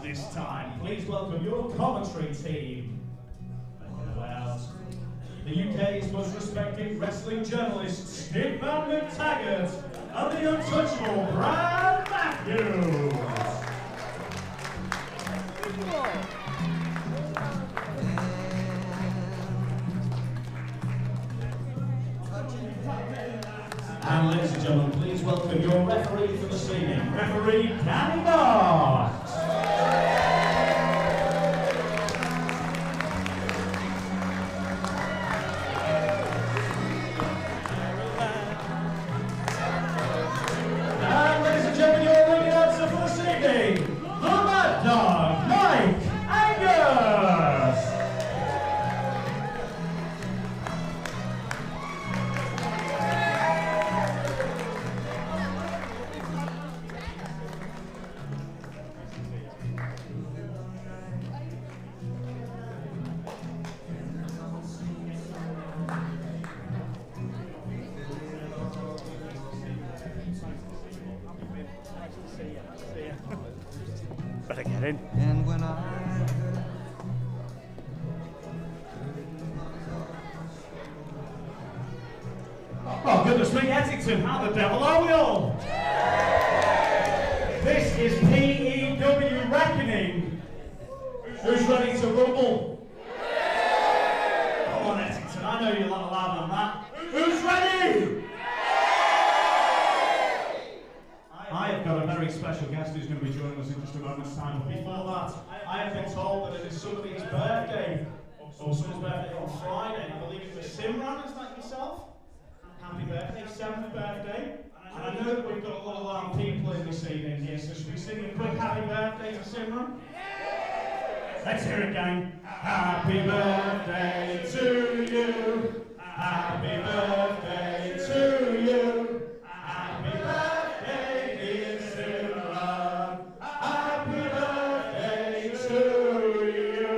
this time. Please welcome your commentary team. Well, the UK's most respected wrestling journalist, Stickman McTaggart, and the untouchable Brad Matthews. And ladies and gentlemen, please welcome your referee for this evening, referee Danny Marks. And ladies and gentlemen, your ring announcer for this evening, the Mad Dog, Mike Angus. Better get in. And when Oh, goodness me, Ettington, how the devil are we all? This is P.E.W. Reckoning. Who's ready to rumble? Come on, Ettington, I know you're not allowed on that. Who's ready? I have got a very special guest who's going to be joining us in just a moment's time. But before that, I have been told that it is somebody's birthday, or someone's birthday on Friday. I believe it was Simran, is that yourself? Happy birthday, 7th birthday. And I know that we've got a lot of our people in this evening here, so should we sing a quick happy birthday to Simran? Let's hear it, gang. Happy birthday to you. Happy birthday to you. Happy birthday, dear Simran. Happy birthday to you.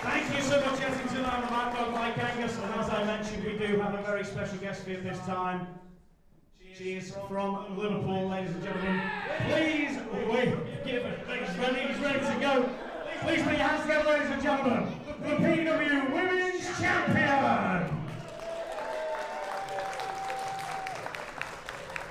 Thank you so much, Ettington. I'm the Mad Dog, Mike Angus, and as I mentioned, we do have a very special guest here this time. She is from Liverpool, ladies and gentlemen. Please, he's ready to go. Please put your hands together, ladies and gentlemen, for the P.E.W. Women's Champion.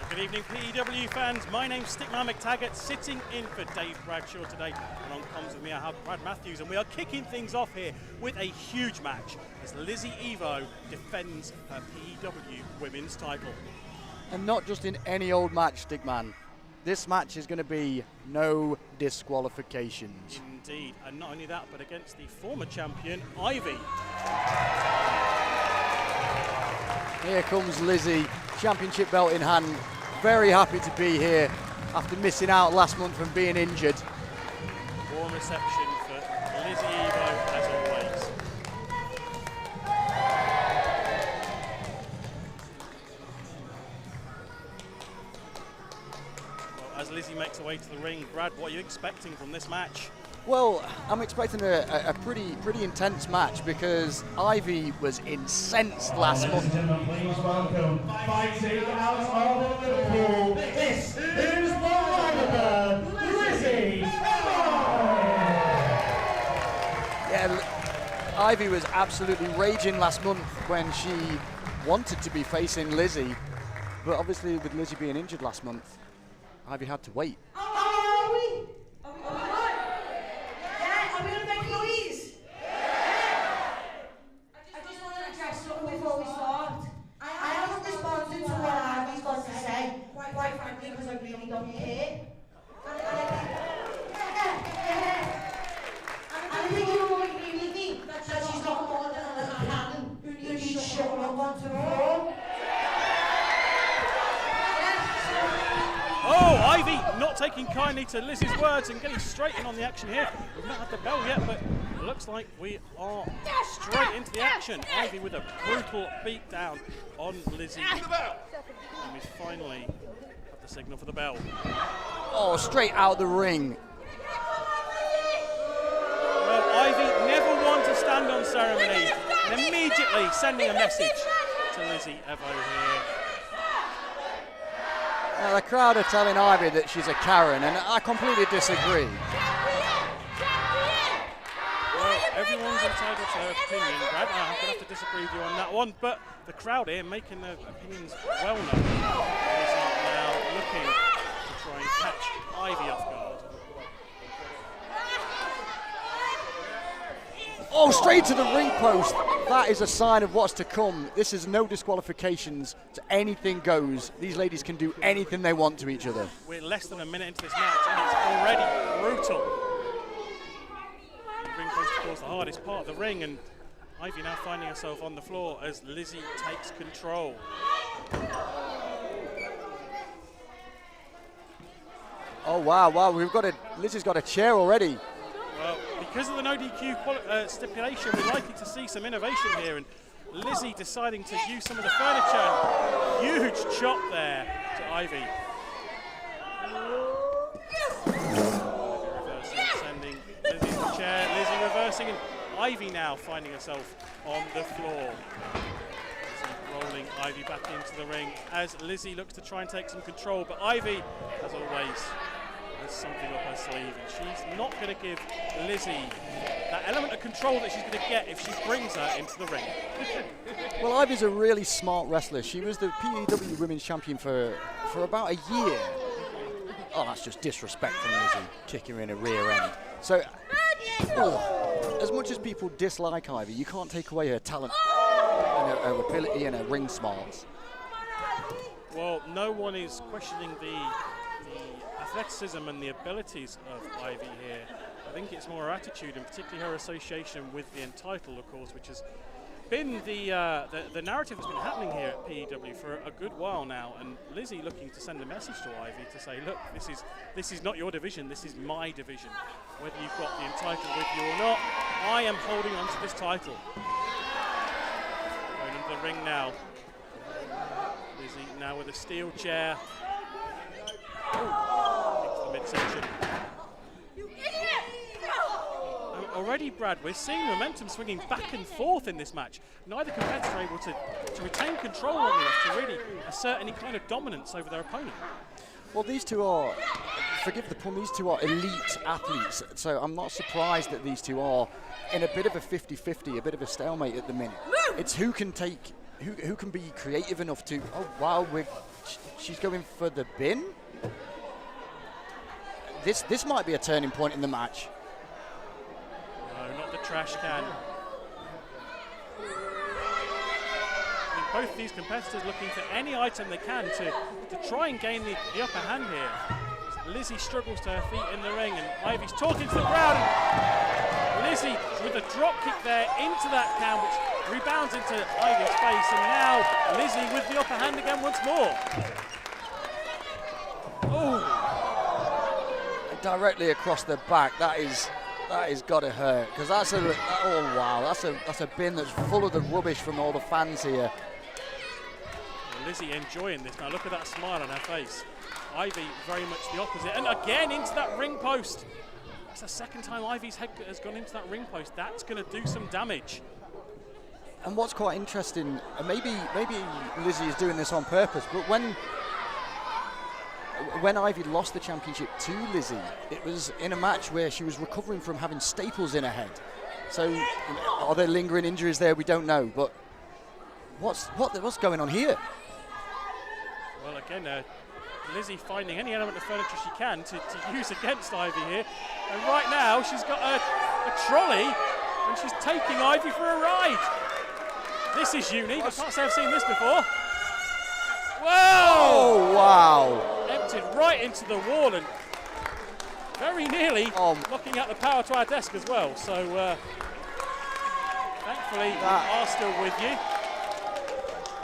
Good evening, P.E.W. fans. My name's Stickman McTaggart, sitting in for Dave Bradshaw today. And on comms with me, I have Brad Matthews, and we are kicking things off here with a huge match as Lizzy Evo defends her P.E.W. Women's title. And not just in any old match, Stickman. This match is going to be no disqualifications. Indeed, and not only that, but against the former champion, Ivy. Here comes Lizzy, championship belt in hand. Very happy to be here after missing out last month from being injured. Warm reception for Lizzy Evo, as always. Well, as Lizzy makes her way to the ring, Brad, what are you expecting from this match? Well, I'm expecting a pretty intense match because Ivy was incensed last month. Please welcome, fighting out of Liverpool, this is the Ryden, Lizzy Evo! Yeah, Ivy was absolutely raging last month when she wanted to be facing Lizzy, but obviously with Lizzy being injured last month, Ivy had to wait. Quite frankly, because I really don't care. And I think you all agree with me that she's not more than a little cannon who needs shutting up onto the floor. Oh, Ivy not taking kindly to Liz's words and getting straight in on the action here. We've not had the bell yet, but it looks like we are straight into the action. Ivy with a brutal beat down on Lizzy. And we finally have the signal for the bell. Oh, straight out the ring. Well, Ivy never one to stand on ceremony, and immediately sending a message to Lizzy Evo here. The crowd are telling Ivy that she's a Karen, and I completely disagree. Well, everyone's entitled to their opinion, Brad. I'm going to have to disagree with you on that one, but the crowd here making their opinions well known. Lizzy now looking to try and catch Ivy off guard. Oh, straight to the ring post. That is a sign of what's to come. This is no disqualifications. Anything goes. These ladies can do anything they want to each other. We're less than a minute into this match, and it's already brutal. The ring post, of course, the hardest part of the ring, and Ivy now finding herself on the floor as Lizzy takes control. Oh, wow, Lizzy's got a chair already. Well, because of the no DQ stipulation, we're likely to see some innovation here, and Lizzy deciding to use some of the furniture. Huge chop there to Ivy. Reversing, sending Lizzy to the chair. Lizzy reversing, and Ivy now finding herself on the floor. Lizzy rolling Ivy back into the ring as Lizzy looks to try and take some control, but Ivy, as always, has something up her sleeve, and she's not going to give Lizzy that element of control that she's going to get if she brings her into the ring. Well, Ivy's a really smart wrestler. She was the P.E.W. Women's Champion for about a year. Oh, that's just disrespect from Lizzy, kicking her in a rear end. So, as much as people dislike Ivy, you can't take away her talent and her ability and her ring smarts. Well, no one is questioning the athleticism and the abilities of Ivy here. I think it's more her attitude, and particularly her association with the Entitled, of course, which has been the narrative that's been happening here at P.E.W. for a good while now. And Lizzy looking to send a message to Ivy to say, look, this is not your division, this is my division. Whether you've got the Entitled with you or not, I am holding on to this title. Going into the ring now. Lizzy now with a steel chair. Into the midsection. Already, Brad, we're seeing momentum swinging back and forth in this match. Neither competitor able to retain control long enough to really assert any kind of dominance over their opponent. Well, these two are, forgive the pun, these two are elite athletes, so I'm not surprised that these two are in a bit of a 50-50, a bit of a stalemate at the minute. It's who can be creative enough to, oh wow, she's going for the bin? This might be a turning point in the match. No, not the trash can. I mean, both these competitors looking for any item they can to try and gain the upper hand here. Lizzy struggles to her feet in the ring, and Ivy's talking to the crowd. And Lizzy with a drop kick there into that can, which rebounds into Ivy's face, and now Lizzy with the upper hand again once more. Oh! Directly across the back, that is got to hurt, because that's a bin that's full of the rubbish from all the fans here. Lizzy enjoying this now. Look at that smile on her face. Ivy very much the opposite, and again into that ring post. That's the second time Ivy's head has gone into that ring post. That's going to do some damage. And what's quite interesting, maybe Lizzy is doing this on purpose, but when Ivy lost the championship to Lizzy, it was in a match where she was recovering from having staples in her head. So, are there lingering injuries there? We don't know. But what's going on here? Well, again, Lizzy finding any element of furniture she can to use against Ivy here. And right now, she's got a trolley, and she's taking Ivy for a ride. This is unique. I can't say I've seen this before. Whoa! Oh, wow. Emptied right into the wall and very nearly looking at the power to our desk as well. So thankfully we are still with you.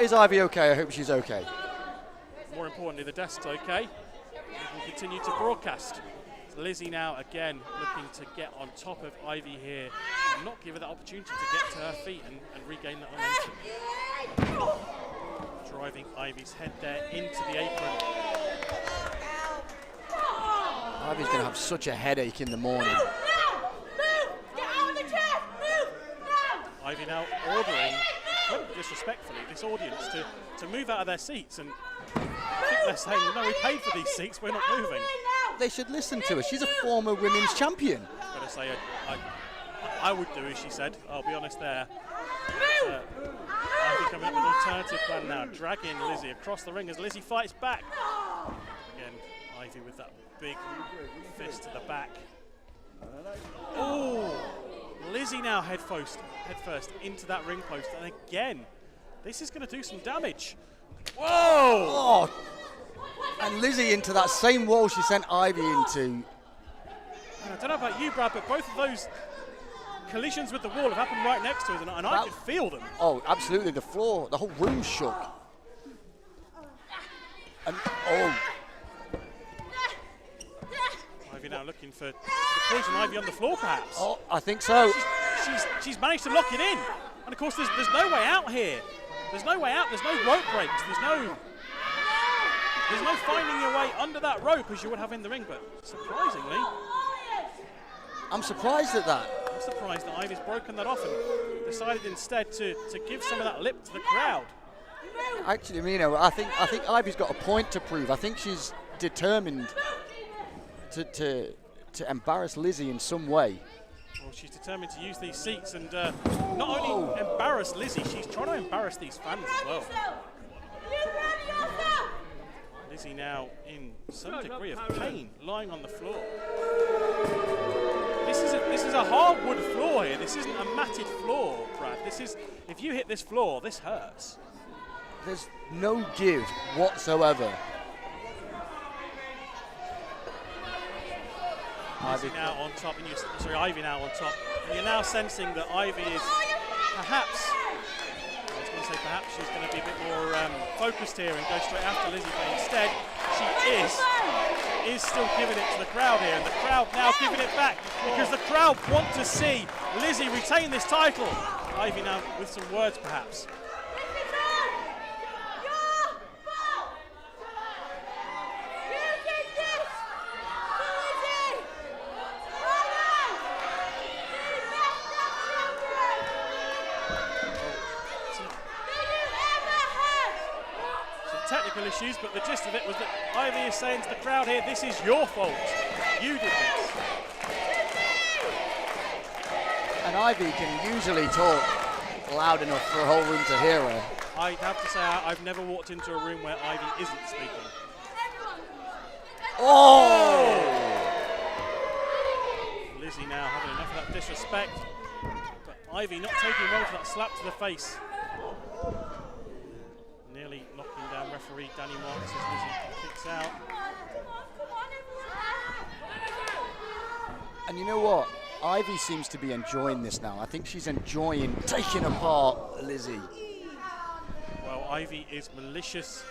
Is Ivy okay? I hope she's okay. More importantly, the desk's okay. We can continue to broadcast. Lizzy now again looking to get on top of Ivy here and not give her that opportunity to get to her feet and regain that momentum. Driving Ivy's head there into the apron. Ivy's going to have such a headache in the morning. Ivy now ordering incredibly disrespectfully, this audience, to move out of their seats. And I think they're saying, no, we paid for these seats, we're not moving. They should listen to her. She's a former women's champion. Got to say, I would do as she said. I'll be honest there. Ivy coming up with an alternative plan now, dragging Lizzy across the ring as Lizzy fights back. Again, Ivy with that big fist to the back. Oh, Lizzy now head first into that ring post, and again, this is going to do some damage. Whoa! Oh, and Lizzy into that same wall she sent Ivy into. And I don't know about you, Brad, but both of those collisions with the wall have happened right next to us, and I could feel them. Oh, absolutely. The floor, the whole room shook. And oh. Ivy now looking for the poison ivy on the floor, perhaps. Oh, I think so. She's managed to lock it in, and of course there's no way out here. There's no way out. There's no rope breaks. There's no finding your way under that rope as you would have in the ring. But surprisingly, I'm surprised at that. I'm surprised that Ivy's broken that off and decided instead to give some of that lip to the crowd. Actually, Mino, I think Ivy's got a point to prove. I think she's determined to embarrass Lizzy in some way. Well, she's determined to use these seats and not only embarrass Lizzy, she's trying to embarrass these fans as well. Lizzy now in some degree of pain, lying on the floor. This is a hardwood floor here. This isn't a matted floor, Brad. This is, if you hit this floor, this hurts. There's no give whatsoever. Ivy now on top, and Ivy now on top, and you're now sensing that Ivy is perhaps, I was going to say perhaps she's going to be a bit more focused here and go straight after Lizzy, but instead she is still giving it to the crowd here, and the crowd now giving it back because the crowd want to see Lizzy retain this title. Ivy now with some words perhaps. Technical issues, but the gist of it was that Ivy is saying to the crowd here, this is your fault. You did this. And Ivy can usually talk loud enough for a whole room to hear her. I have to say, I've never walked into a room where Ivy isn't speaking. Oh! Lizzy now having enough of that disrespect, but Ivy not taking well for that slap to the face. Nearly knocking down referee Danny Marks as Lizzy kicks out. And you know what? Ivy seems to be enjoying this now. I think she's enjoying taking apart Lizzy. Well, Ivy is malicious.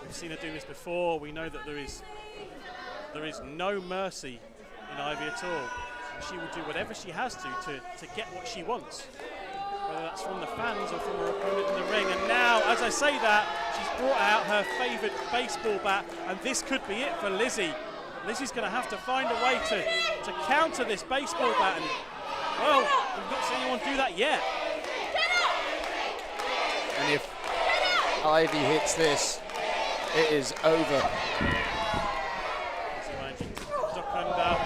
We've seen her do this before. We know that there is no mercy in Ivy at all. And she will do whatever she has to get what she wants. Whether that's from the fans or from her opponent in the ring. And now, as I say that, she's brought out her favoured baseball bat, and this could be it for Lizzy. Lizzy's going to have to find a way to counter this baseball bat, and, well, we've not seen anyone do that yet. And if Ivy hits this, it is over. Lizzy managing to duck under.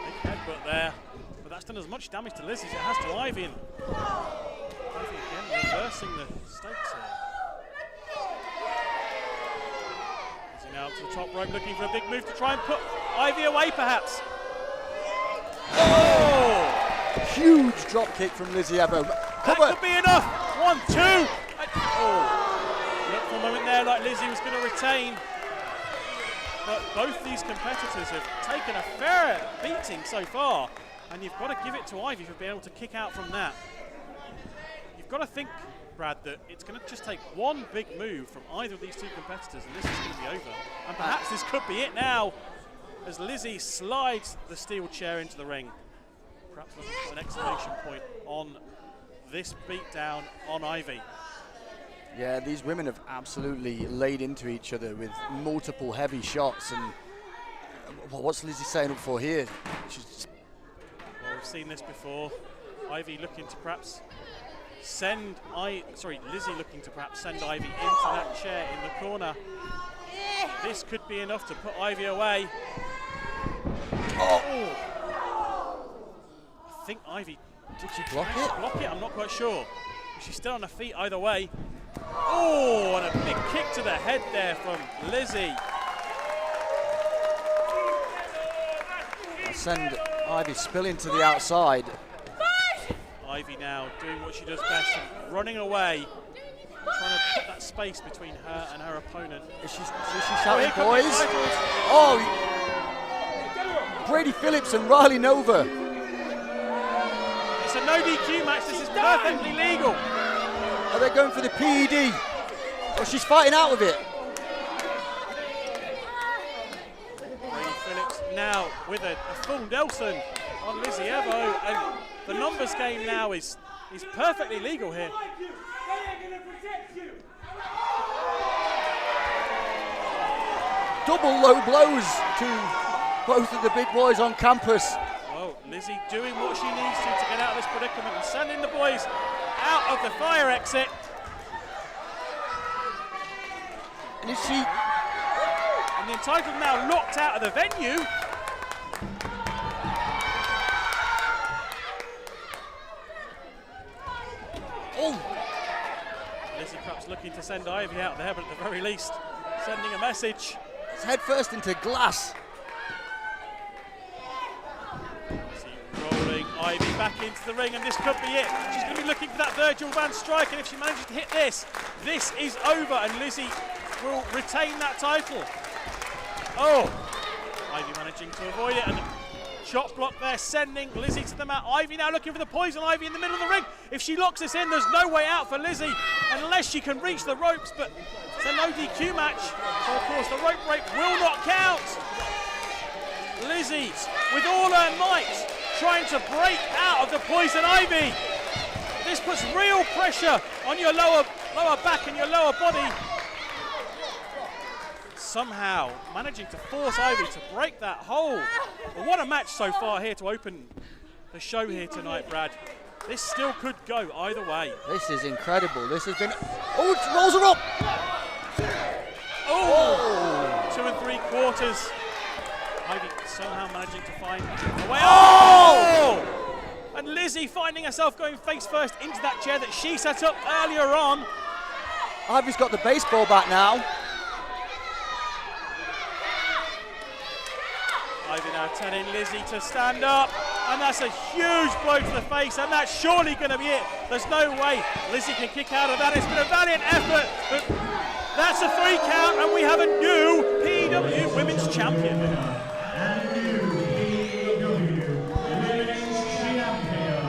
Big headbutt there. That's done as much damage to Lizzy as it has to Ivy. And Ivy again reversing the stakes here. Lizzy now to the top rope looking for a big move to try and put Ivy away perhaps. Oh! Huge drop kick from Lizzy Evo. That could be enough. 1, 2. Oh! Looked for a moment there like Lizzy was going to retain. But both these competitors have taken a fair beating so far. And you've got to give it to Ivy for being able to kick out from that. You've got to think, Brad, that it's going to just take one big move from either of these two competitors and this is going to be over. And perhaps this could be it now as Lizzy slides the steel chair into the ring. Perhaps looking for an exclamation point on this beatdown on Ivy. Yeah, these women have absolutely laid into each other with multiple heavy shots. And what's Lizzy setting up for here? She's Well, we've seen this before. Ivy looking to perhaps Lizzy looking to perhaps send Ivy into that chair in the corner. This could be enough to put Ivy away. Oh. I think Ivy, did she block it? Block it, I'm not quite sure. She's still on her feet either way. Oh, and a big kick to the head there from Lizzy. Send Ivy spilling to the outside. Ivy now doing what she does best, running away, trying to put that space between her and her opponent. Is she shouting, boys? Oh, Brady Phillips and Riley Nova. It's a no DQ match. This is perfectly legal. Are they going for the P.E.D.? Oh, she's fighting out with it. Brady Phillips now with a full Nelson on Lizzy Evo, and the numbers game now is perfectly legal here. Double low blows to both of the big boys on campus. Well, Lizzy doing what she needs to get out of this predicament and sending the boys out of the fire exit. And is she? And the entitled now locked out of the venue. Oh! Lizzy perhaps looking to send Ivy out there, but at the very least, sending a message. It's head first into glass. Rolling Ivy back into the ring, and this could be it. She's going to be looking for that Virgil Van strike, and if she manages to hit this, this is over, and Lizzy will retain that title. Oh! Ivy managing to avoid it, and shot block there, sending Lizzy to the mat. Ivy now looking for the poison Ivy in the middle of the ring. If she locks this in, there's no way out for Lizzy unless she can reach the ropes, but it's a no DQ match, so of course the rope break will not count. Lizzy, with all her might, trying to break out of the poison Ivy. This puts real pressure on your lower back and your lower body. Somehow managing to force Ivy to break that hold. Well, what a match so far here to open the show here tonight, Brad. This still could go either way. This is incredible. This has been... Oh, it rolls her up! Oh! 2 3/4. Ivy somehow managing to find a way. Oh! And Lizzy finding herself going face first into that chair that she set up earlier on. Ivy's got the baseball bat now. Ivy now telling Lizzy to stand up, and that's a huge blow to the face, and that's surely going to be it. There's no way Lizzy can kick out of that. It's been a valiant effort, but that's a 3 count, and we have a new P.E.W. Women's Champion. And a new P.E.W. Women's Champion,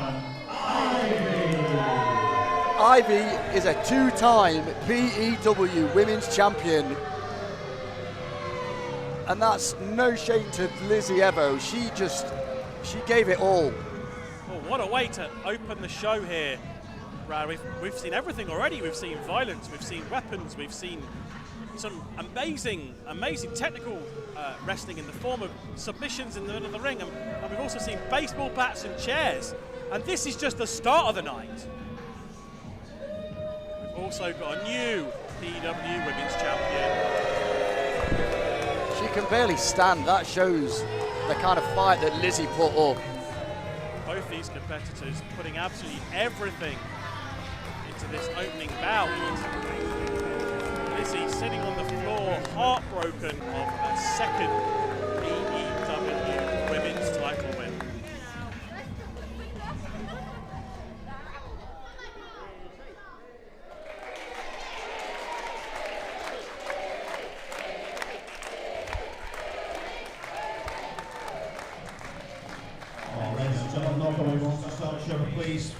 Ivy. Ivy is a 2-time P.E.W. Women's Champion. And that's no shade to Lizzy Evo. She gave it all. Well, what a way to open the show here, Brad. We've seen everything already. We've seen violence, we've seen weapons, we've seen some amazing technical wrestling in the form of submissions in the middle of the ring, and we've also seen baseball bats and chairs. And this is just the start of the night. We've also got a new P.E.W. Women's Champion. She can barely stand. That shows the kind of fight that Lizzy put up. Both these competitors putting absolutely everything into this opening bout. Lizzy sitting on the floor, heartbroken of her second P.E.W. Women's title win. We want to start the show, but please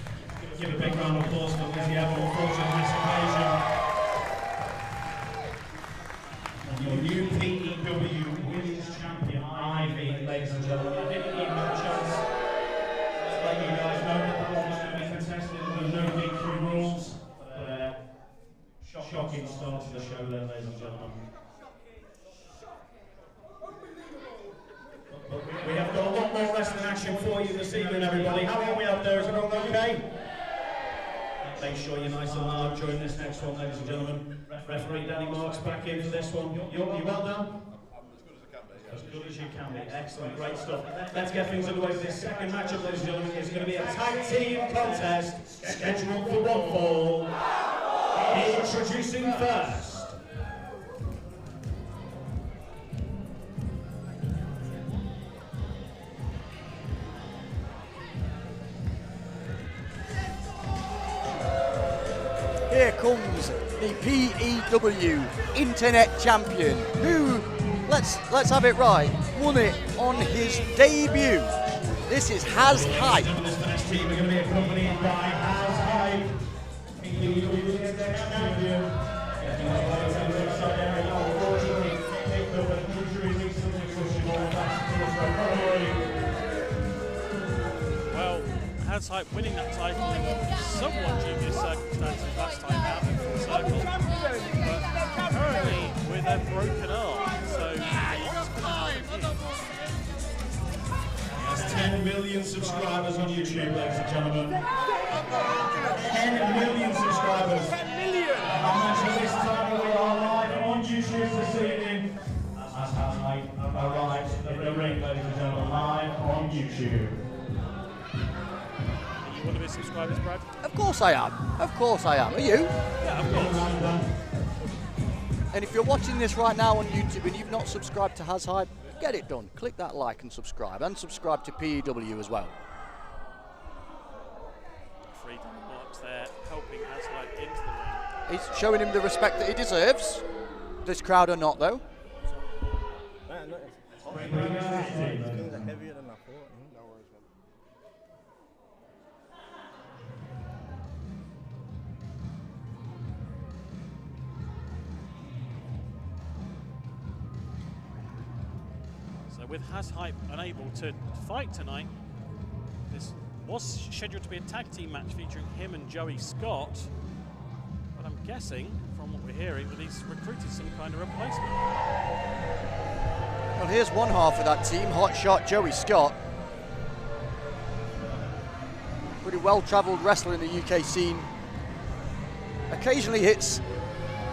give a big round of applause for Lizzy Evo, unfortunately, on this occasion. And your new P.E.W. Women's Champion, Ivy, ladies and gentlemen. I didn't even have a chance to let you guys know that the one was going to be contested with no DQ rules. Shocking start to the show there, ladies and gentlemen. We have got a lot more wrestling action for you this evening, everybody. How are we up there? Is everyone okay? Make sure you're nice and loud during this next one, ladies and gentlemen. Referee Danny Marks back in for this one. You well done? As good as you can be. Excellent, great stuff. Let's get things underway for this second matchup, ladies and gentlemen. It's going to be a tag team contest scheduled for one fall. Introducing first. Here comes the P.E.W. Internet Champion, who, let's have it right, won it on his debut. This is Has Hype. This team are going to be accompanied by Has Hype. P.E.W. Internet Champion. Unfortunately, picked up an injury recently, pushing all back to recovery. Well, Has Hype winning that title in somewhat dubious circumstances last time out in full circle, but currently with a broken arm, so what's going to happen here? He has 10 million subscribers on YouTube, ladies and gentlemen. 10 million subscribers. 10 million! And this time we are live on YouTube this evening. As Has Hype arrives in the ring, ladies and gentlemen, live on YouTube. One of his subscribers, Brad? Of course I am. Of course I am. Are you? Yeah, of course. And if you're watching this right now on YouTube and you've not subscribed to Has Hype, get it done. Click that like and subscribe to P.E.W. as well. Freedom Marks there, helping Has Hype into the ring. He's showing him the respect that he deserves. This crowd are not, though. With Has Hype unable to fight tonight, this was scheduled to be a tag team match featuring him and Joey Scott, but I'm guessing from what we're hearing that he's recruited some kind of replacement. Well, here's one half of that team, hotshot Joey Scott. Pretty well-travelled wrestler in the UK scene. Occasionally hits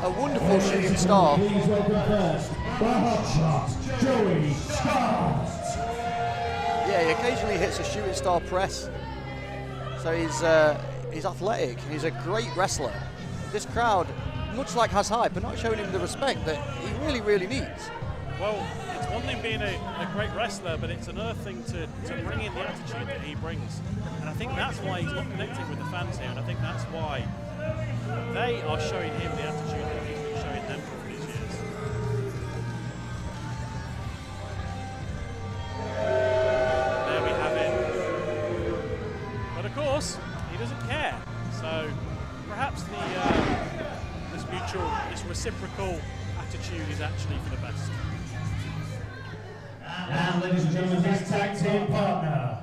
a wonderful shooting star. Please welcome first, the hotshot, Joey Scott. Yeah, he occasionally hits a shooting star press. So he's athletic, he's a great wrestler. This crowd, much like Has Hype, are not showing him the respect that he really, really needs. Well, it's one thing being a great wrestler, but it's another thing to bring in the attitude that he brings. And I think that's why he's not connecting with the fans here, and I think that's why they are showing him the attitude that he's been showing them for all these years. There we have it. But of course, he doesn't care. So perhaps this reciprocal attitude is actually for the best. And ladies and gentlemen, his tag team partner.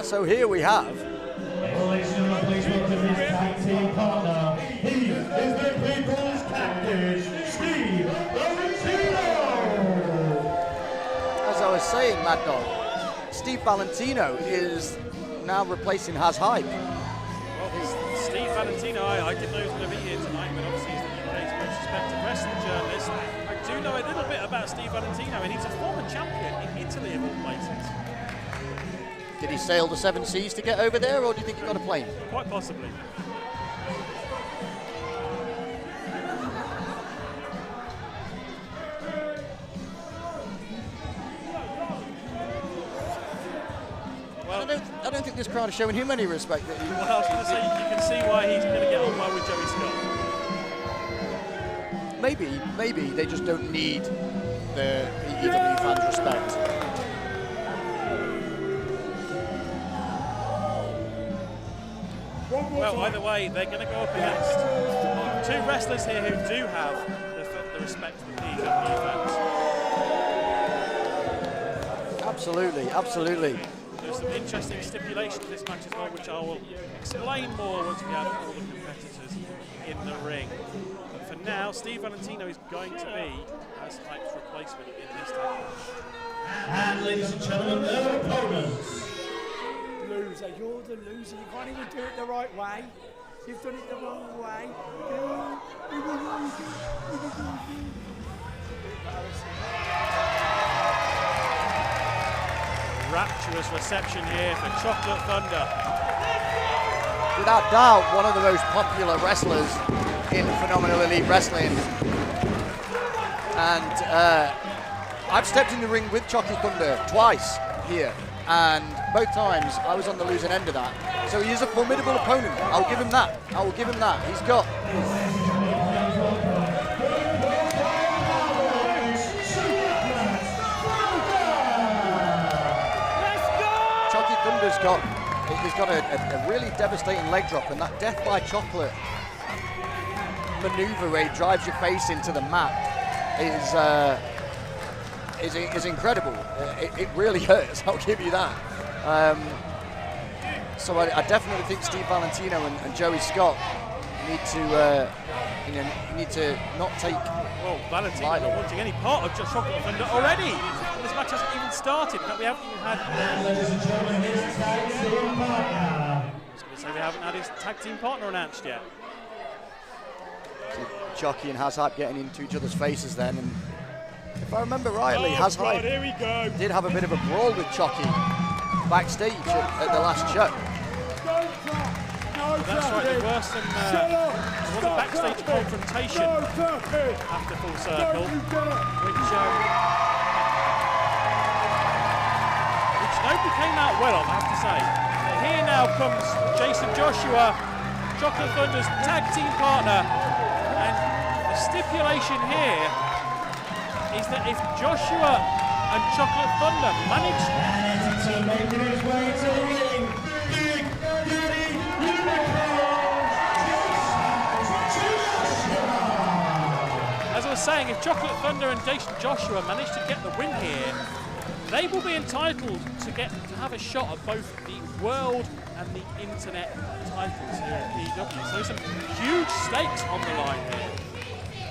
So here we have. Well, ladies and gentlemen, please welcome his tag team partner. He is the People's Captain, Steve Valentino. As I was saying, Mad Dog, Steve Valentino is now replacing Has Hype. Well, Steve Valentino, I didn't know he was going to be here tonight, but obviously he's the UK's most respected wrestling journalist. I do know a little bit about Steve Valentino, and he's a former champion in Italy, of all places. Did he sail the 7 seas to get over there, or do you think he got a plane? Quite possibly. Well, I don't think this crowd is showing him any respect. Well, I was going to say, you can see why he's going to get on well with Joey Scott. Maybe they just don't need the ETTINGTON fans' respect. Well, either way, they're going to go up against two wrestlers here who do have the respect of the P.E.W. fans. Absolutely. There's some interesting stipulations to this match as well, which I will explain more once we have all the competitors in the ring. But for now, Steve Valentino is going to be as Hype's replacement in this tag match. And ladies and gentlemen, their opponents. Loser, you're the loser. You can't even do it the right way. You've done it the wrong way. Rapturous reception here for Chocolate Thunder. Without doubt, one of the most popular wrestlers in Phenomenal Elite Wrestling. And I've stepped in the ring with Chocolate Thunder twice here, and both times I was on the losing end of that. So he is a formidable opponent. I'll give him that. I will give him that. He's got... Chocolate Thunder's got a really devastating leg drop, and that Death by Chocolate maneuver where he drives your face into the mat is incredible. It really hurts, I'll give you that. So I definitely think Steve Valentino and Joey Scott need to not take. Well, Valentino not wanting any part of Chocolate Thunder already. This match hasn't even started. In fact, we haven't even had. Ladies and gentlemen, his tag team partner. I was going to say we haven't had his tag team partner announced yet. Jockey and Hazhype getting into each other's faces then, and if I remember rightly, Hazhype did have a bit of a brawl with Jockey backstage at the last show. That's right, there were some was a backstage confrontation after Full Circle, which nobody came out well of, I have to say. But here now comes Jason Joshua, Chocolate Thunder's tag team partner, and the stipulation here is that if Joshua and Chocolate Thunder manage to make his way to the ring, Big Daddy As I was saying, if Chocolate Thunder and Jason Joshua manage to get the win here, they will be entitled to have a shot at both the world and the internet titles here at P.E.W. So some huge stakes on the line here.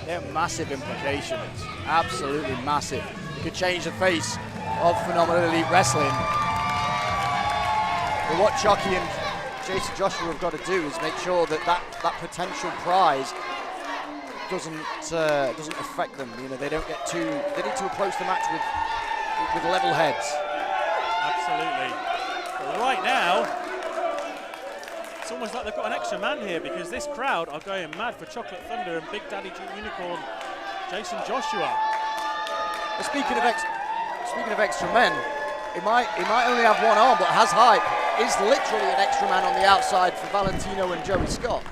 They're massive implications, absolutely massive. It could change the face of Phenomenal Elite Wrestling. But what Chucky and Jason Joshua have got to do is make sure that potential prize doesn't affect them. You know, they don't get too. They need to approach the match with level heads. Absolutely. But right now, it's almost like they've got an extra man here because this crowd are going mad for Chocolate Thunder and Big Daddy Unicorn, Jason Joshua. Speaking of extra men, he might only have one arm, but Hazhype is literally an extra man on the outside for Valentino and Joey Scott.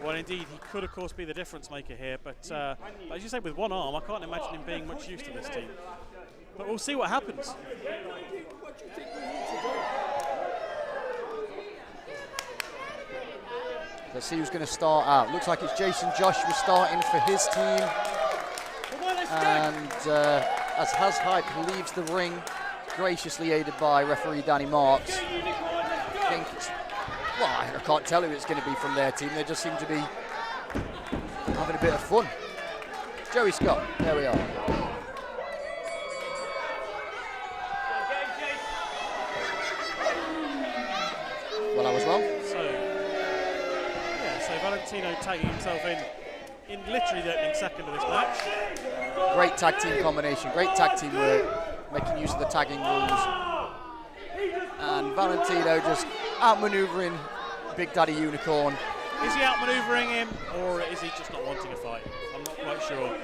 Well, indeed, he could, of course, be the difference maker here, but as you say, with one arm, I can't imagine him being much use to this team. But we'll see what happens. Let's see who's going to start out. Looks like it's Jason Joshua starting for his team. And as Hazhype leaves the ring, graciously aided by referee Danny Marks, I think it's, well, I can't tell who it's going to be from their team. They just seem to be having a bit of fun. Joey Scott, there we are. Well, I was wrong. So Valentino tagging himself in literally the opening second of this match. Great tag team combination, great tag team work, making use of the tagging rules. And Valentino just outmaneuvering Big Daddy Unicorn. Is he outmaneuvering him, or is he just not wanting a fight? I'm not quite sure.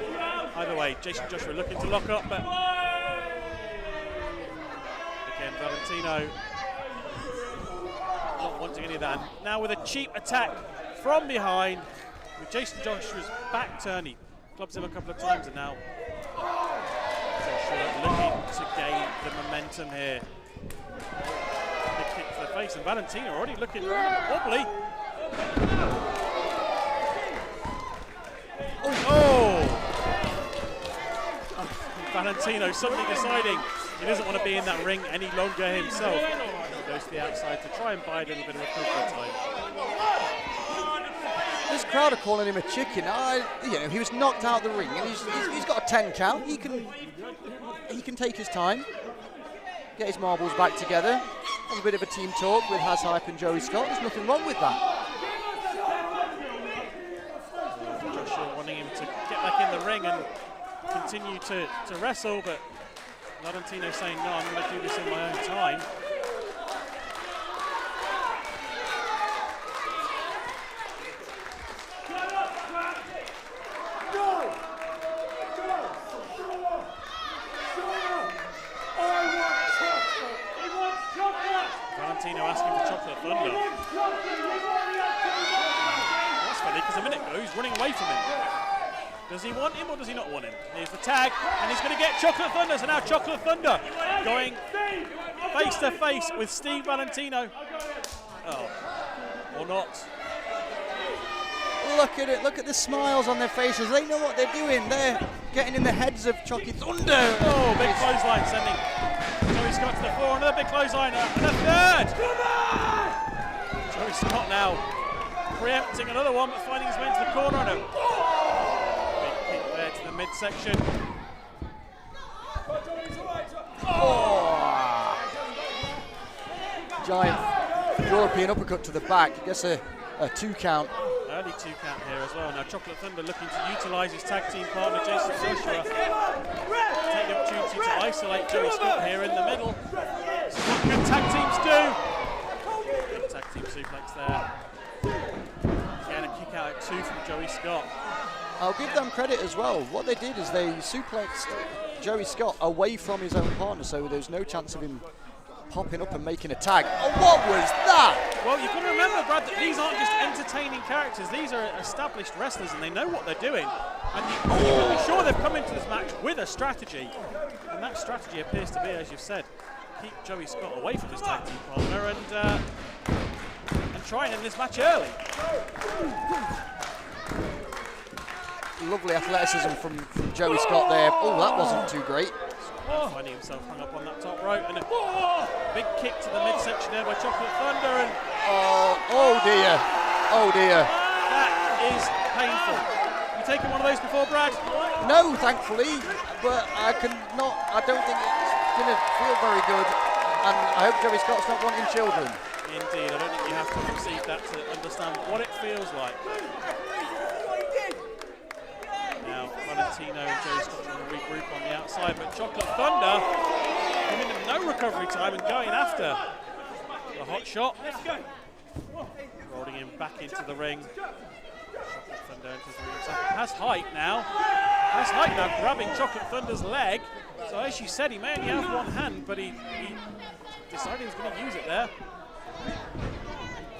Either way, Jason Joshua looking to lock up, but again, Valentino not wanting any of that. And now with a cheap attack from behind, with Jason Joshua's back turn, he clubs him a couple of times, and now Joshua looking to gain the momentum here. Big kick to the face, and Valentino already looking wobbly. Oh! Valentino suddenly deciding he doesn't want to be in that ring any longer himself. goes to the outside to try and buy a little bit of recovery time. This crowd are calling him a chicken. He was knocked out of the ring, and he's got a 10 count. He can take his time, get his marbles back together, have a bit of a team talk with Has Hype and Joey Scott. There's nothing wrong with that. Joshua wanting him to get back in the ring and continue to wrestle, but Valentino saying, no, I'm going to do this in my own time. Valentino asking for Chocolate Thunder. That's funny, because a minute ago he's running away from him. Does he want him or does he not want him? Here's the tag, and he's going to get Chocolate Thunder. So now Chocolate Thunder going face to face with Steve Valentino. Oh, or not. Look at it, look at the smiles on their faces. They know what they're doing. They're getting in the heads of Chocolate Thunder. Oh, big clothesline sending Joey Scott to the floor. Another big clothesline, and a third. Joey Scott now preempting another one, but finding his way into the corner. And a big kick there to the midsection. Oh. Giant European uppercut to the back. I guess a 2 count. Early 2 count here as well. Now Chocolate Thunder looking to utilise his tag team partner Jason Joshua. Take the opportunity to isolate Joey Scott here in the middle. So what good tag teams do. Good tag team suplex there. Again, a kick out at 2 from Joey Scott. I'll give them credit as well. What they did is they suplexed Joey Scott away from his own partner, so there's no chance of him popping up and making a tag. Oh, what was that? Well, you've got to remember, Brad, that these aren't just entertaining characters. These are established wrestlers, and they know what they're doing. And you can be sure they've come into this match with a strategy. And that strategy appears to be, as you've said, keep Joey Scott away from his tag team partner and try and end this match early. Lovely athleticism from Joey Scott there. Oh, that wasn't too great. Finding himself hung up on that top rope, and a big kick to the midsection there by Chocolate Thunder, and oh dear, oh dear. That is painful. You taken one of those before, Brad? No, thankfully, but I don't think it's going to feel very good, and I hope Joey Scott's not wanting children. Indeed, I don't think you have to receive that to understand what it feels like. Now, Valentino and Joey Scott trying to regroup on the outside, but Chocolate Thunder giving them no recovery time and going after the hot shot. Rolling him back into the ring. Chocolate Thunder enters the ring himself. Has Height now. Has Height now grabbing Chocolate Thunder's leg. So as you said, he may only have one hand, but he decided he was going to use it there.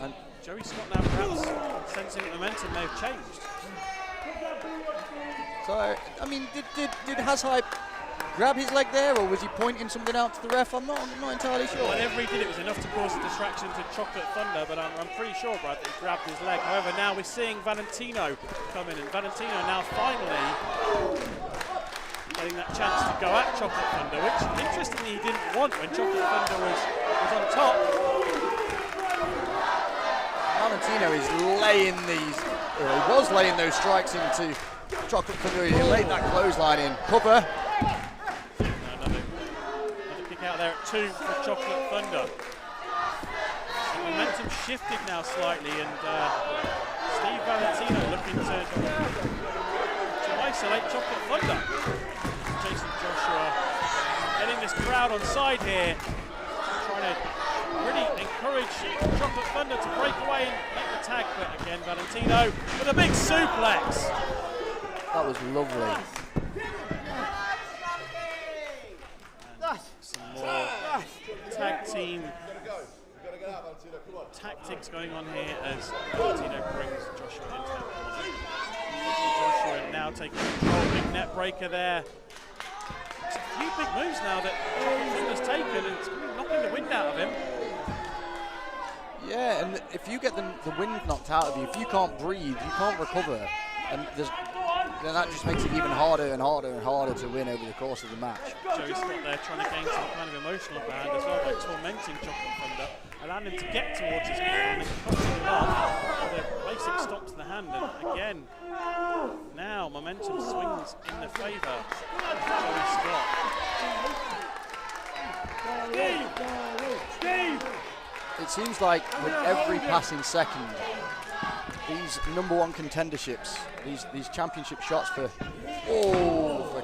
And Joey Scott now perhaps sensing that momentum may have changed. So, I mean, did Has Hype grab his leg there, or was he pointing something out to the ref? I'm not entirely sure. Whatever he did, it was enough to cause a distraction to Chocolate Thunder, but I'm pretty sure, Brad, that he grabbed his leg. However, now we're seeing Valentino come in, and Valentino now finally getting that chance to go at Chocolate Thunder, which, interestingly, he didn't want when Chocolate Thunder was on top. Valentino is laying was laying those strikes into Chocolate Thunder. He laid that clothesline in. Cover. Another kick out there at 2 for Chocolate Thunder. The momentum shifted now slightly, and Steve Valentino looking to isolate Chocolate Thunder. Jason Joshua getting this crowd on side here, trying to really encourage Chocolate Thunder to break away and make the tag, but again Valentino with a big suplex. That was lovely. And some more tag team tactics going on here as Valentino brings Joshua into the corner. Joshua now taking control, big net breaker there. It's a few big moves now that Thunder's taken, and it's knocking the wind out of him. Yeah, and if you get the wind knocked out of you, if you can't breathe, you can't recover. And there's then that just makes it even harder and harder and harder to win over the course of the match. Joey Scott there trying to gain some kind of emotional band as well by tormenting Chocolate Thunder, allowing him to get towards his corner and then cutting him off with a basic stop to the hand. And again, now momentum swings in the favour of Joey Scott. It seems like with every passing second, these #1 contenderships, these championship shots for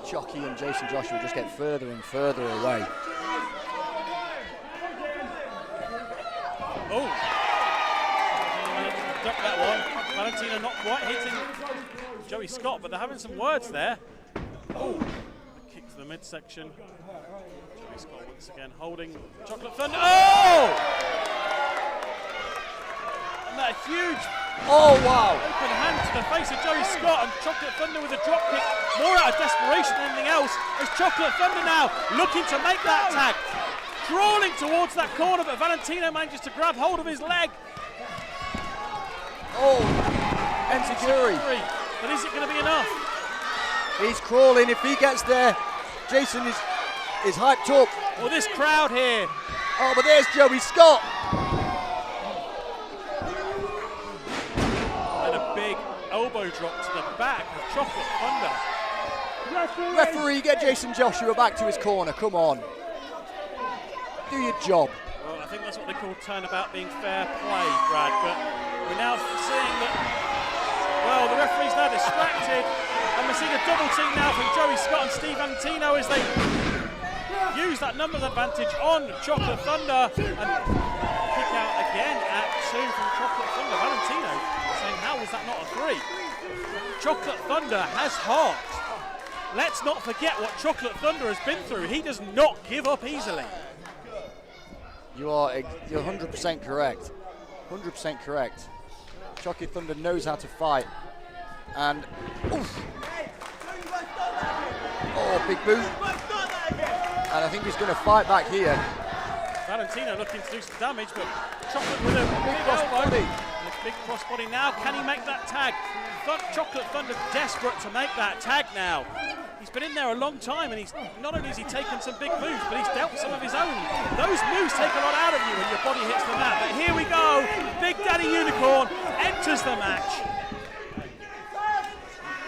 Chucky and Jason Joshua just get further and further away. Oh, duck that one. Valentina not quite hitting Joey Scott, but they're having some words there. Oh, kick to the midsection. Joey Scott once again holding Chocolate Thunder. Oh! And that huge open hand to the face of Joey Scott, and Chocolate Thunder with a drop kick, more out of desperation than anything else, as Chocolate Thunder now looking to make that tag. Crawling towards that corner, but Valentino manages to grab hold of his leg. Oh, enziguri. But is it going to be enough? He's crawling. If he gets there, Jason is hyped up. Well, this crowd here. Oh, but there's Joey Scott. And a big elbow drop to the back of Chocolate Thunder. Referee, get Jason Joshua back to his corner. Come on. Do your job. Well, I think that's what they call turnabout being fair play, Brad, but we're now seeing that, well, the referee's now distracted, and we're seeing a double team now from Joey Scott and Steve Valentino as they use that numbers advantage on Chocolate Thunder and kick out again at 2 from Chocolate Thunder. Valentino saying, how was that not a 3? Chocolate Thunder has heart. Let's not forget what Chocolate Thunder has been through. He does not give up easily. You're 100% correct. 100% correct. Chocolate Thunder knows how to fight. And oof. Oh, big boot. And I think he's going to fight back here. Valentino looking to do some damage, but Chocolate with a big elbow. And a big crossbody now. Can he make that tag? Chocolate Thunder desperate to make that tag now. He's been in there a long time, and he's not only has he taken some big moves, but he's dealt some of his own. Those moves take a lot out of you when your body hits the mat. But here we go. Big Daddy Unicorn enters the match.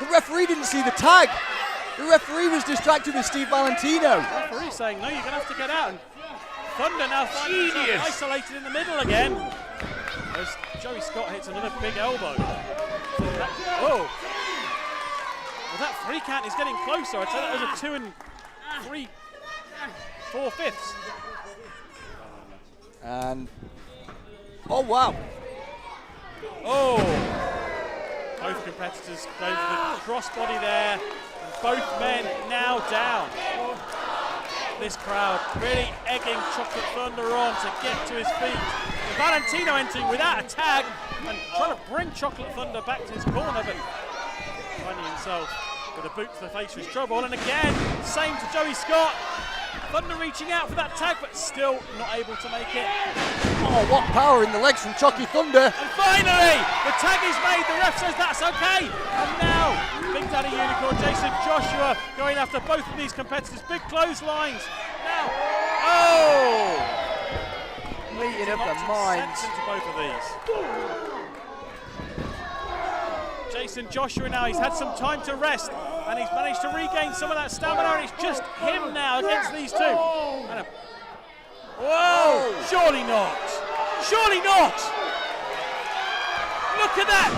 The referee didn't see the tag. The referee was distracted with Steve Valentino. The referee saying, no, you're going to have to get out. And Thunder now finding himself isolated in the middle again. As Joey Scott hits another big elbow. Well, that 3 count is getting closer. I'd say that was a 2 3/4. And oh wow! Oh, both competitors going for the crossbody there. And both men now down. This crowd really egging Chocolate Thunder on to get to his feet. And Valentino entering without a tag and trying to bring Chocolate Thunder back to his corner, but finding himself with a boot to the face for his trouble. And again, same to Joey Scott. Thunder reaching out for that tag, but still not able to make it. Oh, what power in the legs from Chucky Thunder. And finally, the tag is made. The ref says that's okay. And now, Big Daddy Unicorn, Jason Joshua going after both of these competitors. Big clotheslines. Now, oh! Meeting of the minds. Into both of these. Jason Joshua now, he's had some time to rest and he's managed to regain some of that stamina, and it's just him now against these two. And whoa! Surely not! Surely not! Look at that!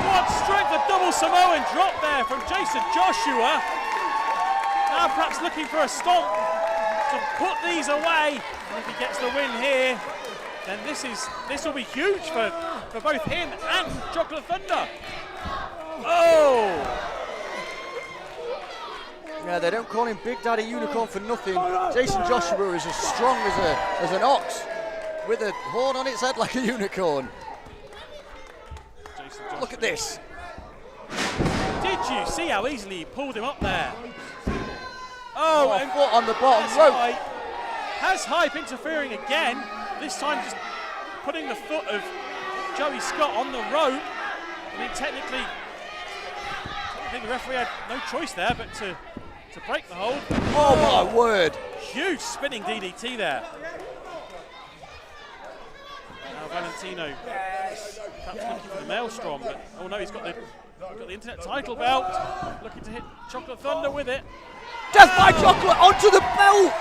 What strength, a double Samoan drop there from Jason Joshua. Now perhaps looking for a stomp to put these away. And if he gets the win here, then this will be huge for both him and Chocolate Thunder. Oh! Yeah, they don't call him Big Daddy Unicorn for nothing. Jason Joshua is as strong as an ox, with a horn on its head like a unicorn. Look at this. Did you see how easily he pulled him up there? Oh, and foot on the bottom rope. Has Hype interfering again, this time just putting the foot of Joey Scott on the rope. I mean, technically, think the referee had no choice there but to break the hold. Oh my word! Huge spinning DDT there. Now Valentino perhaps looking for the maelstrom, but oh no, he's got the internet title belt. Looking to hit Chocolate Thunder with it. Death by Chocolate onto the belt!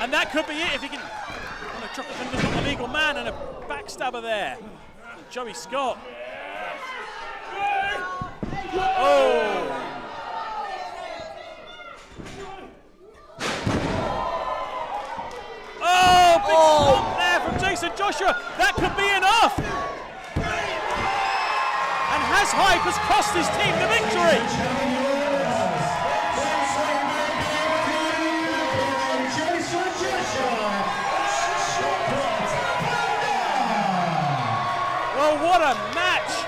And that could be it if he can. Oh no, Chocolate Thunder's not the legal man, and a backstabber there. Joey Scott. Oh! Oh, big stomp there from Jason Joshua. That could be enough. And Has Hype has cost his team the victory. Well, what a match.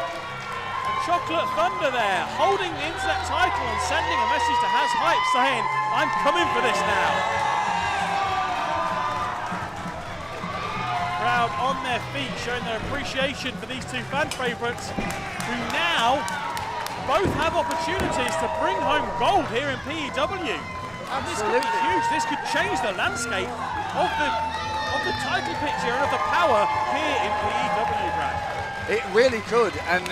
Chocolate Thunder there, holding the internet title and sending a message to Has Hype saying, I'm coming for this now. Crowd on their feet showing their appreciation for these two fan favourites who now both have opportunities to bring home gold here in P.E.W. And this could be huge. This could change the landscape of the title picture and of the power here in P.E.W, Brad. It really could, and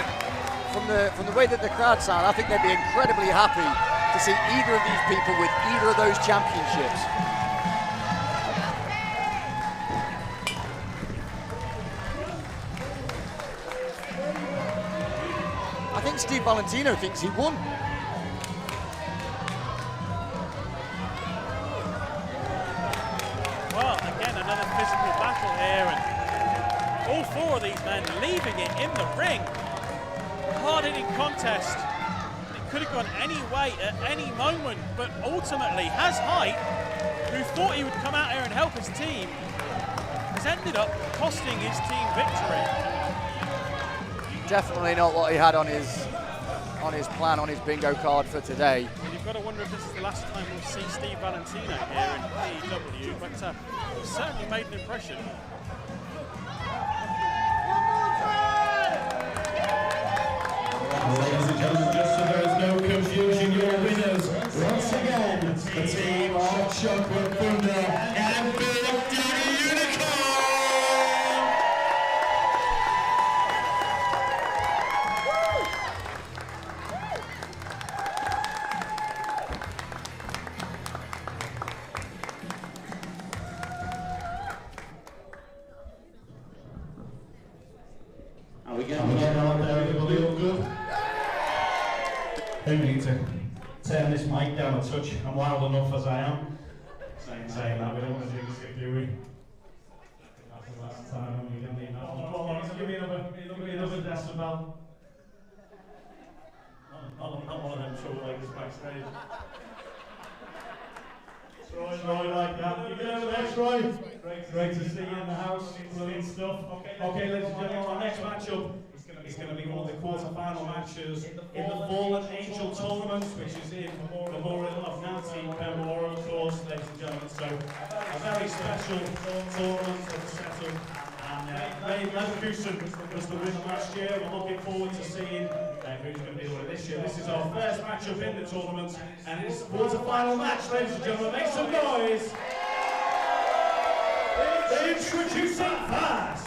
from the way that the crowd sound, I think they'd be incredibly happy to see either of these people with either of those championships. I think Steve Valentino thinks he won. Well, again, another physical battle here, and all four of these men leaving it in the ring. Hard-hitting contest. It could have gone any way at any moment, but ultimately Has Hype, who thought he would come out here and help his team, has ended up costing his team victory. Definitely not what he had on his plan, on his bingo card for today. And you've got to wonder if this is the last time we'll see Steve Valentino here in P.E.W, but he certainly made an impression. Ladies and gentlemen, just so there is no confusion, your winners, once again, the team of Chocolate Thunder and Big Daddy Unicorn! Are we getting out there, everybody all good? I need to turn this mic down a touch. I'm loud enough as I am. Saying that, we don't want to jinx it, do we? That's the last time we can leave that. Give me another decibel. Not one of them troublemakers backstage. Troy like that. You go there, Troy. Great to see you in the house. Brilliant stuff. Okay, ladies and gentlemen, our next matchup is going to be one of the quarter-final matches in the Fallen Angel tournament, which is in Memorial of Nancy Memorial course, ladies and gentlemen. So a very special tournament that's set up. And Ray Leverkusen was the winner last year. We're looking forward to seeing who's going to be the winner this year. This is our first matchup in the tournament, and it's quarter-final match, ladies and gentlemen. Make some noise. Introducing first.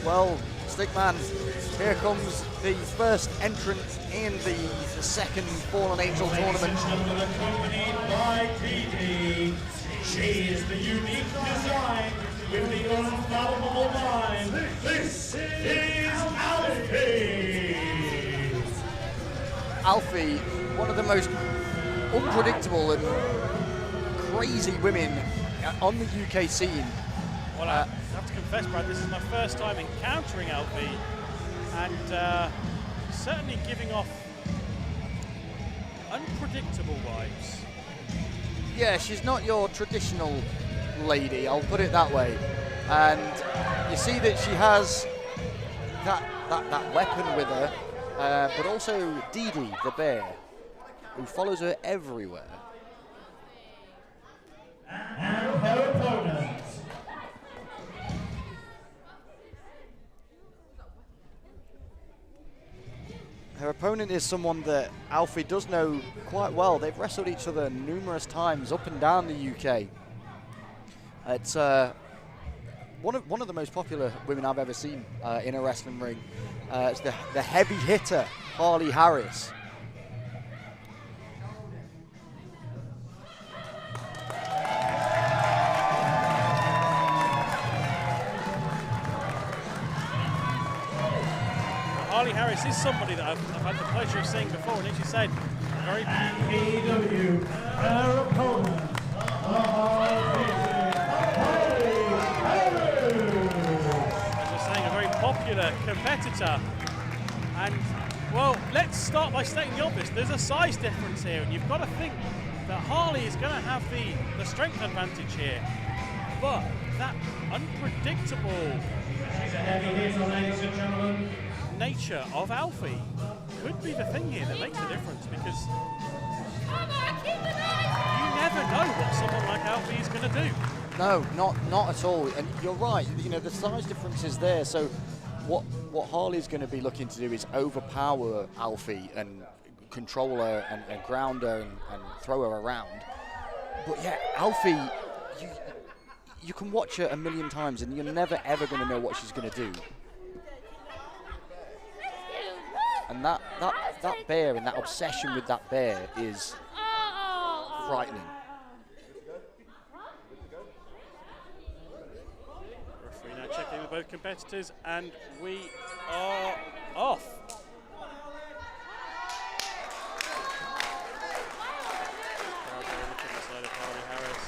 Well, Stickman, here comes the first entrant in the second Fallen Angel tournament. Accompanied by Brady. She is the unique design with the unfathomable mind. This is Alfie. Alfie, one of the most unpredictable and crazy women on the UK scene. Well, I have to confess, Brad, this is my first time encountering Alfie, and certainly giving off unpredictable vibes. Yeah, she's not your traditional lady, I'll put it that way. And you see that she has that weapon with her, but also Dee Dee, the bear, who follows her everywhere. And her opponent. Her opponent is someone that Alfie does know quite well. They've wrestled each other numerous times up and down the UK. It's one of the most popular women I've ever seen in a wrestling ring. It's the heavy hitter, Harley Harris. Harley Harris is somebody that I've had the pleasure of seeing before, and as you said, very. And P.E.W, her opponent. As we're saying, a very popular competitor. And, well, let's start by stating the obvious. There's a size difference here, and you've got to think that Harley is going to have the strength advantage here. But that unpredictable She's a heavy hitter, ladies and gentlemen. nature of Alfie could be the thing here that makes the difference, because you never know what someone like Alfie is going to do. No, not at all. And you're right. You know, the size difference is there. So what Harley's going to be looking to do is overpower Alfie and control her and ground her and throw her around. But yeah, Alfie, you can watch her a million times and you're never ever going to know what she's going to do. And that bear and that obsession with that bear is frightening. Referee now checking with both competitors, and we are off. Looking inside of Harley Harris.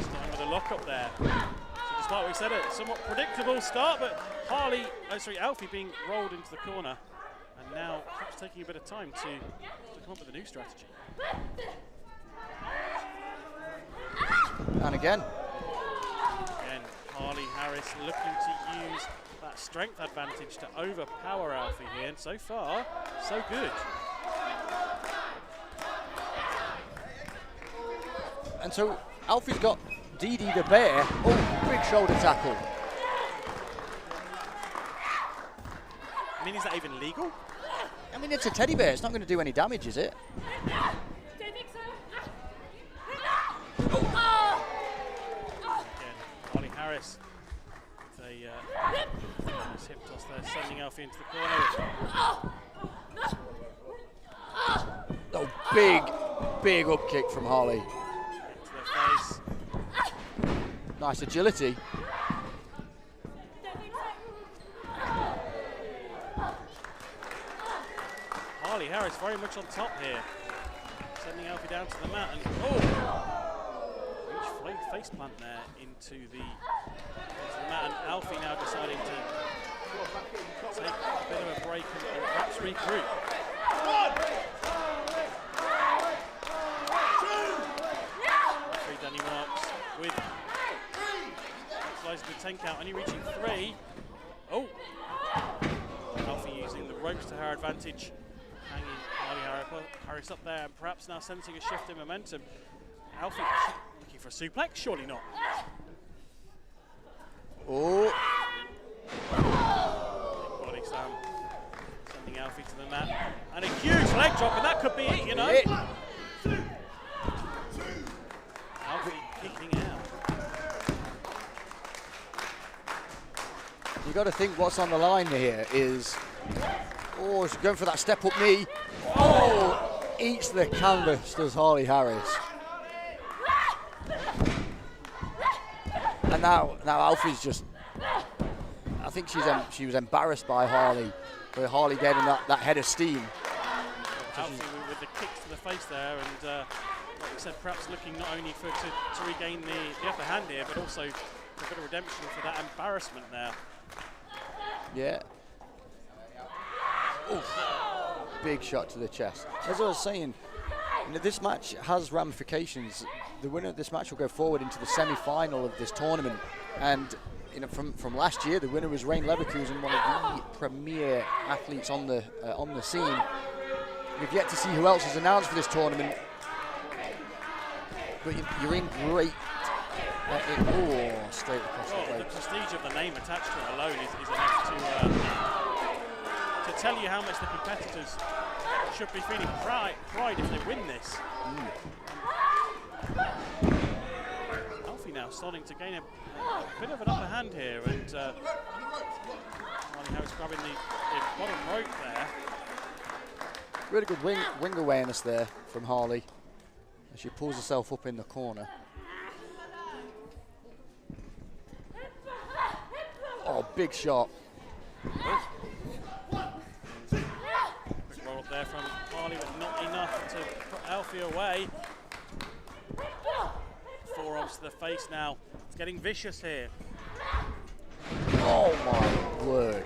Starting with a lock up there. So despite what we said, a somewhat predictable start, but Alfie being rolled into the corner, and now perhaps taking a bit of time to come up with a new strategy. And again, Harley Harris looking to use that strength advantage to overpower Alfie here, and so far, so good. and so Alfie's got Dee Dee the bear. Oh, big shoulder tackle. I mean, is that even legal? I mean, it's a teddy bear. It's not going to do any damage, is it? Again, Harley Harris with a nice hip toss there, sending Alfie into the corner. Oh, big up kick from Harley. Into the face. Nice agility. Harley Harris very much on top here, sending Alfie down to the mat, and huge face plant there into the mat, and Alfie now deciding to take a bit of a break and perhaps regroup. Referee Danny Marks with the 10 count, only reaching 3. Oh, Alfie using the ropes to her advantage. Hanging Harley Harris up there, and perhaps now sensing a shift in momentum. Alfie looking for a suplex? Surely not. Oh. Big body slam, sending Alfie to the mat, and a huge leg drop, and that could be it, you know. Alfie kicking out. You got to think what's on the line here is. Oh, she's going for that step-up knee. Oh, eats the canvas, does Harley Harris. And now Alfie's just. I think she was embarrassed by Harley, for Harley getting that head of steam. Alfie with the kicks to the face there, and like we said, perhaps looking not only to regain the upper hand here, but also for a bit of redemption for that embarrassment there. Yeah. Oof. Big shot to the chest. As I was saying, you know, this match has ramifications the winner of this match will go forward into the semi-final of this tournament. And from last year, the winner was Rain Leverkusen, one of the premier athletes on the scene. We've yet to see who else is announced for this tournament, but you're in great. Straight across the The ropes. prestige of the name attached to it alone is enough to tell you how much the competitors should be feeling pride if they win this. Alfie now starting to gain a bit of an upper hand here, and Harley Harris grabbing the bottom rope there. Really good wing awareness there from Harley as she pulls herself up in the corner. Oh, big shot. Quick roll up there from Harley, but not enough to put Alfie away. Forearms to the face now. It's getting vicious here. Oh my word.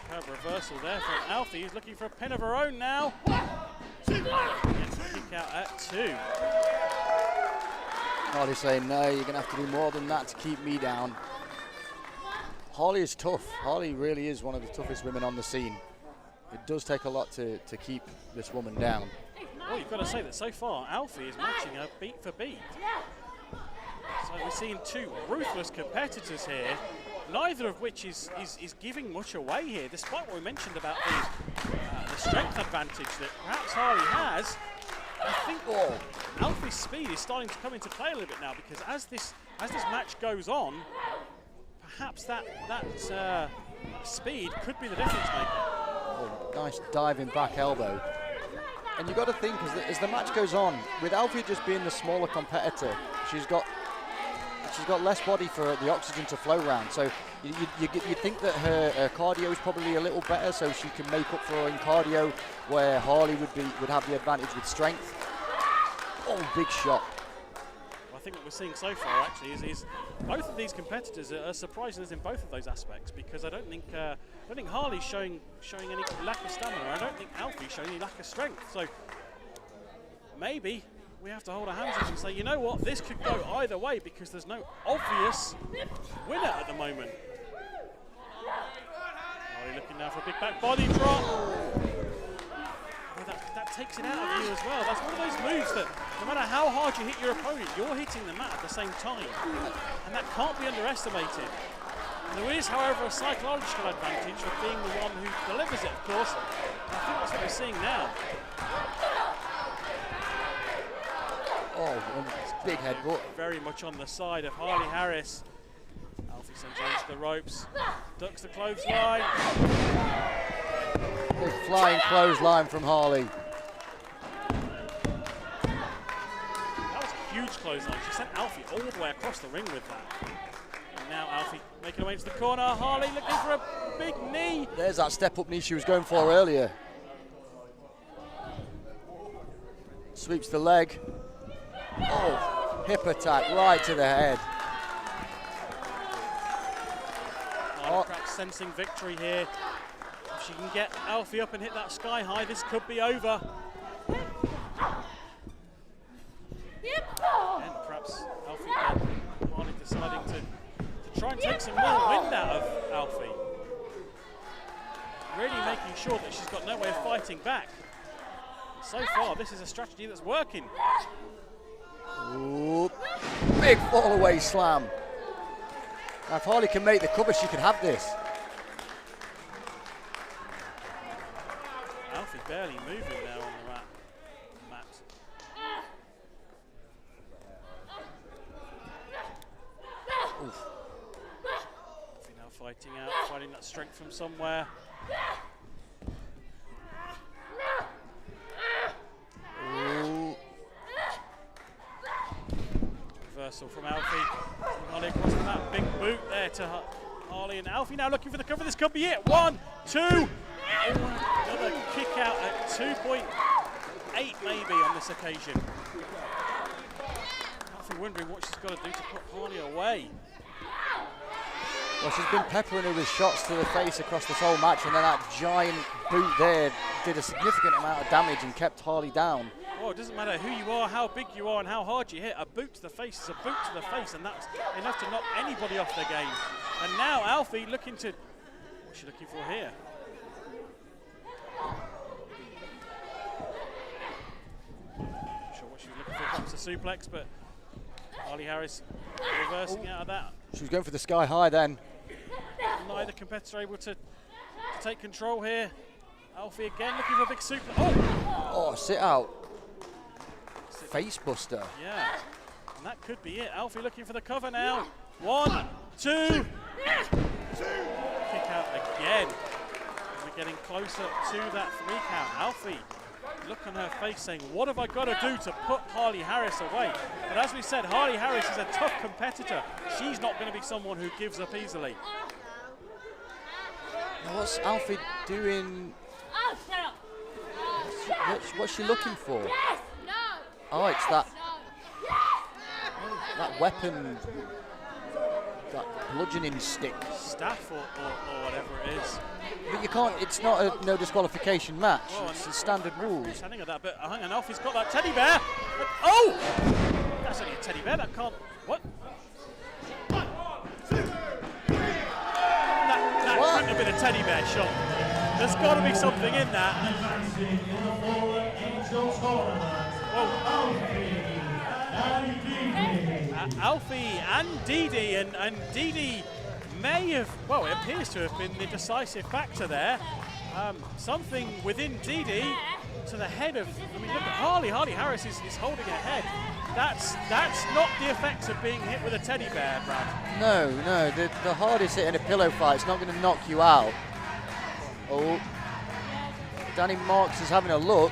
Superb reversal there from Alfie, who's looking for a pin of her own now. Kick out at 2. Harley saying, no, you're going to have to do more than that to keep me down. Harley is tough. Harley really is one of the toughest women on the scene. It does take a lot to keep this woman down. Well, you've got to say that so far, Alfie is matching her beat for beat. So we're seeing two ruthless competitors here, neither of which is giving much away here, despite what we mentioned about the strength advantage that perhaps Harley has. I think Alfie's speed is starting to come into play a little bit now, because as this match goes on, perhaps that speed could be the difference maker. Oh, nice diving back elbow. And you've got to think, as the match goes on, with Alfie just being the smaller competitor, she's got less body for the oxygen to flow around. So you think that her cardio is probably a little better, so she can make up for her in cardio, where Harley would have the advantage with strength. Oh, big shot. I think what we're seeing so far actually is both of these competitors are surprising us in both of those aspects, because I don't think Harley's showing any lack of stamina. I don't think Alfie's showing any lack of strength. So maybe we have to hold our hands up and say, you know what, this could go either way, because there's no obvious winner at the moment. Harley looking now for a big back body drop. That takes it out of you as well. That's one of those moves that no matter how hard you hit your opponent, you're hitting the mat at the same time. And that can't be underestimated. There is, however, a psychological advantage of being the one who delivers it, of course. And I think that's what we're seeing now. Oh, big headbutt. Very much on the side of Harley Harris. Alfie sends her into the ropes. Ducks the clothesline. Big flying clothesline from Harley. That was a huge clothesline. She sent Alfie all the way across the ring with that. And now Alfie making her way into the corner. Harley looking for a big knee. There's that step-up knee she was going for earlier. Sweeps the leg. Oh, hip attack right to the head. Harley perhaps sensing victory here. If she can get Alfie up and hit that sky high, this could be over. And perhaps Alfie Harley deciding to try and take some more wind out of Alfie. Really making sure that she's got no way of fighting back. And so far, this is a strategy that's working. Ooh, big fall away slam. Now if Harley can make the cover, she can have this. Alfie barely moving there on the mat. Oof. Alfie now fighting out, finding that strength from somewhere. Ooh. Reversal from Alfie. Harley across the mat. Big boot there to Harley, and Alfie now looking for the cover. This could be it. 1, 2. Another kick out at 2.8 maybe on this occasion. Alfie wondering what she's got to do to put Harley away. Well, she's been peppering her with shots to the face across this whole match, and then that giant boot there did a significant amount of damage and kept Harley down. Well, it doesn't matter who you are, how big you are, and how hard you hit. A boot to the face is a boot to the face, and that's enough to knock anybody off their game. And now Alfie looking to, what's she looking for here? Not sure what she was looking for, perhaps a suplex, but Harley Harris reversing out of that. She was going for the sky high then. Neither competitor able to take control here. Alfie again looking for a big suplex. Oh! Oh, sit out. Face buster. Yeah, and that could be it. Alfie looking for the cover now. 1, 2. Kick out again. We're getting closer to that 3 count. Alfie, look on her face saying, what have I got to do to put Harley Harris away? But as we said, Harley Harris is a tough competitor. She's not going to be someone who gives up easily. Now what's Alfie doing? What's she looking for? Oh, it's that weapon, that bludgeoning stick. Staff or whatever it is. But you can't, it's not a no disqualification match. Oh, it's the standard rules. Understanding of that, but hang on, Alfie's got that teddy bear. But, oh! That's only a teddy bear, that can't, what? That couldn't have been a teddy bear shot. There's got to be something in that. Alfie and Dee Dee, and Dee Dee may have, well, it appears to have been the decisive factor there. Something within Dee Dee to the head of, I mean, look at Harley. Harley Harris is holding her head. That's not the effects of being hit with a teddy bear, Brad. No, the hardest hit in a pillow fight is not going to knock you out. Oh, Danny Marks is having a look.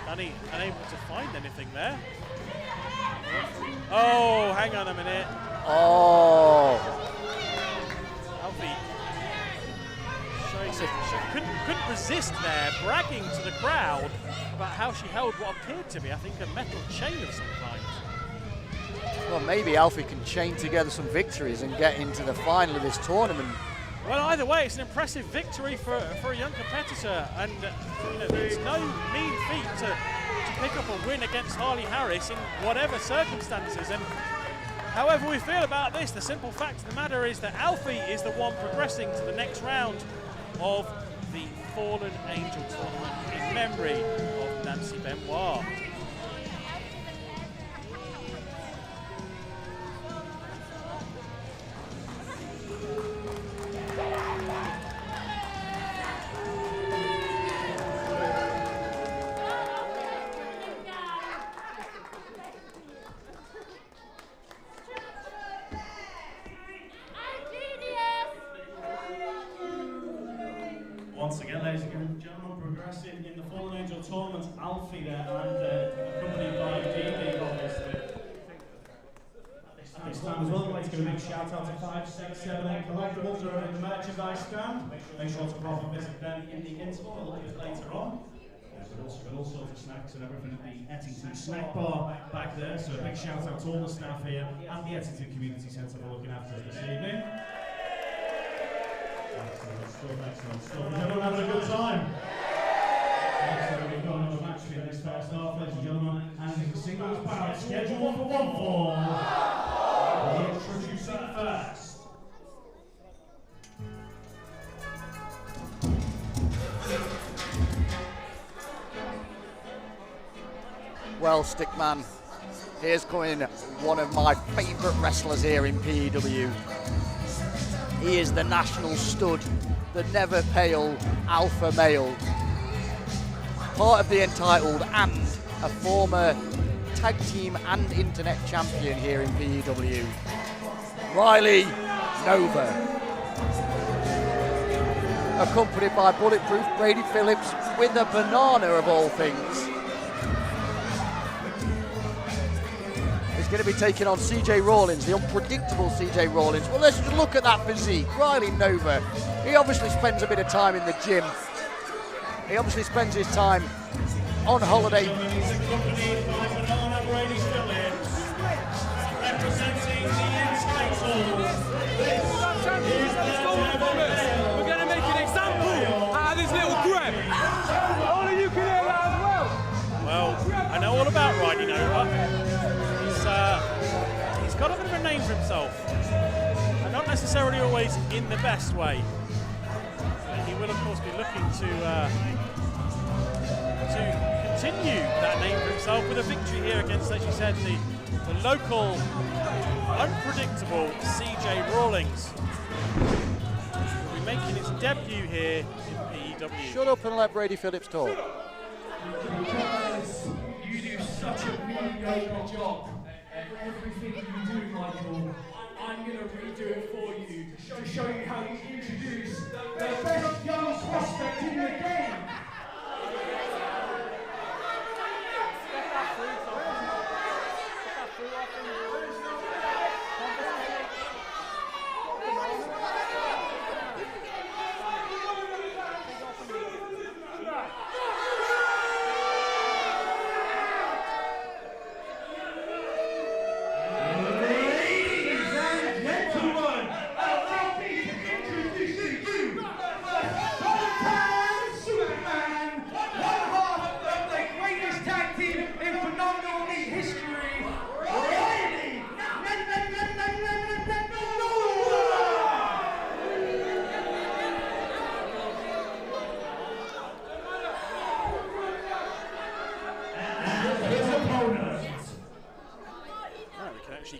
Danny unable to find anything there. Oh, hang on a minute. Oh. Alfie she couldn't resist there, bragging to the crowd about how she held what appeared to be, I think, a metal chain of some kind. Well, maybe Alfie can chain together some victories and get into the final of this tournament. Well, either way, it's an impressive victory for a young competitor, and it's no mean feat to pick up a win against Harley Harris in whatever circumstances. And however we feel about this, the simple fact of the matter is that Alfie is the one progressing to the next round of the Fallen Angel tournament in memory of Nancy Benoit. Once again, ladies and gentlemen, progressing in the Fallen Angel tournament, Alfie there, and accompanied by Dee Dee, obviously. At this time as well, I'd like to give a big shout out to 5, 6, 7, 8 collectibles who are in the merchandise stand. Make sure to pop and visit them in the interval a little bit later on. We've also got all sorts of snacks and everything at the Ettington snack bar back there, so a big shout out to all the staff here and the Ettington Community Centre for looking after us this evening. Excellent stuff. Is everyone having a good time? Excellent. We've got another match in this first half, ladies and gentlemen, and it's a singles bout scheduled 1 for 1 fall. We'll introduce that first. Well, Stickman, here's coming one of my favourite wrestlers here in P.E.W. He is the national stud, the never pale alpha male. Part of the Entitled and a former tag team and internet champion here in P.E.W. Riley Nova. Accompanied by Bulletproof Brady Phillips with a banana of all things. He's going to be taking on CJ Rawlings, the unpredictable CJ Rawlings. Well, let's just look at that physique. Riley Nova, he obviously spends a bit of time in the gym. He obviously spends his time on holiday. Accompanied by Banana Brady Phillips, representing the Entitled. We're going to make an example out of this little grab. Only you can hear that as well. necessarily always in the best way. But he will, of course, be looking to continue that name for himself with a victory here against, as you said, the local, unpredictable CJ Rawlings. Will be making his debut here in P.E.W. Shut up and let Brady Phillips talk. Because you do such a mediocre job at everything you do, Michael, I'm going to redo it for you to show you how you introduce the best young prospect in the game.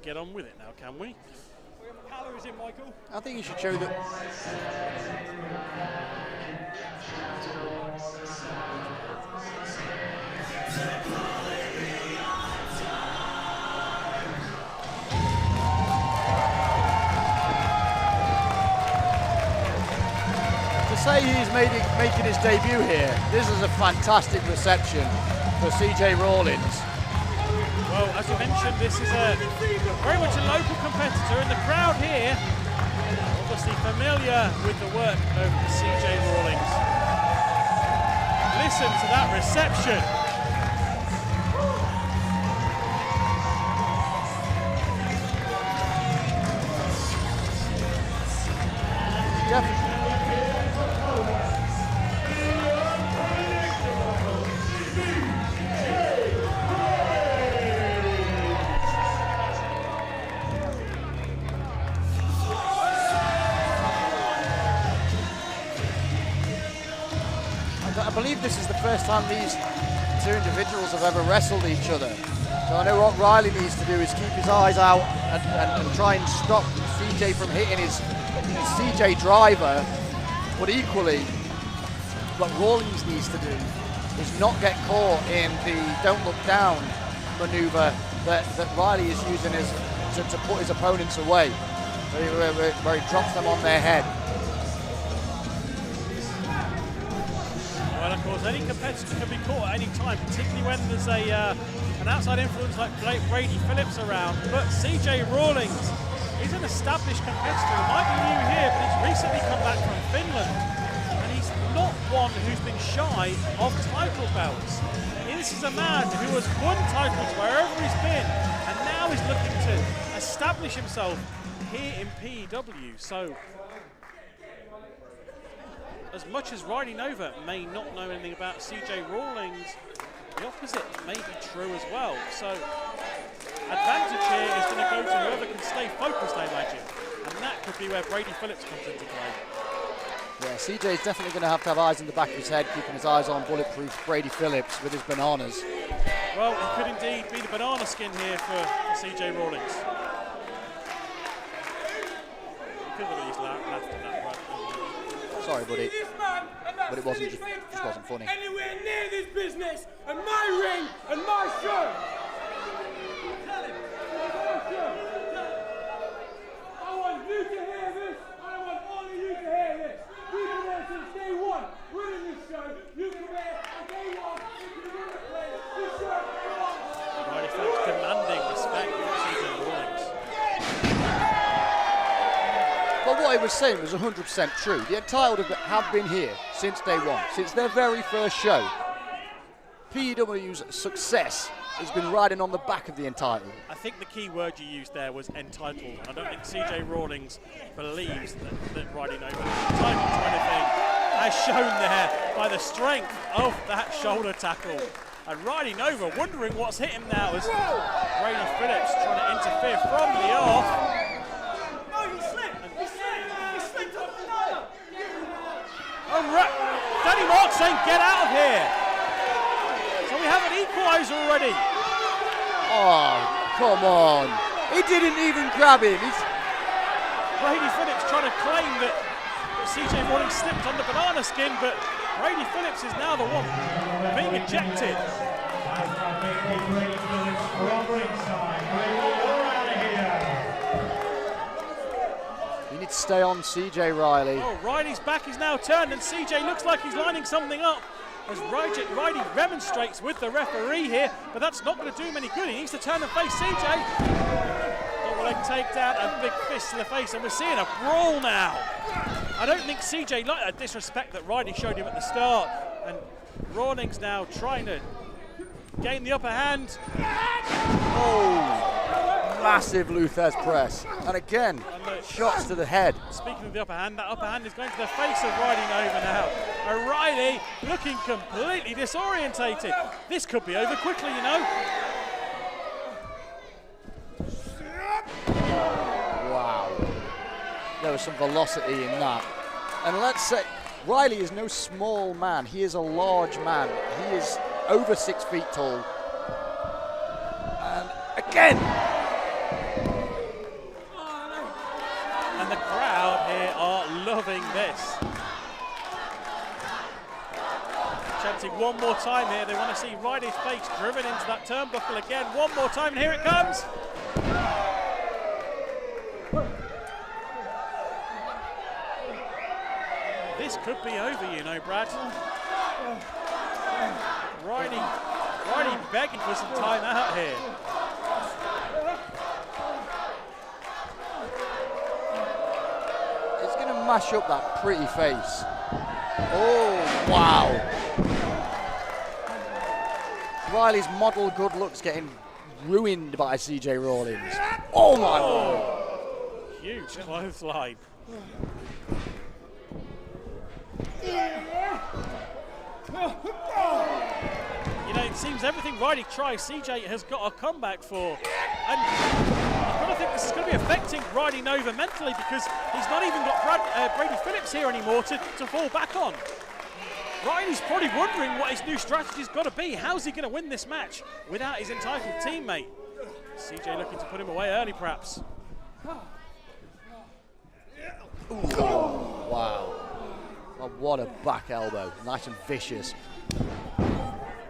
Get on with it now, can we? How is it, Michael? I think you should show that. To say he's making his debut here, this is a fantastic reception for CJ Rawlings. Well, as you mentioned, this is very much a local competitor, and the crowd here obviously familiar with the work of CJ Rawlings. Listen to that reception. Definitely. I believe this is the first time these two individuals have ever wrestled each other. So I know what Riley needs to do is keep his eyes out and try and stop CJ from hitting his CJ driver. But equally, what Rawlings needs to do is not get caught in the don't look down maneuver that Riley is using to put his opponents away, where he drops them on their head. Well, of course, any competitor can be caught at any time, particularly when there's an outside influence like Brady Phillips around. But CJ Rawlings is an established competitor. He might be new here, but he's recently come back from Finland. And he's not one who's been shy of title belts. This is a man who has won titles wherever he's been, and now he's looking to establish himself here in P.E.W. So, as much as Ryden may not know anything about CJ Rawlings, the opposite may be true as well. So, advantage here is going to go to whoever can stay focused, I imagine. And that could be where Brady Phillips comes into play. Yeah, CJ is definitely going to have eyes in the back of his head, keeping his eyes on bulletproof Brady Phillips with his bananas. Well, it could indeed be the banana skin here for CJ Rawlings. Could have easily laughed at that, right? Sorry, buddy, but it wasn't just wasn't funny. Anywhere near this business and my ring and my show. I want you to hear this. I want only you to hear this. We've been there since day one. Winning this show. You can wear on day one. You can win the place. This show belongs. Right, if that's demanding respect from CJ Rawlings. But what he was saying was 100% true. The Entitled have been here since day one, since their very first show. P.E.W's success has been riding on the back of the Entitled. I think the key word you used there was entitled. I don't think CJ Rawlings believes that Ryden over entitled to anything, as shown there by the strength of that shoulder tackle. And Ryden over wondering what's hit him now as Brady Phillips trying to interfere from the off. No, he slipped. He slipped. Rock saying, get out of here. So we have an equaliser already. Oh, come on. He didn't even grab him. Brady Phillips trying to claim that CJ Rawlings slipped on the banana skin, but Brady Phillips is now the one being ejected. Brady Phillips from ringside. We're out of here. You need to stay on CJ Riley. Oh, Riley's back is now turned, and CJ looks like he's lining something up as Riley remonstrates with the referee here, but that's not going to do him any good. He needs to turn and face CJ. Double leg takedown and big fist to the face, and we're seeing a brawl now. I don't think CJ liked that disrespect that Riley showed him at the start, and Rawlings now trying to gain the upper hand. Oh, massive Luthez press. And again, shots to the head. Speaking of the upper hand, that upper hand is going to the face of Ryden over now. And Riley looking completely disorientated. This could be over quickly, you know. Wow. There was some velocity in that. And let's say, Riley is no small man. He is a large man. He is over 6 feet tall. And again. And the crowd here are loving this. Chanting one more time here. They want to see Riley's face driven into that turnbuckle again. One more time, and here it comes. This could be over, you know, Brad. Riley begging for some time out here. It's going to mash up that pretty face. Oh, wow. Riley's model good looks getting ruined by CJ Rawlings. Oh, my Lord. Huge clothesline. You know, it seems everything Riley tries, CJ has got a comeback for. And I think this is going to be affecting Riley Nova mentally, because he's not even got Brady Phillips here anymore to fall back on. Riley's probably wondering what his new strategy's got to be. How's he going to win this match without his entitled teammate? CJ looking to put him away early, perhaps. Oh, wow. Oh, what a back elbow. Nice and vicious.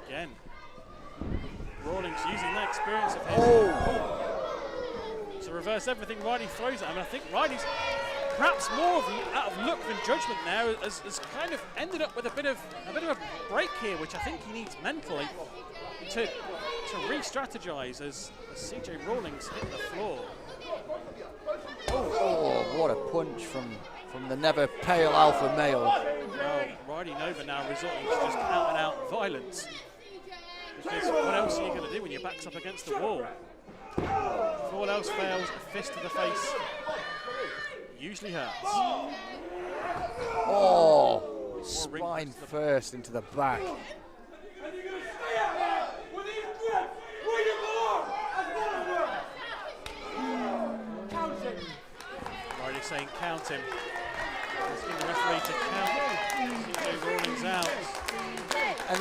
Again, Rawlings using that experience of his. Oh. To reverse everything Riley throws at him. I think Riley's perhaps more out of luck than judgment now, has kind of ended up with a bit of a break here, which I think he needs mentally to re-strategize as CJ Rawlings hit the floor. Oh, what a punch from the never pale alpha male. Well, Riley Nova now resorting to just out-and-out violence. Because what else are you going to do when your back's up against the wall? If all else fails, a fist to the face usually hurts. Oh, spine first into the back. Riley saying count him. Asking the referee to count CJ Rawlings out. And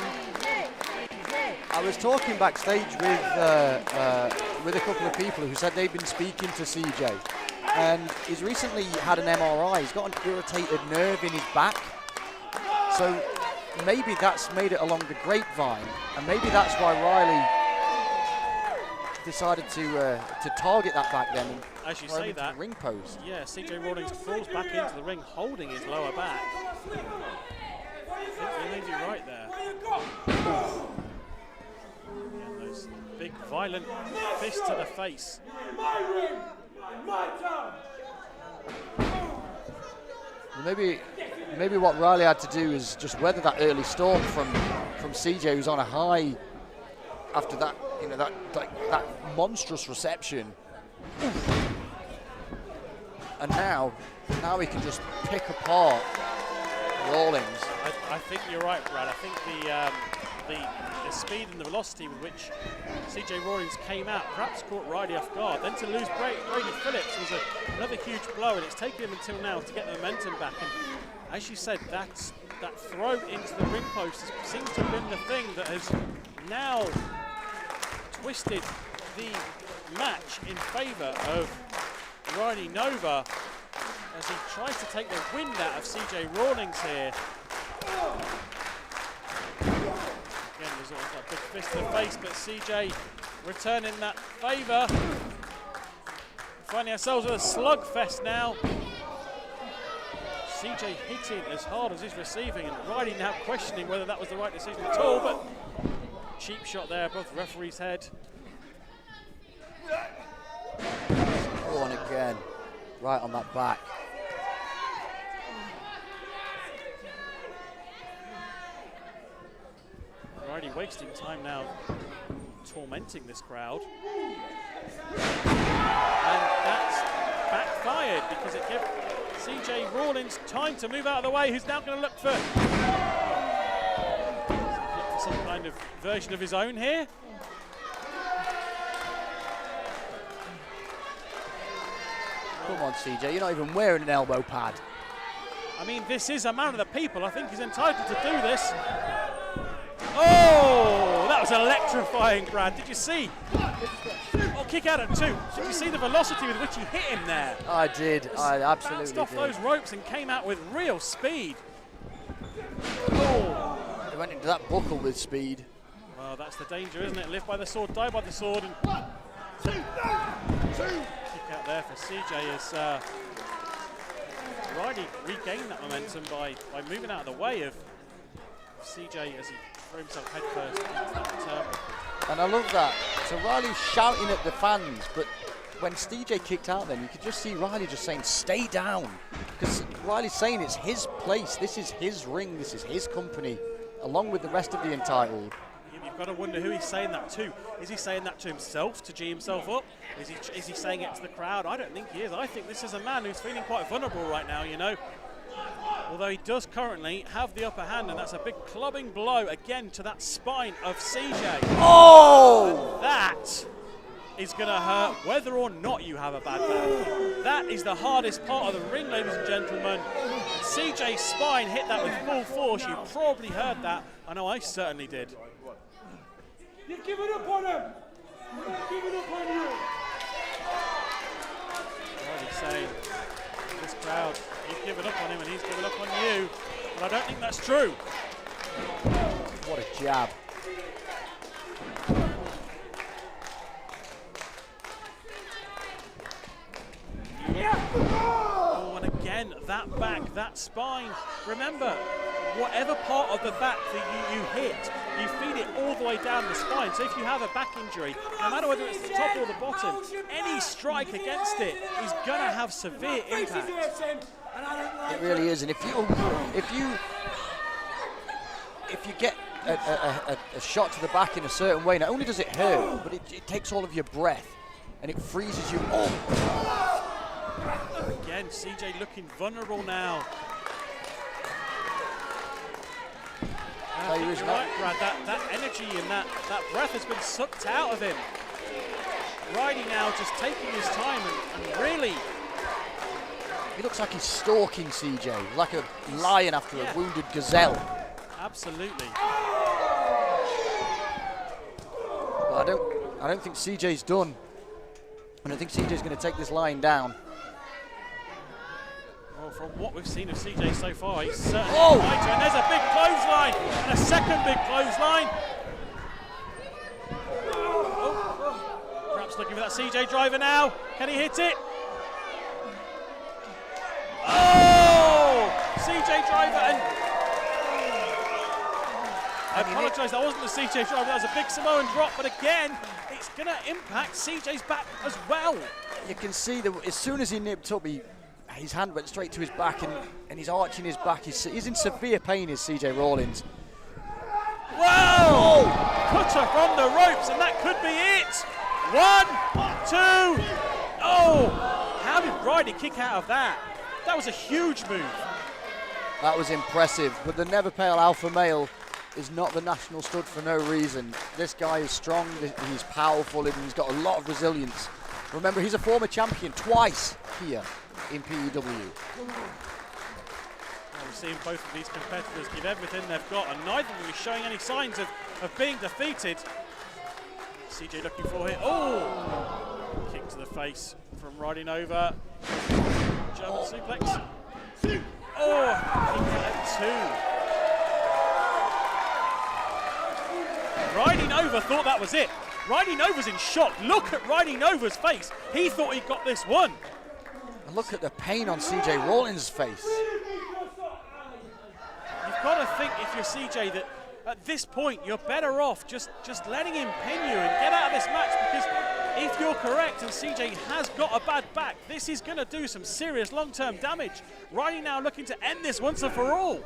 I was talking backstage with a couple of people who said they've been speaking to CJ, and he's recently had an MRI. He's got an irritated nerve in his back, so maybe that's made it along the grapevine, and maybe that's why Riley decided to target that back then. And as you say that, the ring post. Yeah, CJ Rawlings crawls back into the ring holding his lower back. I think you may be right there. And those big violent fists to the face. Maybe what Riley had to do is just weather that early storm from CJ, who's on a high after that, you know, that monstrous reception. And now he can just pick apart Rawlings. I think you're right, Brad. I think the speed and the velocity with which CJ Rawlings came out perhaps caught Riley off guard. Then to lose Brady Phillips was another huge blow, and it's taken him until now to get the momentum back. as you said, that throw into the ring post seems to have been the thing that has now twisted the match in favour of Ryden Nova as he tries to take the wind out of CJ Rawlings here. Again, there's always that big fist to the face, but CJ returning that favour. Finding ourselves with a slugfest now. CJ hitting as hard as he's receiving, and Ryden now questioning whether that was the right decision at all, but cheap shot there above the referee's head. Oh, and again, right on that back. Already wasting time now, tormenting this crowd. And that's backfired because it gave CJ Rawlings time to move out of the way, who's now going to look for some kind of version of his own here. Come on, CJ, you're not even wearing an elbow pad. I mean, this is a man of the people. I think he's entitled to do this. Oh, that was electrifying, Brad. Did you see? Oh, kick out at 2. Did you see the velocity with which he hit him there? I did. I absolutely bounced off did. those ropes and came out with real speed. Oh. He went into that buckle with speed. Well, that's the danger, isn't it? Live by the sword, die by the sword. And kick out there for CJ as Ryden regained that momentum by moving out of the way of CJ as he threw himself headfirst into that turnbuckle. And I love that. So Riley's shouting at the fans, but when CJ kicked out then, you could just see Riley just saying, stay down. Because Riley's saying it's his place, this is his ring, this is his company, along with the rest of the entitled. You've got to wonder who he's saying that to. Is he saying that to himself, to G himself up? Is he saying it to the crowd? I don't think he is. I think this is a man who's feeling quite vulnerable right now, you know. Although he does currently have the upper hand, and that's a big clubbing blow again to that spine of CJ. Oh! And that is going to hurt whether or not you have a bad back. That is the hardest part of the ring, ladies and gentlemen. CJ's spine hit that with full force. You probably heard that. I know I certainly did. You've given up on him! You've given up on you! Already saying, this crowd, you've given up on him and he's given up on you. But I don't think that's true. What a jab. Oh, and again, that back, that spine. Remember, whatever part of the back that you hit, you feed it all the way down the spine. So if you have a back injury, no matter whether it's the top or the bottom, any strike against it is going to have severe impact. It really is, and if you get a shot to the back in a certain way, not only does it hurt, but it takes all of your breath and it freezes you up. Again, CJ looking vulnerable now. I think you're right, Brad. That energy and that breath has been sucked out of him. Ryden now just taking his time and really... He looks like he's stalking CJ, like a lion after a wounded gazelle. Absolutely. But I don't think CJ's done. And I think CJ's going to take this line down. Well, from what we've seen of CJ so far, he's certainly a fighter. And there's a big clothesline and a second big clothesline. Perhaps looking for that CJ driver now. Can he hit it? Oh! CJ driver and... I apologise, that wasn't the CJ driver, that was a big Samoan drop, but again, it's going to impact CJ's back as well. You can see that as soon as he nipped up, his hand went straight to his back and he's arching his back. He's in severe pain, is CJ Rawlings. Whoa! Cutter from the ropes, and that could be it. 1, 2. Oh! How did Brady kick out of that? That was a huge move. That was impressive, but the Never Pale Alpha Male is not the national stud for no reason. This guy is strong, he's powerful, and he's got a lot of resilience. Remember, he's a former champion twice here in P.E.W. We've seen both of these competitors give everything they've got, and neither of them is showing any signs of being defeated. CJ looking for it. Oh! Kick to the face from Ryden over. German suplex. Oh! Ryden over thought that was it. Ryden Over's in shock. Look at Ryden Over's face. He thought he got this one. And look at the pain on CJ Rawlings' face. You've got to think, if you're CJ, that at this point you're better off just letting him pin you and get out of this match, because if you're correct and CJ has got a bad back, this is going to do some serious long-term damage. Ryden now looking to end this once and for all.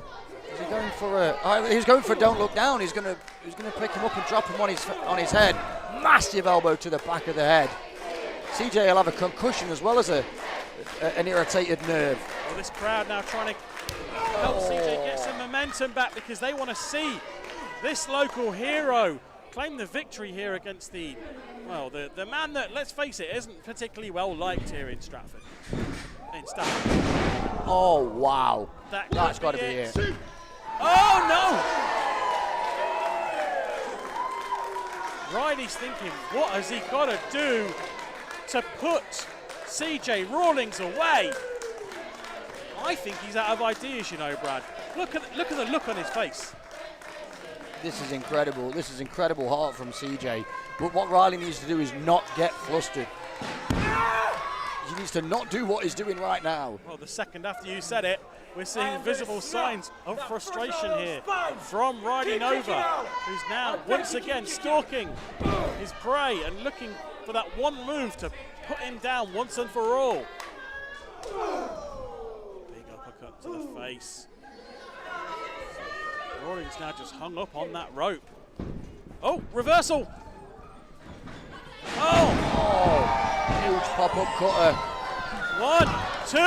Is he going for a? He's going for a don't look down. He's going to pick him up and drop him on his head. Massive elbow to the back of the head. CJ will have a concussion as well as an irritated nerve. Well, this crowd now trying to help CJ get some momentum back, because they want to see this local hero claim the victory here against the man that, let's face it, isn't particularly well liked here in Stratford. Oh, wow. That's got to be it. Oh, no! Ryden's thinking, what has he got to do to put CJ Rawlings away? I think he's out of ideas, you know, Brad. Look at the look on his face. This is incredible. This is incredible heart from CJ. But what Riley needs to do is not get flustered. He needs to not do what he's doing right now. Well, the second after you said it, we're seeing visible signs of frustration here from Ryden Over, who's now once again stalking his prey and looking for that one move to put him down once and for all. Big uppercut to the face. Rawlings now just hung up on that rope. Oh, reversal! Oh! Huge pop-up cutter. 1, 2,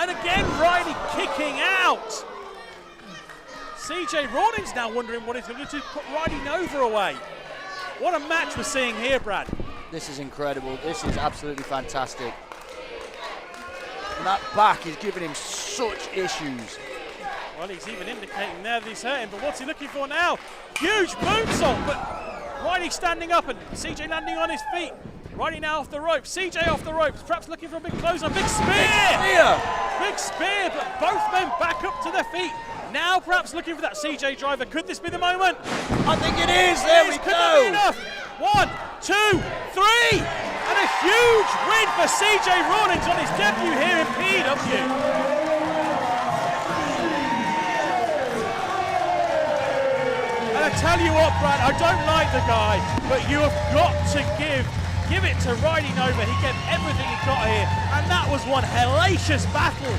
and again Ryden kicking out. CJ Rawlings now wondering what he's going to do to put Ryden Over away. What a match we're seeing here, Brad. This is incredible. This is absolutely fantastic. And that back is giving him such issues. Well, he's even indicating there that he's hurting, but what's he looking for now? Huge moonsault, but Ryden standing up and CJ landing on his feet. Ryden now off the ropes, CJ off the ropes, perhaps looking for a big close on. Big spear! Big spear, but both men back up to their feet. Now perhaps looking for that CJ driver. Could this be the moment? I think it is. There we Could go. that be enough? 1, 2, 3, and a huge win for CJ Rawlings on his debut here in P.E.W. I tell you what, Brad, I don't like the guy, but you have got to give it to Ryden Over. He gave everything he got here, and that was one hellacious battle.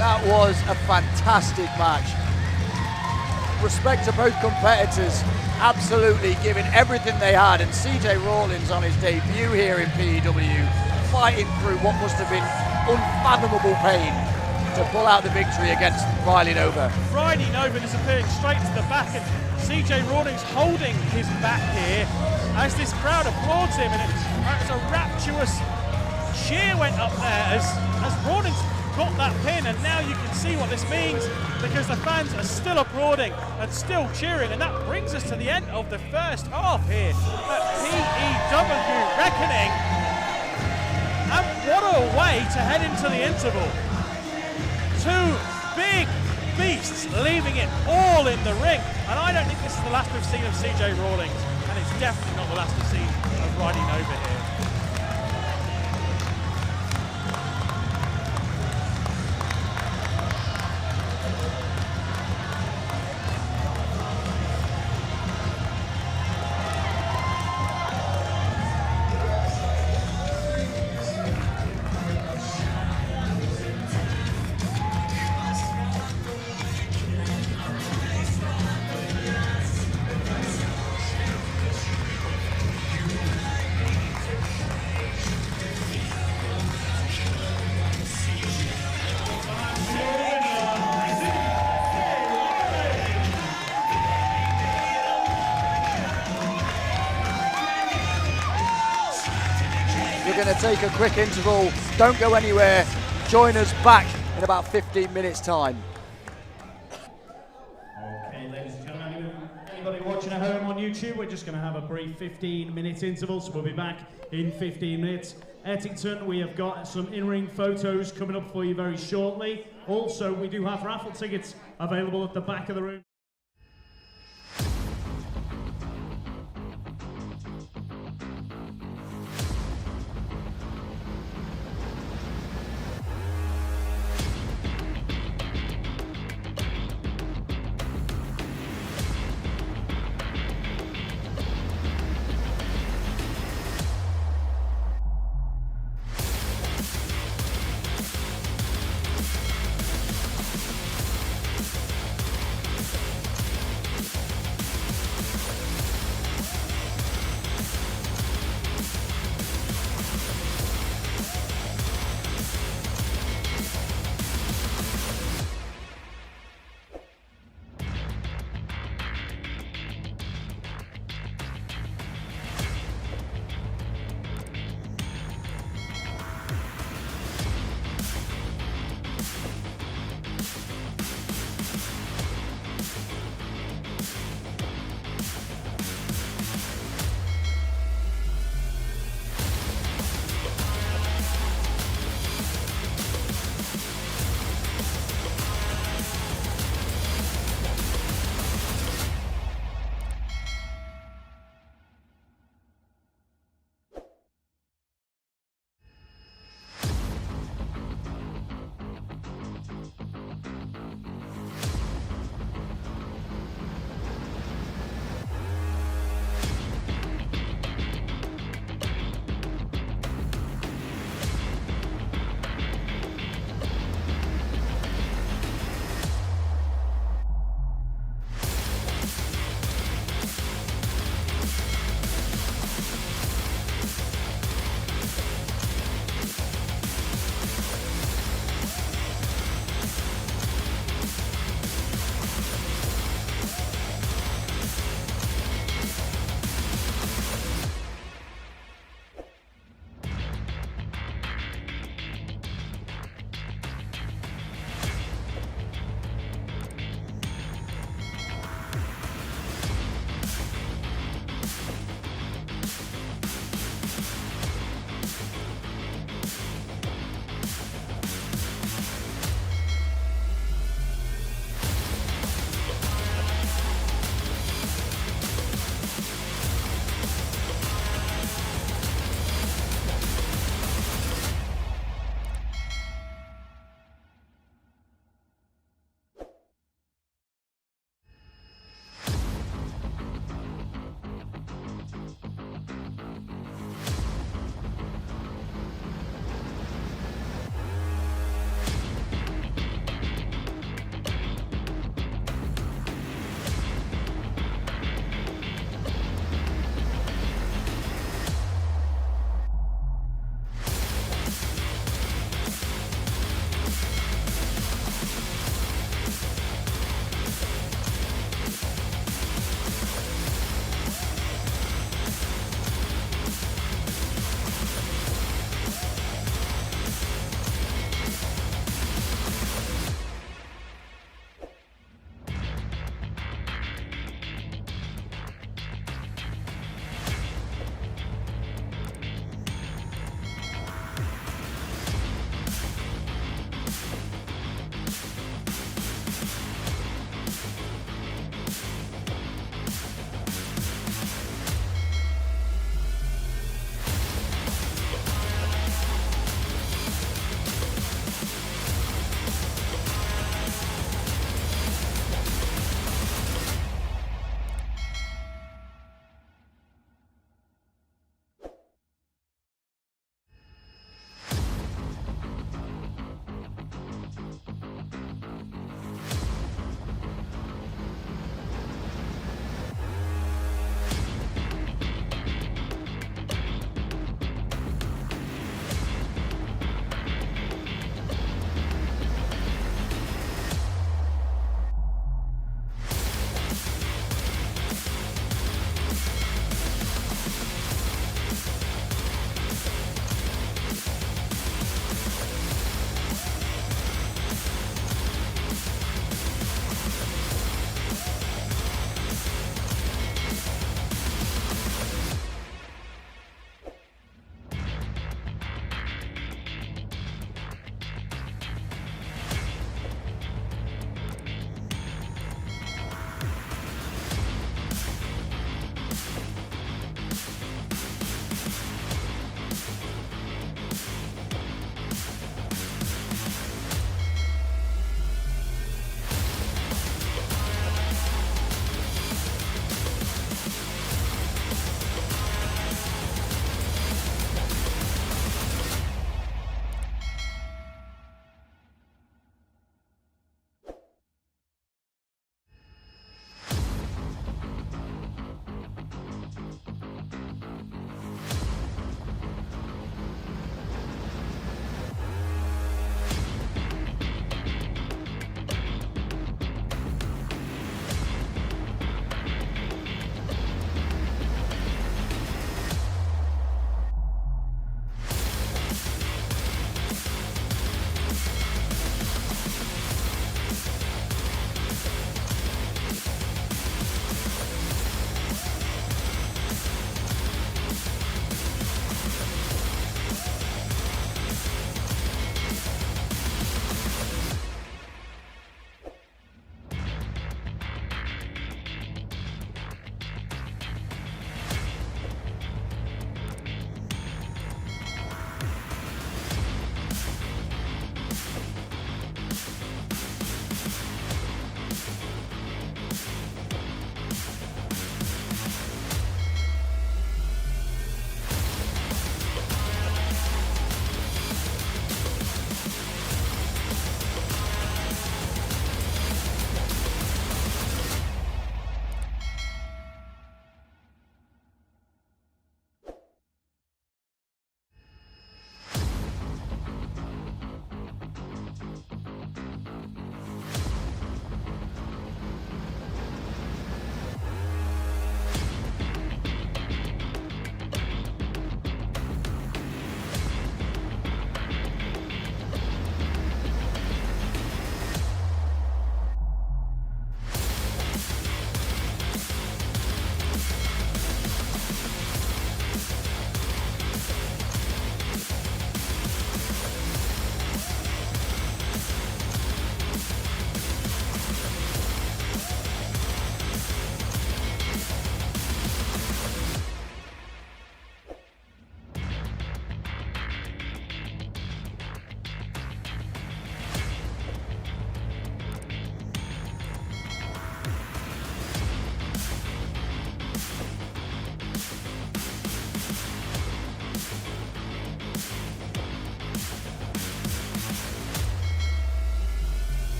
That was a fantastic match. Respect to both competitors, absolutely giving everything they had, and CJ Rawlings on his debut here in P.E.W, fighting through what must have been unfathomable pain to pull out the victory against Ryden Over. Ryden Over disappearing straight to the back, and CJ Rawlings holding his back here as this crowd applauds him, and it's a rapturous cheer went up there as Rawlings got that pin, and now you can see what this means, because the fans are still applauding and still cheering, and that brings us to the end of the first half here at P.E.W. Reckoning. And what a way to head into the interval. Two big beasts leaving it all in the ring, and I don't think this is the last we've seen of CJ Rawlings, and it's definitely not the last we've seen of Ryden Over here. We're going to take a quick interval. Don't go anywhere. Join us back in about 15 minutes time. YouTube. We're just going to have a brief 15-minute interval, so we'll be back in 15 minutes. Ettington, we have got some in-ring photos coming up for you very shortly. Also, we do have raffle tickets available at the back of the room.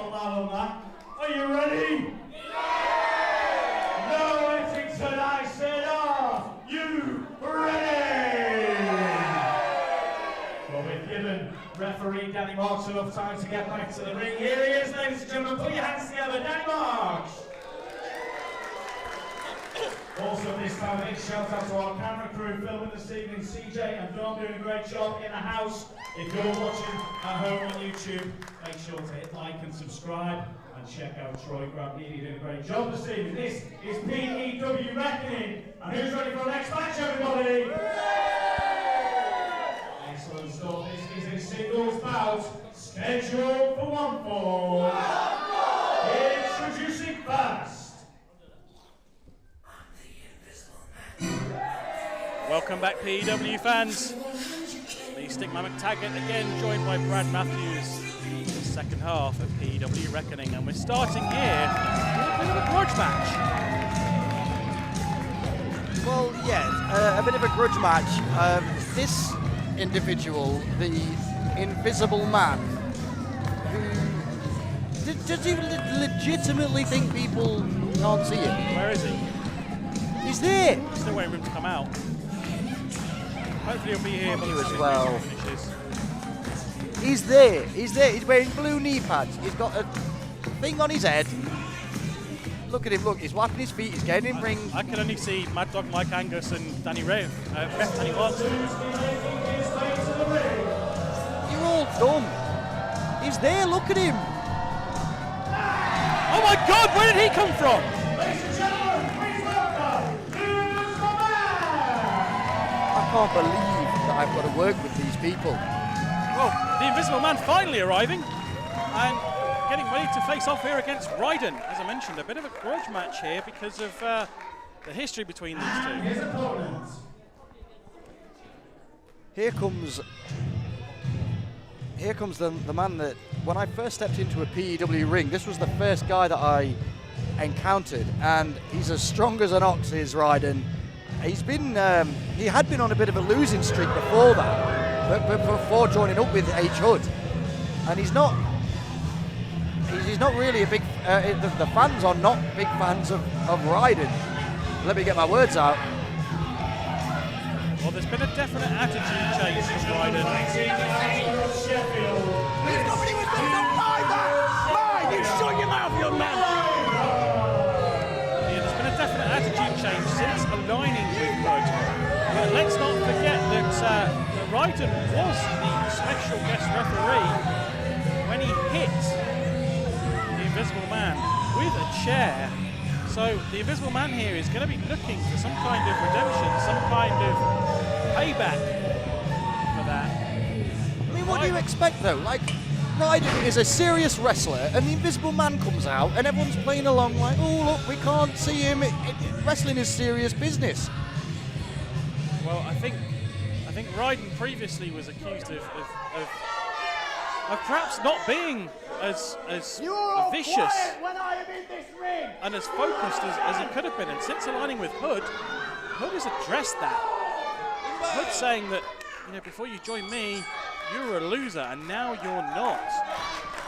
got that on that. Are you ready? No, Ettington, I said, are you ready? Well, we've given referee Danny Marks enough time to get back to the ring. Here he is, ladies and gentlemen. Put your hands together, Danny Marks. Also this time, a big shout out to our camera crew filming this evening, CJ and Don doing a great job in the house. If you're watching at home on YouTube, make sure to hit like and subscribe and check out Troy Grabnini doing a great job this evening. This is P.E.W. Reckoning, and who's ready for the next match, everybody? Excellent stuff. This is a singles bout scheduled for 1 fall. Introducing first. Welcome back, P.E.W. fans. The Stigma McTaggart again, joined by Brad Matthews in the second half of P.E.W. Reckoning, and we're starting here with a bit of a grudge match. Well, yeah, a bit of a grudge match. This individual, the Invisible Man, who does he legitimately think people can't see him? Where is he? He's there. Still waiting for him to come out. Hopefully he'll be here by the time as well. finishes. He's there. He's there. He's wearing blue knee pads. He's got a thing on his head. Look at him. Look, he's wiping his feet. He's getting in ring. I can only see Mad Dog Mike Angus and Danny Ray. Danny Watson. You're all dumb. He's there. Look at him. Oh my God! Where did he come from? I can't believe that I've got to work with these people. Well, the Invisible Man finally arriving and getting ready to face off here against Ryden. As I mentioned, a bit of a grudge match here because of the history between these two. Here comes the man that, when I first stepped into a P.E.W. ring, this was the first guy that I encountered, and he's as strong as an ox, is Ryden. He's been, he had been on a bit of a losing streak before that, but before joining up with H. Hood, and he's not really a big. The fans are not big fans of Ryden. Let me get my words out. Well, there's been a definite attitude change from Ryden. Nobody was going to buy that! Mine! You shut your mouth, young man! Definite attitude change since aligning with Hood. But let's not forget that Ryden was the special guest referee when he hit the Invisible Man with a chair. So the Invisible Man here is going to be looking for some kind of redemption, some kind of payback for that. I mean, what do you expect though? Like, Ryden is a serious wrestler, and the Invisible Man comes out, and everyone's playing along like, oh look, we can't see him. Wrestling is serious business. Well, I think Ryden previously was accused of perhaps not being as vicious and as focused as he could have been. And since aligning with Hood has addressed that. Hood saying that, you know, before you join me, you were a loser, and now you're not.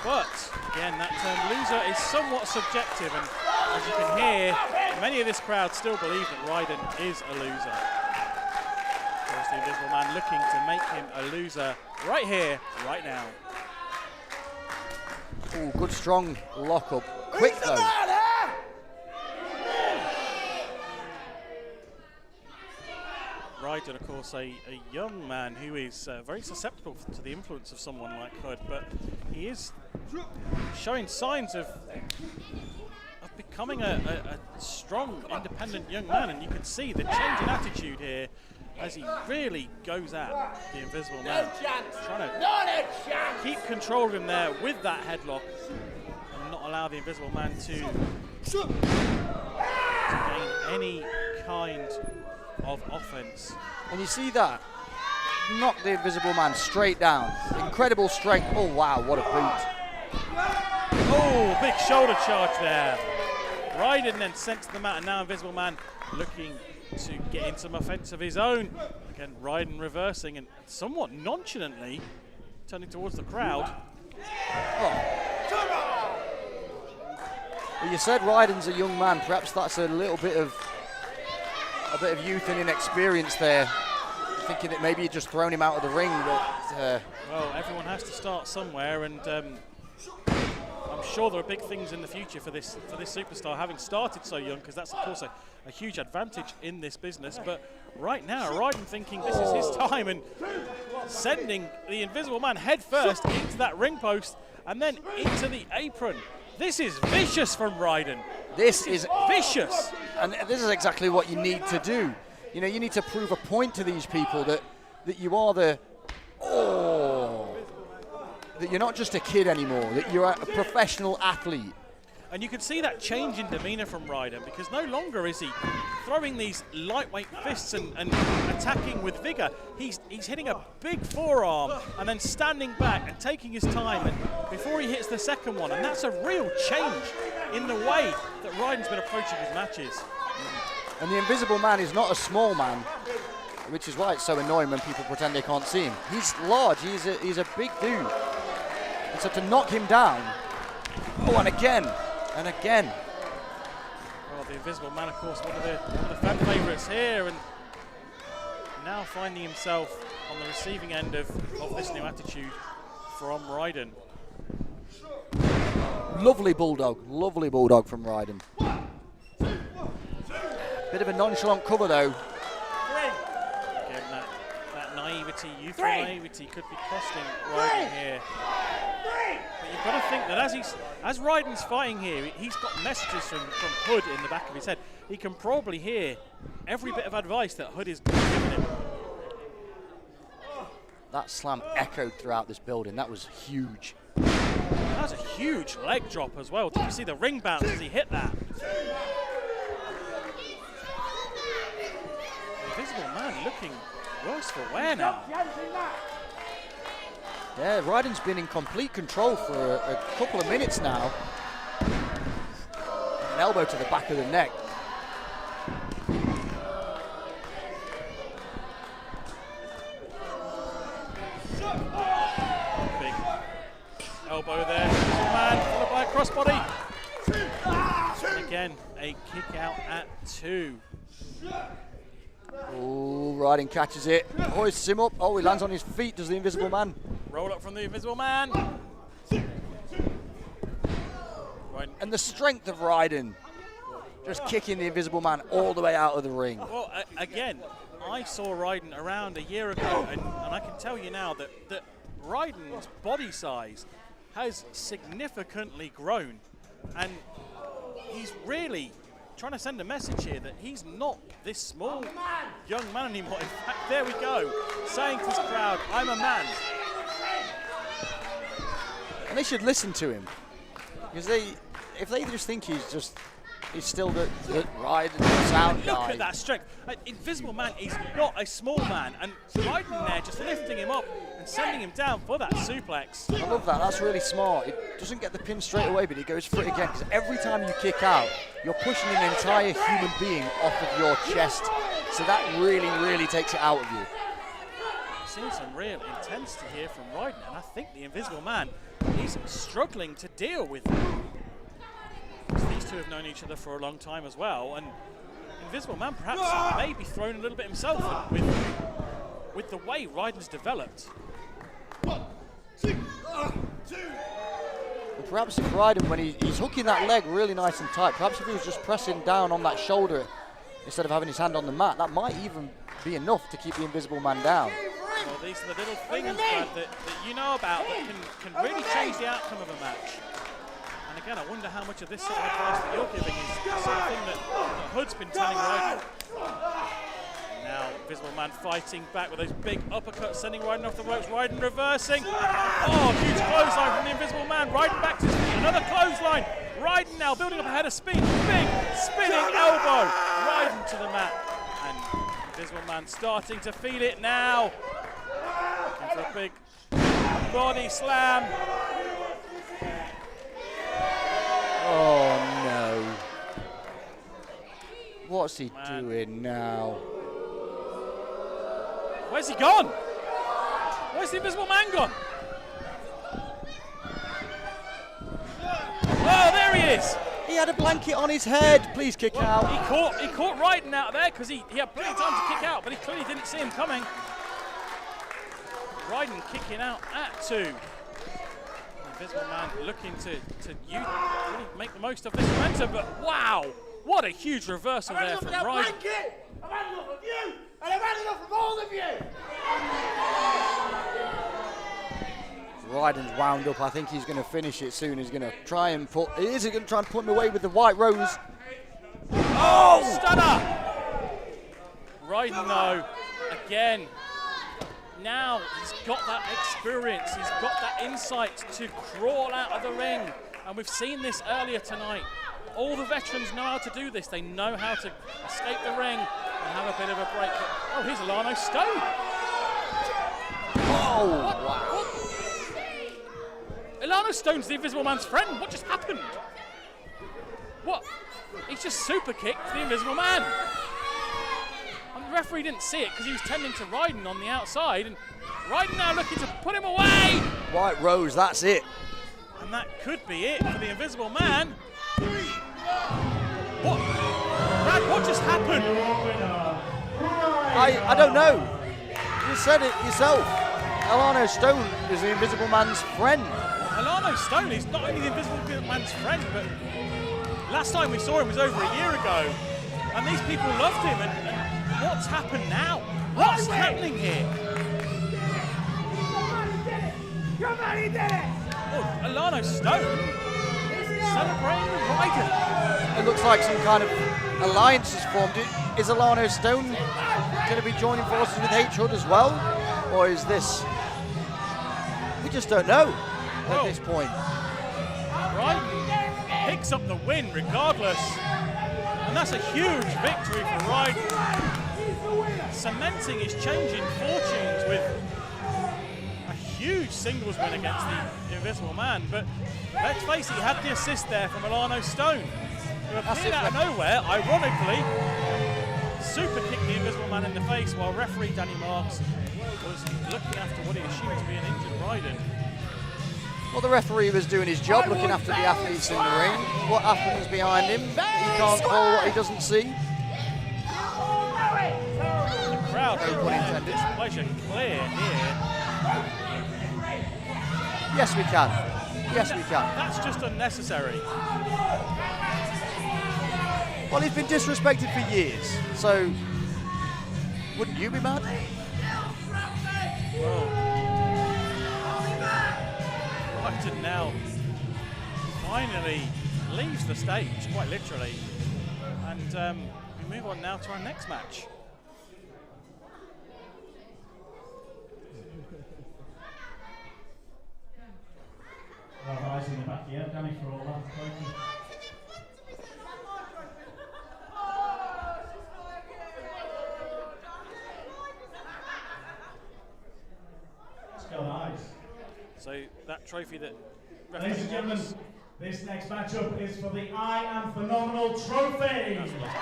But, again, that term loser is somewhat subjective, and as you can hear, many of this crowd still believe that Ryden is a loser. Of course, the Invisible Man looking to make him a loser right here, right now. Oh, good strong lock-up. Quick, though. Ryden, of course, a young man who is very susceptible to the influence of someone like Hood, but he is showing signs of becoming a strong, independent young man, and you can see the change in attitude here as he really goes at the Invisible Man. Trying to keep control of him there with that headlock and not allow the Invisible Man to gain any kind of offense. And you see that? Knock the Invisible Man straight down. Incredible strength. Oh wow, what a boot. Oh, big shoulder charge there. Ryden then sent to the mat, and now Invisible Man looking to get in some offense of his own. Again, Ryden reversing and somewhat nonchalantly turning towards the crowd. Oh. Well, you said Ryden's a young man. Perhaps that's a bit of youth and inexperience there. Thinking that maybe you'd just thrown him out of the ring, but well, everyone has to start somewhere, and I'm sure there are big things in the future for this superstar, having started so young, because that's of course a huge advantage in this business. But right now, Ryden thinking this is his time and sending the Invisible Man head first into that ring post and then into the apron. This is vicious from Ryden. This is vicious, and this is exactly what you need to do. You know, you need to prove a point to these people that you are that you're not just a kid anymore, that you're a professional athlete. And you can see that change in demeanour from Ryden, because no longer is he throwing these lightweight fists and attacking with vigour. He's hitting a big forearm and then standing back and taking his time and before he hits the second one. And that's a real change in the way that Ryden's been approaching his matches. And the Invisible Man is not a small man, which is why it's so annoying when people pretend they can't see him. He's large, he's a big dude. And so to knock him down, and again. Well, the Invisible Man, of course, one of the fan favourites here, and now finding himself on the receiving end of this new attitude from Ryden. Lovely bulldog from Ryden. Bit of a nonchalant cover though. Again, that naivety, youthful naivety could be costing Ryden here. But you've got to think that as Ryden's fighting here, he's got messages from Hood in the back of his head. He can probably hear every bit of advice that Hood is giving him. That slam echoed throughout this building. That was huge. That was a huge leg drop as well. Did you see the ring bounce as he hit that? Invisible Man looking worse for wear now. Yeah, Ryden's been in complete control for a couple of minutes now. An elbow to the back of the neck. Big elbow there. Invisible Man followed by a crossbody. And again, a kick out at 2. Oh, Ryden catches it, hoists him up. Oh, he lands on his feet, does the Invisible Man. Roll up from the Invisible Man. And the strength of Ryden, just kicking the Invisible Man all the way out of the ring. Well, again, I saw Ryden around a year ago, and I can tell you now that Ryden's body size has significantly grown, and he's really trying to send a message here that he's not this small young man anymore. In fact, there we go, saying to his crowd, I'm a man. And they should listen to him, because if they just think he's still the Ryden sound guy. Look at that strength. Invisible Man is not a small man, and Ryden there just lifting him up and sending him down for that suplex. I love that, that's really smart. It doesn't get the pin straight away, but he goes for it again, because every time you kick out, you're pushing an entire human being off of your chest. So that really, really takes it out of you. I've seen some real intensity here from Ryden, and I think the Invisible Man is struggling to deal with it. These two have known each other for a long time as well, and Invisible Man perhaps may be thrown a little bit himself with the way Ryden's developed. Perhaps if Ryden, when he's hooking that leg really nice and tight, perhaps if he was just pressing down on that shoulder instead of having his hand on the mat, that might even be enough to keep the Invisible Man down. Well, these are the little things, Brad, that you know about that can really change the outcome of a match. And again, I wonder how much of this sort of advice that you're giving is something that Hood's been telling Ryden. Now, Invisible Man fighting back with those big uppercuts, sending Ryden off the ropes. Ryden reversing. Oh, huge clothesline from the Invisible Man. Ryden back to his feet. Another clothesline. Ryden now building up a head of speed. Big spinning elbow. Ryden to the mat. And Invisible Man starting to feel it now. Looking for a big body slam. Oh no. What's he doing now? Where's he gone? Where's the Invisible Man gone? Oh, there he is. He had a blanket on his head. Please kick out. He caught Ryden out there because he had plenty of time to kick out, but he clearly didn't see him coming. Ryden kicking out at 2. Invisible Man looking to really make the most of this momentum, but wow, what a huge reversal there from Ryden. I've had enough of you, and I've had enough of all of you. Ryden's wound up. I think he's going to finish it soon. He's going to try and put. He is going to try and put him away with the white rose. Oh, stunner! Ryden though, again. Now he's got that experience. He's got that insight to crawl out of the ring, and we've seen this earlier tonight. All the veterans know how to do this. They know how to escape the ring and have a bit of a break. Oh, here's Alano Stone. Oh, what? wow. Alano Stone's the Invisible Man's friend. What just happened? What? He's just super kicked the Invisible Man. And the referee didn't see it because he was tending to Ryden on the outside, and Ryden now looking to put him away. White rose, that's it. And that could be it for the Invisible Man. What? Brad, what just happened? I don't know. You said it yourself. Alano Stone is the Invisible Man's friend. Alano Stone is not only the Invisible Man's friend, but last time we saw him was over a year ago, and these people loved him. And what's happened now? What's happening here? Somebody did it! Oh, Alano Stone celebrating with Ryden. It looks like some kind of alliance has formed. Is Alano Stone going to be joining forces with H-Hood as well? Or is this... We just don't know at this point. Ryden picks up the win regardless. And that's a huge victory for Ryden. Cementing his changing fortunes with a huge singles win against the Invisible Man. But let's face it, he had the assist there from Alano Stone, who appeared out of nowhere, ironically, super kicked the Invisible Man in the face while referee Danny Marks was looking after what he assumed to be an injured Ryden. Well, the referee was doing his job, looking after the athletes in the ring. What happens behind him? He can't call what he doesn't see. The crowd making their displeasure clear here. Yes, we can. Yes, we can. That's just unnecessary. Well, he's been disrespected for years, so wouldn't you be mad? Well, Ryden now finally leaves the stage, quite literally, and we move on now to our next match. Well, eyes in the back here, Danny, for all that. Thank you. Let's go, eyes. So that trophy that... Ladies and gentlemen, this next matchup is for the I Am Phenomenal Trophy. That's what I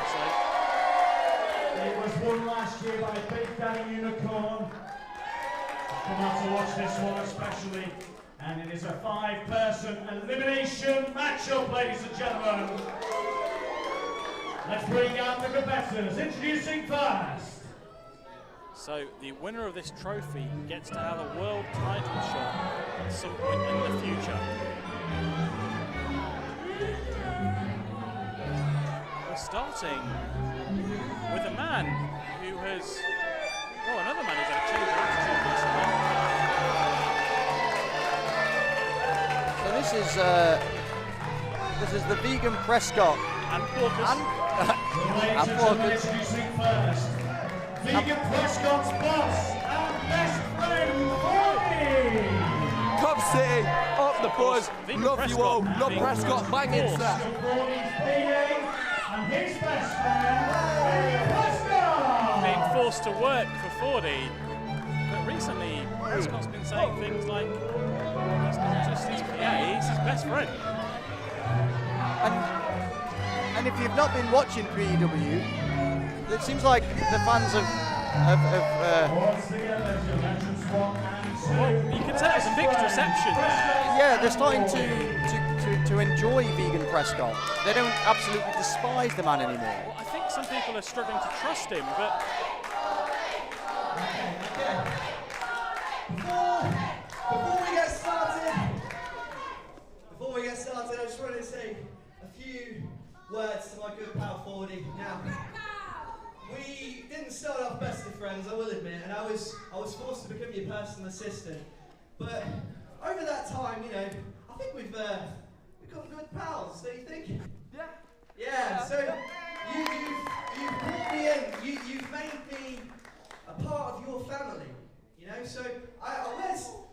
was It was won last year by Big Daddy Unicorn. Come out to watch this one especially. And it is a 5-person elimination matchup, ladies and gentlemen. Let's bring out the competitors. Introducing first. So the winner of this trophy gets to have a world title shot at some point in the future. We're starting with a man who has, well, another man who's had a change of attitude recently. So this is the vegan Prescott. And Porkus. And Porkus. Introducing first, vegan Prescott's boss and best friend, Brady. Cup City, up the buzz, Vegan love you all, Prescott love being Prescott, banging forced. set. And his best friend, Vegan Prescott. Being forced to work for 40. But recently, Prescott's been saying things like, it's not just his PA, he's his best friend. And if you've not been watching P.E.W, it seems like the fans have Well, you can tell it's a mixed reception there. yeah, they're starting to to enjoy Vegan Prescott. They don't absolutely despise the man anymore. Well, I think some people are struggling to trust him, but Before we get started, I just wanted to say a few words to my good pal 40. Now, we didn't start off best of friends, I will admit, and I was forced to become your personal assistant. But over that time, you know, I think we've become good pals, don't you think? Yeah. Yeah. So you've brought me in. You've made me a part of your family. You know. So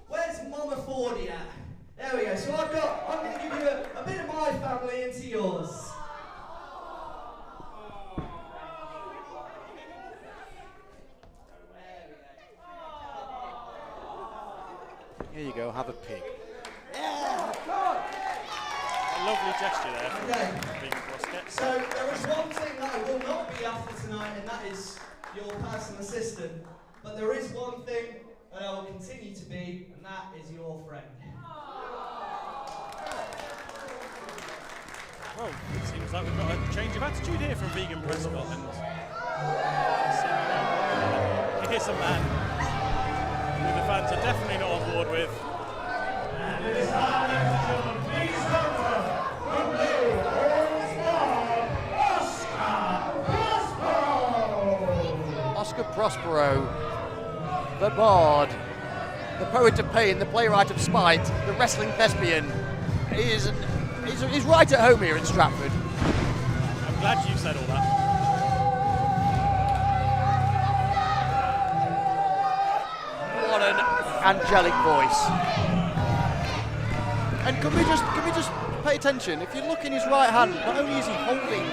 where's Mama 40 at? There we go. So I'm going to give you a bit of my family into yours. Here you go, have a pig. Yeah, God. a lovely gesture there from Vegan Prosket. So there is one thing that I will not be after tonight, and that is your personal assistant. But there is one thing that I will continue to be, and that is your friend. Well, it seems like we've got a change of attitude here from Vegan Prescott, and here's a man who the fans are definitely not on board with. And it is time, ladies and gentlemen, please welcome the blue Oscar Prospero, the bard, the poet of pain, the playwright of spite, the wrestling thespian. He's right at home here in Stratford. I'm glad you said all that. What an angelic voice. And can we just pay attention? If you look in his right hand, not only is he holding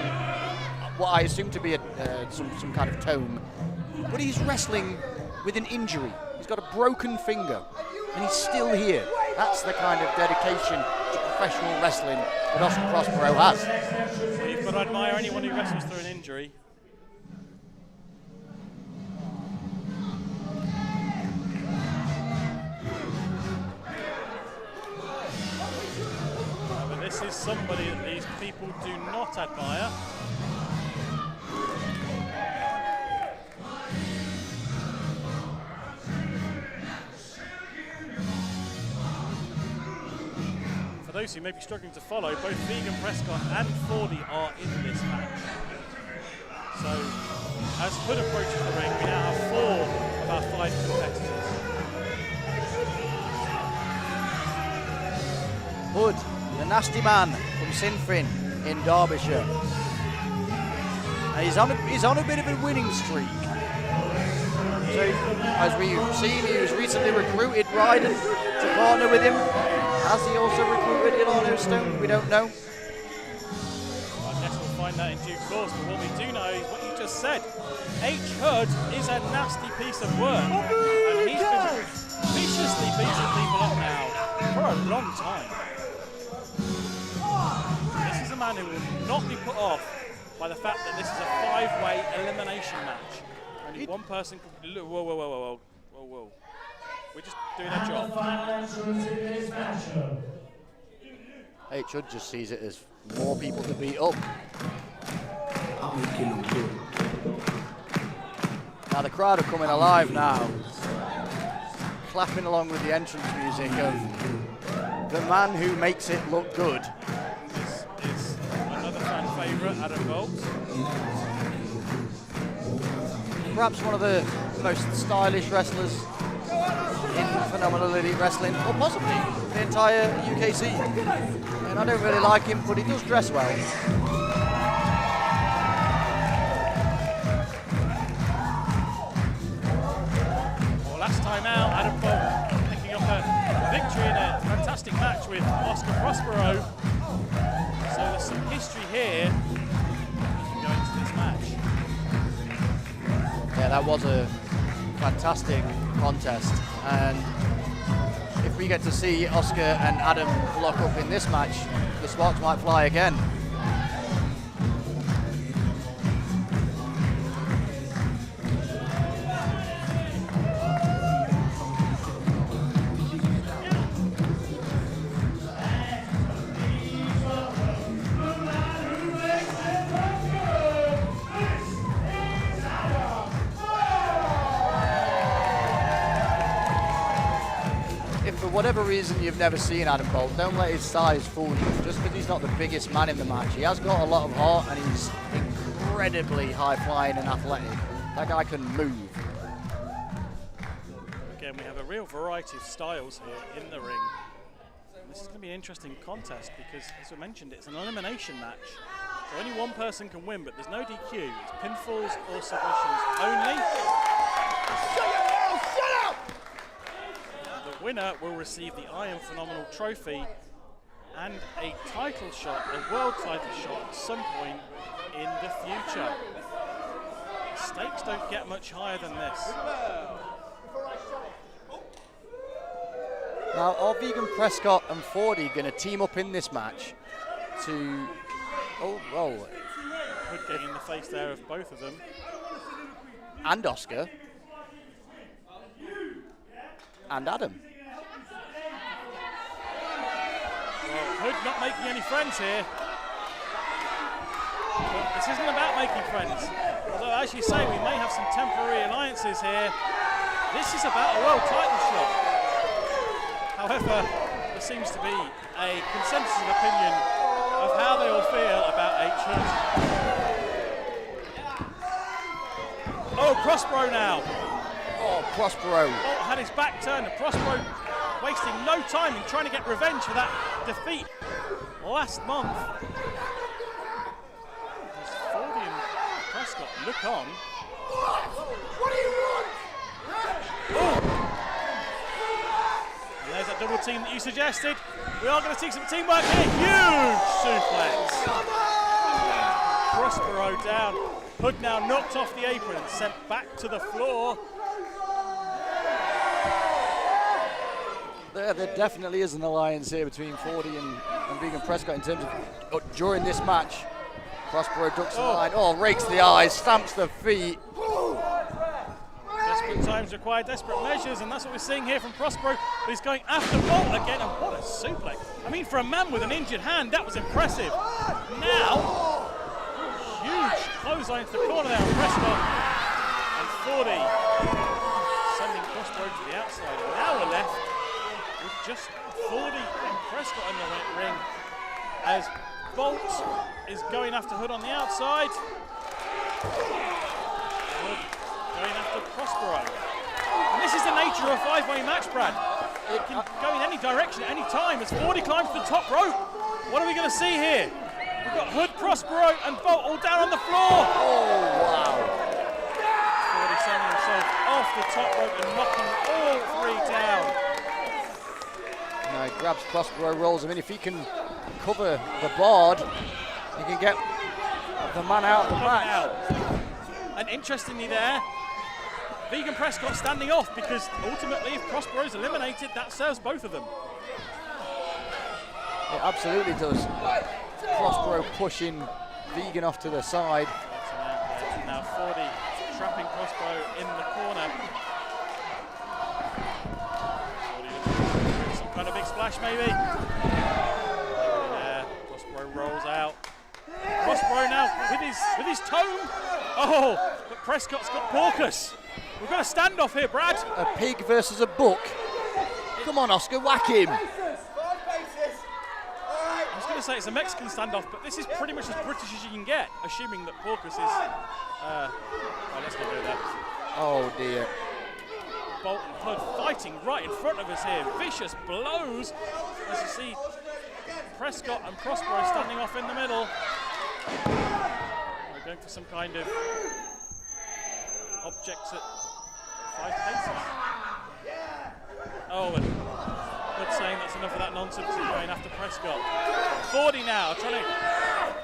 what I assume to be some kind of tome, but he's wrestling with an injury. He's got a broken finger, and he's still here. That's the kind of dedication to professional wrestling that Oscar Prospero has. You've got to admire anyone who wrestles through an injury. But this is somebody that these people do not admire. For those who may be struggling to follow, both Vegan Prescott and Fordy are in this match. So, as Hood approaches the ring, we now have 4 of our 5 competitors. Hood, the nasty man from Sinfin in Derbyshire. He's on a bit of a winning streak. So, as we've seen, he was recently recruited Ryden to partner with him. Has he also recruited Ilano Stone? We don't know. I guess we'll find that in due course, but what we do know is what you just said. H. Hood is a nasty piece of work, and he's been viciously beating people up now for a long time. This is a man who will not be put off by the fact that this is a 5-way elimination match. Only one person can... Whoa. We're just doing our job. H. Hood just sees it as more people to beat up. Now the crowd are coming alive now, clapping along with the entrance music of the man who makes it look good. This is another fan favourite, Adam Bolt. Perhaps one of the most stylish wrestlers in Phenomenal Elite Wrestling, or possibly the entire UKC. And I don't really like him, but he does dress well. Well, last time out, Adam Bolt picking up a victory in a fantastic match with Oscar Prospero. So there's some history here. We can go into this match. Yeah, that was a fantastic contest, and if we get to see Oscar and Adam lock up in this match, the sparks might fly again. whatever reason you've never seen Adam Bolt, don't let his size fool you. Just because he's not the biggest man in the match, he has got a lot of heart and he's incredibly high-flying and athletic. That guy can move. Again, we have a real variety of styles here in the ring. And this is going to be an interesting contest because, as we mentioned, it's an elimination match. So only one person can win, but there's no DQ. It's pinfalls or submissions only. Shut up! The winner will receive the Iron Phenomenal Trophy and a title shot, a world title shot at some point in the future. Stakes don't get much higher than this. Now, are Vegan Prescott and Fordy going to team up in this match to... Oh, Hood getting in the face there of both of them. And Oscar. And Adam. Well, Hood not making any friends here. But this isn't about making friends. Although, as you say, we may have some temporary alliances here. This is about a world title shot. However, there seems to be a consensus of opinion of how they all feel about H-Hood. Oh, Prospero now. Oh, Prospero. Bolt had his back turned, and Prospero wasting no time in trying to get revenge for that defeat last month. As Fordy and Prescott look on. What do you want? Oh. And there's that double team that you suggested. We are going to see some teamwork here. Huge suplex. Prospero down. Hood now knocked off the apron and sent back to the floor. There definitely is an alliance here between Fordy and Vegan Prescott in terms of during this match. Prospero ducks the line. Oh, rakes the eyes, stamps the feet. Desperate times require desperate measures, and that's what we're seeing here from Prospero. But he's going after Bolt again, and what a suplex. I mean, for a man with an injured hand, that was impressive. Now, huge clothesline into the corner there on Prescott. And Fordy sending Prospero to the outside. And now we're left with just Fordy and Prescott in the ring as Bolt is going after Hood on the outside. Hood going after Prospero. And this is the nature of a five-way match, Brad. It can go in any direction at any time as Fordy climbs to the top rope. What are we going to see here? We've got Hood, Prospero and Bolt all down on the floor. Oh, wow. Fordy sending himself off the top rope and knocking all three down. Now he grabs Prospero, rolls him in. If he can cover the board, he can get the man out of the match. And interestingly there, Vegan Prescott standing off because ultimately if Prospero's eliminated, that serves both of them. It absolutely does. Prospero pushing Vegan off to the side. Now Fordy trapping Prospero in the corner. Fordy some kind of big splash maybe. Yeah, Prospero rolls out. Prospero now with his tome. Oh, but Prescott's got Porcus. We've got a standoff here, Brad. A pig versus a buck. Come on, Oscar, whack him. I was going to say it's a Mexican standoff, but this is pretty much as British as you can get, assuming that Porcus is... let's not go there. Oh, dear. Bolt and Hood fighting right in front of us here. Vicious blows, as you see Prescott and Prospero standing off in the middle. We're going for some kind of objects at 5 paces. Oh, and Hood saying that's enough of that nonsense and going after Prescott. Fordy now trying to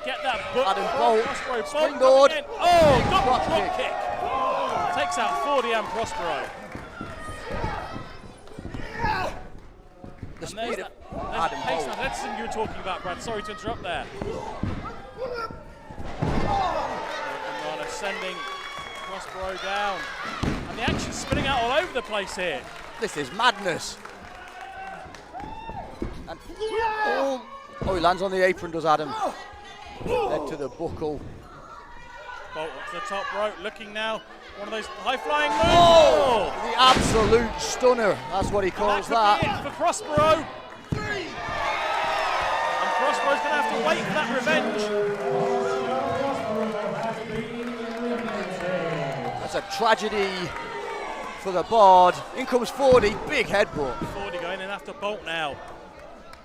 get that book. Adam Bolt, Prospero. springboard. Oh, got the drop kick. Takes out Fordy and Prospero. The And speed there's of that Adam pace Bolt. athleticism you were talking about, Brad. Sorry to interrupt there. Runner sending Prospero down. And the action's spinning out all over the place here. This is madness. And he lands on the apron, does Adam. Head to the buckle. Bolt up to the top rope, looking now, one of those high-flying moves. Oh, the absolute stunner. That's what he calls that. that. Could be it for Prospero. And Prospero's going to have to wait for that revenge. That's a tragedy for the board. In comes 40, big headbutt. 40 going in after Bolt now.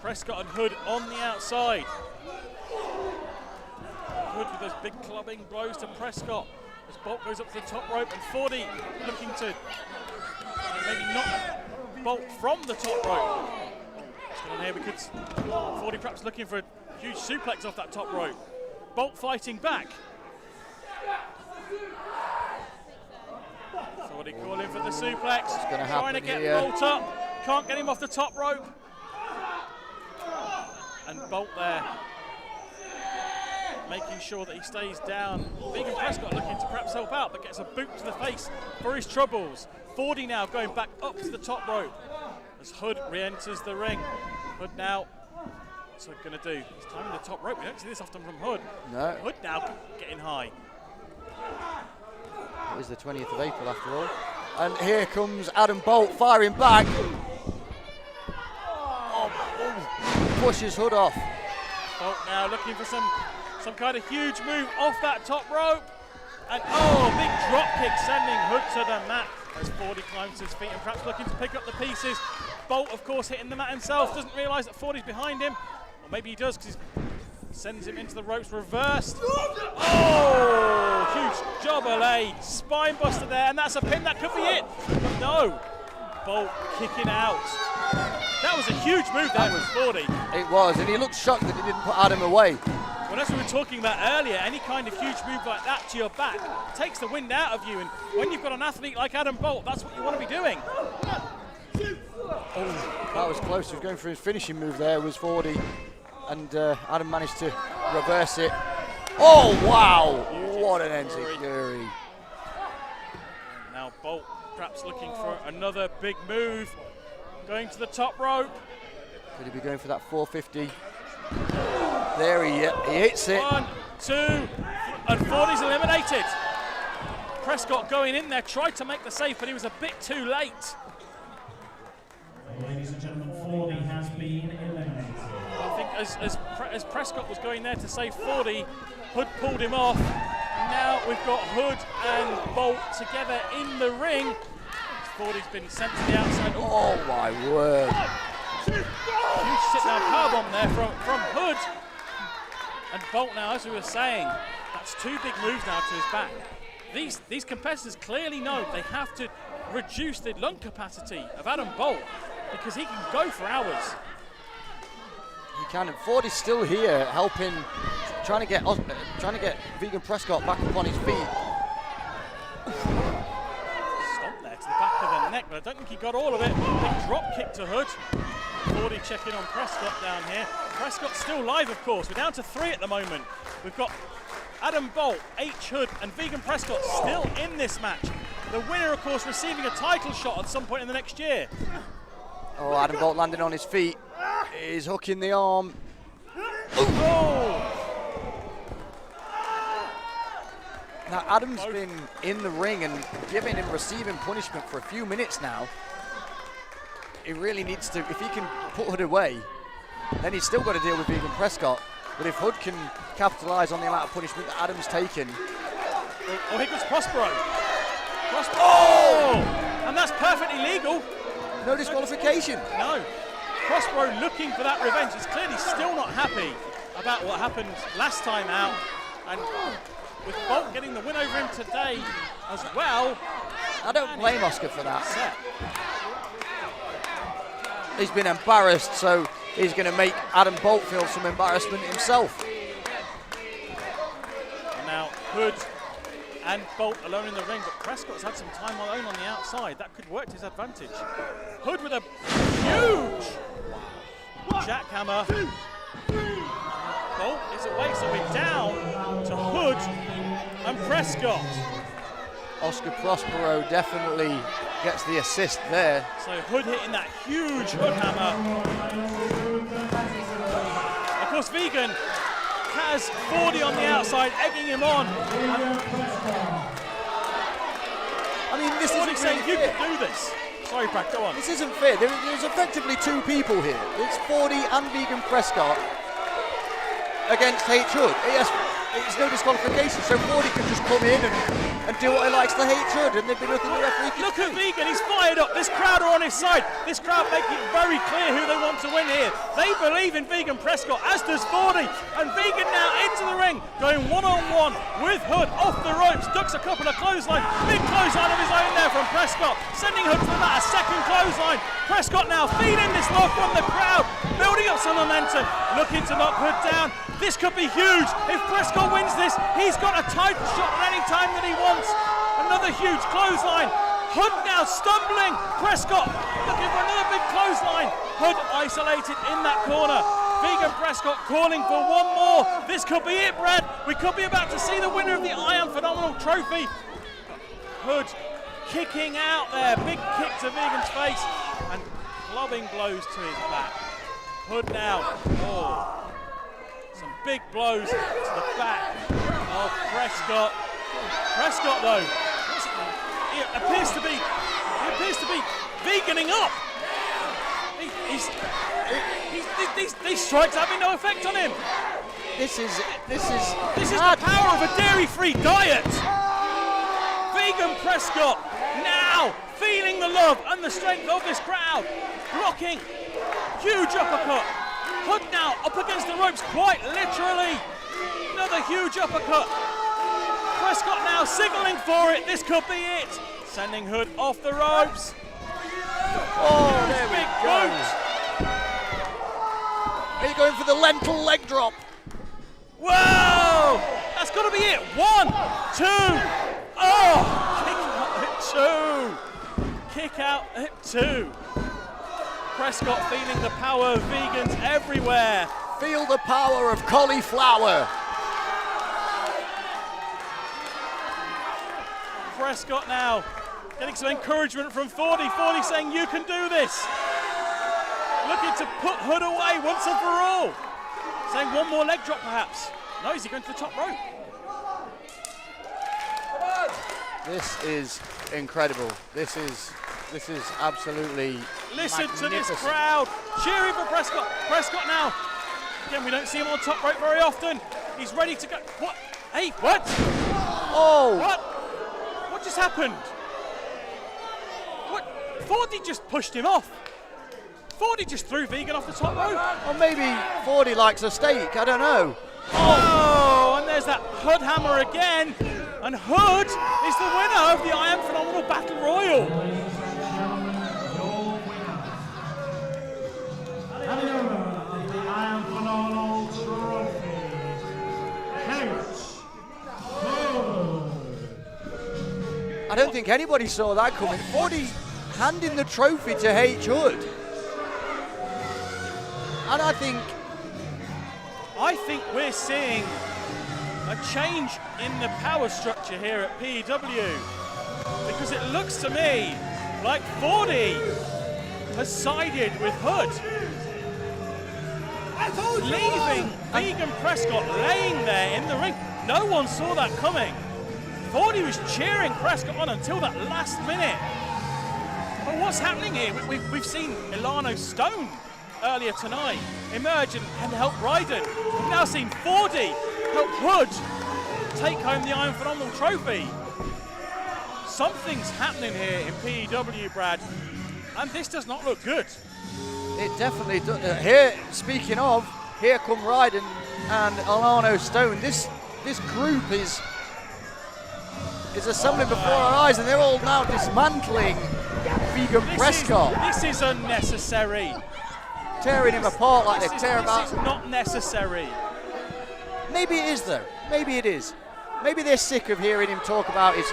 Prescott and Hood on the outside. Hood with those big clubbing blows to Prescott as Bolt goes up to the top rope, and 40 looking to maybe knock Bolt from the top rope. What's going on here? We could 40 perhaps looking for a huge suplex off that top rope. Bolt fighting back. 40 calling for the suplex. Trying to get Bolt up. Can't get him off the top rope. And Bolt there, making sure that he stays down. Vegan Prescott looking to perhaps help out, but gets a boot to the face for his troubles. 40 now going back up to the top rope as Hood re-enters the ring. Hood now, what's Hood going to do? He's climbing the top rope. We don't see this often from Hood. No. Hood now getting high. It is the 20th of April after all. And here comes Adam Bolt firing back. Pushes Hood off. Bolt now looking for some kind of huge move off that top rope. And oh, big drop kick sending Hood to the mat as 40 climbs to his feet and perhaps looking to pick up the pieces. Bolt, of course, hitting the mat himself, doesn't realise that 40's behind him. Or maybe he does because he sends him into the ropes reversed. Oh, huge jobber laid. Spine buster there, and that's a pin. That could be it. But no, Bolt kicking out. That was a huge move there with 40. It was, and he looked shocked that he didn't put Adam away. Well, as we were talking about earlier, any kind of huge move like that to your back takes the wind out of you, and when you've got an athlete like Adam Bolt, that's what you want to be doing. Oh, that was close. He was going for his finishing move there, was 40, and Adam managed to reverse it. Oh, wow! What an enziguri. Now Bolt perhaps looking for another big move. Going to the top rope. Could he be going for that 450? There he hits it. 1, 2, and 40's eliminated. Prescott going in there, tried to make the save, but he was a bit too late. Ladies and gentlemen, 40 has been eliminated. I think as Prescott was going there to save 40, Hood pulled him off. Now we've got Hood and Bolt together in the ring. 40's been sent to the outside. Oh my word. Huge sit-down powerbomb there from Hood. And Bolt now, as we were saying, that's two big moves now to his back. These competitors clearly know they have to reduce the lung capacity of Adam Bolt because he can go for hours. He can, and 40's still here helping, trying to get Vegan Prescott back up on his feet. The back of the neck, but I don't think he got all of it. Big drop kick to Hood. 40 checking on Prescott down here. Prescott's still live, of course. We're down to 3 at the moment. We've got Adam Bolt, H. Hood, and Vegan Prescott still in this match. The winner, of course, receiving a title shot at some point in the next year. Oh, Adam Bolt landing on his feet. He's hooking the arm. Oh! Now, Adam's been in the ring and receiving punishment for a few minutes now. He really needs to, if he can put Hood away, then he's still got to deal with Vegan Prescott. But if Hood can capitalise on the amount of punishment that Adam's taken. Oh, here comes Prospero. Oh! And that's perfectly legal. No disqualification. No. Prospero looking for that revenge. He's clearly still not happy about what happened last time out. And with Bolt getting the win over him today as well. I don't blame Oscar for that. He's been embarrassed, so he's going to make Adam Bolt feel some embarrassment himself. Now Hood and Bolt alone in the ring, but Prescott's had some time alone on the outside. That could work to his advantage. Hood with a huge jackhammer. Bolt is away, so we're down to Hood and Prescott. Oscar Prospero definitely gets the assist there. So Hood hitting that huge Hood hammer. Of course, Vegan has 40 on the outside, egging him on. I mean, this Fordy is saying, you can do this. Sorry, Brad, go on. This isn't fair. There's effectively two people here. It's Fordy and Vegan Prescott against H. Hood. Yes, it's no disqualification, so Fordy can just come in and do what he likes to H. Hood, and there'd be nothing the referee can Look do. at Vegan, he's fired up. This crowd are on his side. This crowd making it very clear who they want to win here. They believe in Vegan Prescott, as does Fordy. And Vegan now into the ring, going one-on-one with Hood off the ropes. Ducks a couple of clotheslines. Big clothesline of his own there from Prescott, sending Hood to the mat. A second clothesline. Prescott now feeding this love from the crowd, building up some momentum, looking to knock Hood down. This could be huge. If Prescott wins this, he's got a title shot at any time that he wants. Another huge clothesline. Hood now stumbling. Prescott looking for another big clothesline. Hood isolated in that corner. Vegan Prescott calling for one more. This could be it, Brad. We could be about to see the winner of the I Am Phenomenal trophy. Hood kicking out there. Big kick to Vegan's face and clubbing blows to his back. Hood now. Oh. Some big blows to the back of Prescott. Prescott, though, he appears to be veganing up. These strikes having no effect on him. This is the power of a dairy-free diet. Vegan Prescott now feeling the love and the strength of this crowd, blocking huge uppercut. Hood now up against the ropes, quite literally. Another huge uppercut. Prescott now signaling for it. This could be it. Sending Hood off the ropes. Oh, there we big go. boot. He's going for the lentil leg drop. Whoa! That's got to be it. 1, 2. Oh! Kick out at 2. Prescott feeling the power of vegans everywhere. Feel the power of cauliflower. Prescott now getting some encouragement from Fordy. Fordy saying, you can do this. Looking to put Hood away once and for all. Saying one more leg drop perhaps. No, is he going to the top rope? This is incredible. This is absolutely Listen to this magnificent. crowd cheering for Prescott. Prescott now. Again, we don't see him on top rope very often. He's ready to go. What? Hey, what? Oh! What? What just happened? What? Fordy just pushed him off. Fordy just threw Vegan off the top rope. Or maybe Fordy likes a steak, I don't know. Oh, and there's that Hood hammer again. And Hood is the winner of the I Am Phenomenal Battle Royal. I don't think anybody saw that coming. Fordy handing the trophy to H. Hood. And I think we're seeing a change in the power structure here at P.E.W. because it looks to me like Fordy has sided with Hood, leaving Vegan Prescott laying there in the ring. No one saw that coming. Fordy was cheering Prescott on until that last minute. But what's happening here? We've seen Ilano Stone earlier tonight emerge and help Ryden. We've now seen Fordy help Hood take home the I Am Phenomenal trophy. Something's happening here in P.E.W, Brad, and this does not look good. it definitely does. Here, speaking of, here come Ryden and Ilano Stone. This group is assembling before our eyes, and they're all now dismantling Vegan Prescott. This is unnecessary. Tearing him apart like they tear about. This is not necessary. Maybe it is though. Maybe it is. Maybe they're sick of hearing him talk about his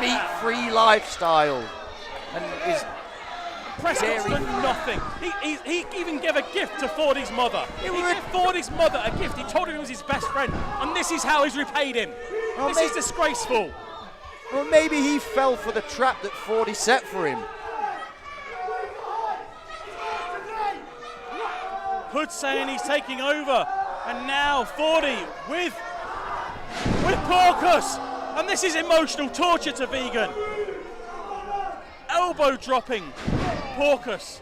meat-free lifestyle and his Prescott's done nothing. He even gave a gift to Fordy's mother. He gave Fordy's mother a gift. He told him he was his best friend, and this is how he's repaid him. Well, this is disgraceful. Well, maybe he fell for the trap that Fordy set for him. Hood saying he's taking over. And now 40 with Porkus. And this is emotional torture to Vegan. Elbow dropping Porkus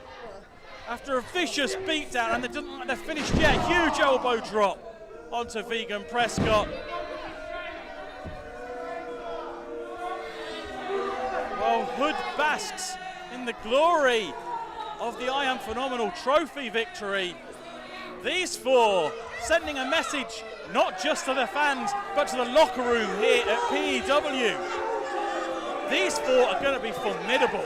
after a vicious beatdown, and they doesn't like they're finished yet. Huge elbow drop onto Vegan Prescott. Well, Hood basks in the glory of the I Am Phenomenal trophy victory. These four sending a message not just to the fans, but to the locker room here at P.E.W. These four are going to be formidable.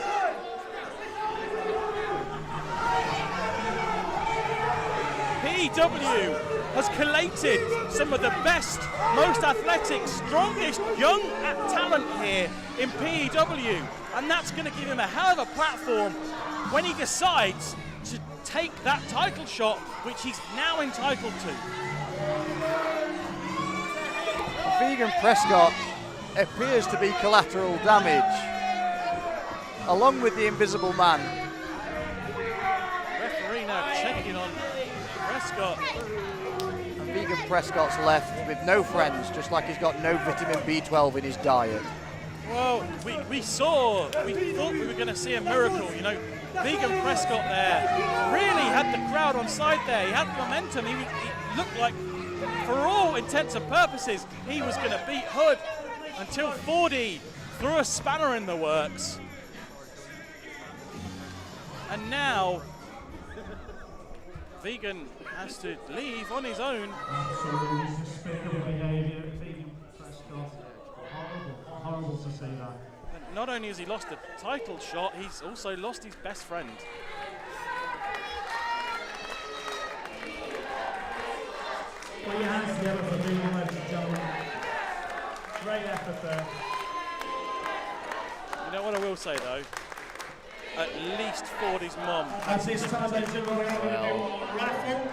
P.E.W. has collated some of the best, most athletic, strongest young talent here in P.E.W. And that's going to give him a hell of a platform when he decides to take that title shot, which he's now entitled to. Vegan Prescott appears to be collateral damage, along with the Invisible Man. Referee now checking on Prescott. And Vegan Prescott's left with no friends, just like he's got no vitamin B12 in his diet. Well, we thought we were going to see a miracle, you know. Vegan Prescott there really had the crowd on side there. He had momentum. He looked like, for all intents and purposes, he was going to beat Hood until 40 threw a spanner in the works. And now Vegan has to leave on his own. Absolutely despicable behaviour. Vegan Prescott. Horrible to see that. And not only has he lost the title shot, he's also lost his best friend. Put your hands together for Vegan, ladies and gentlemen. Great effort there. You know what I will say though? At least 40's mum. At this time, ladies and gentlemen, we're going to do a raffle.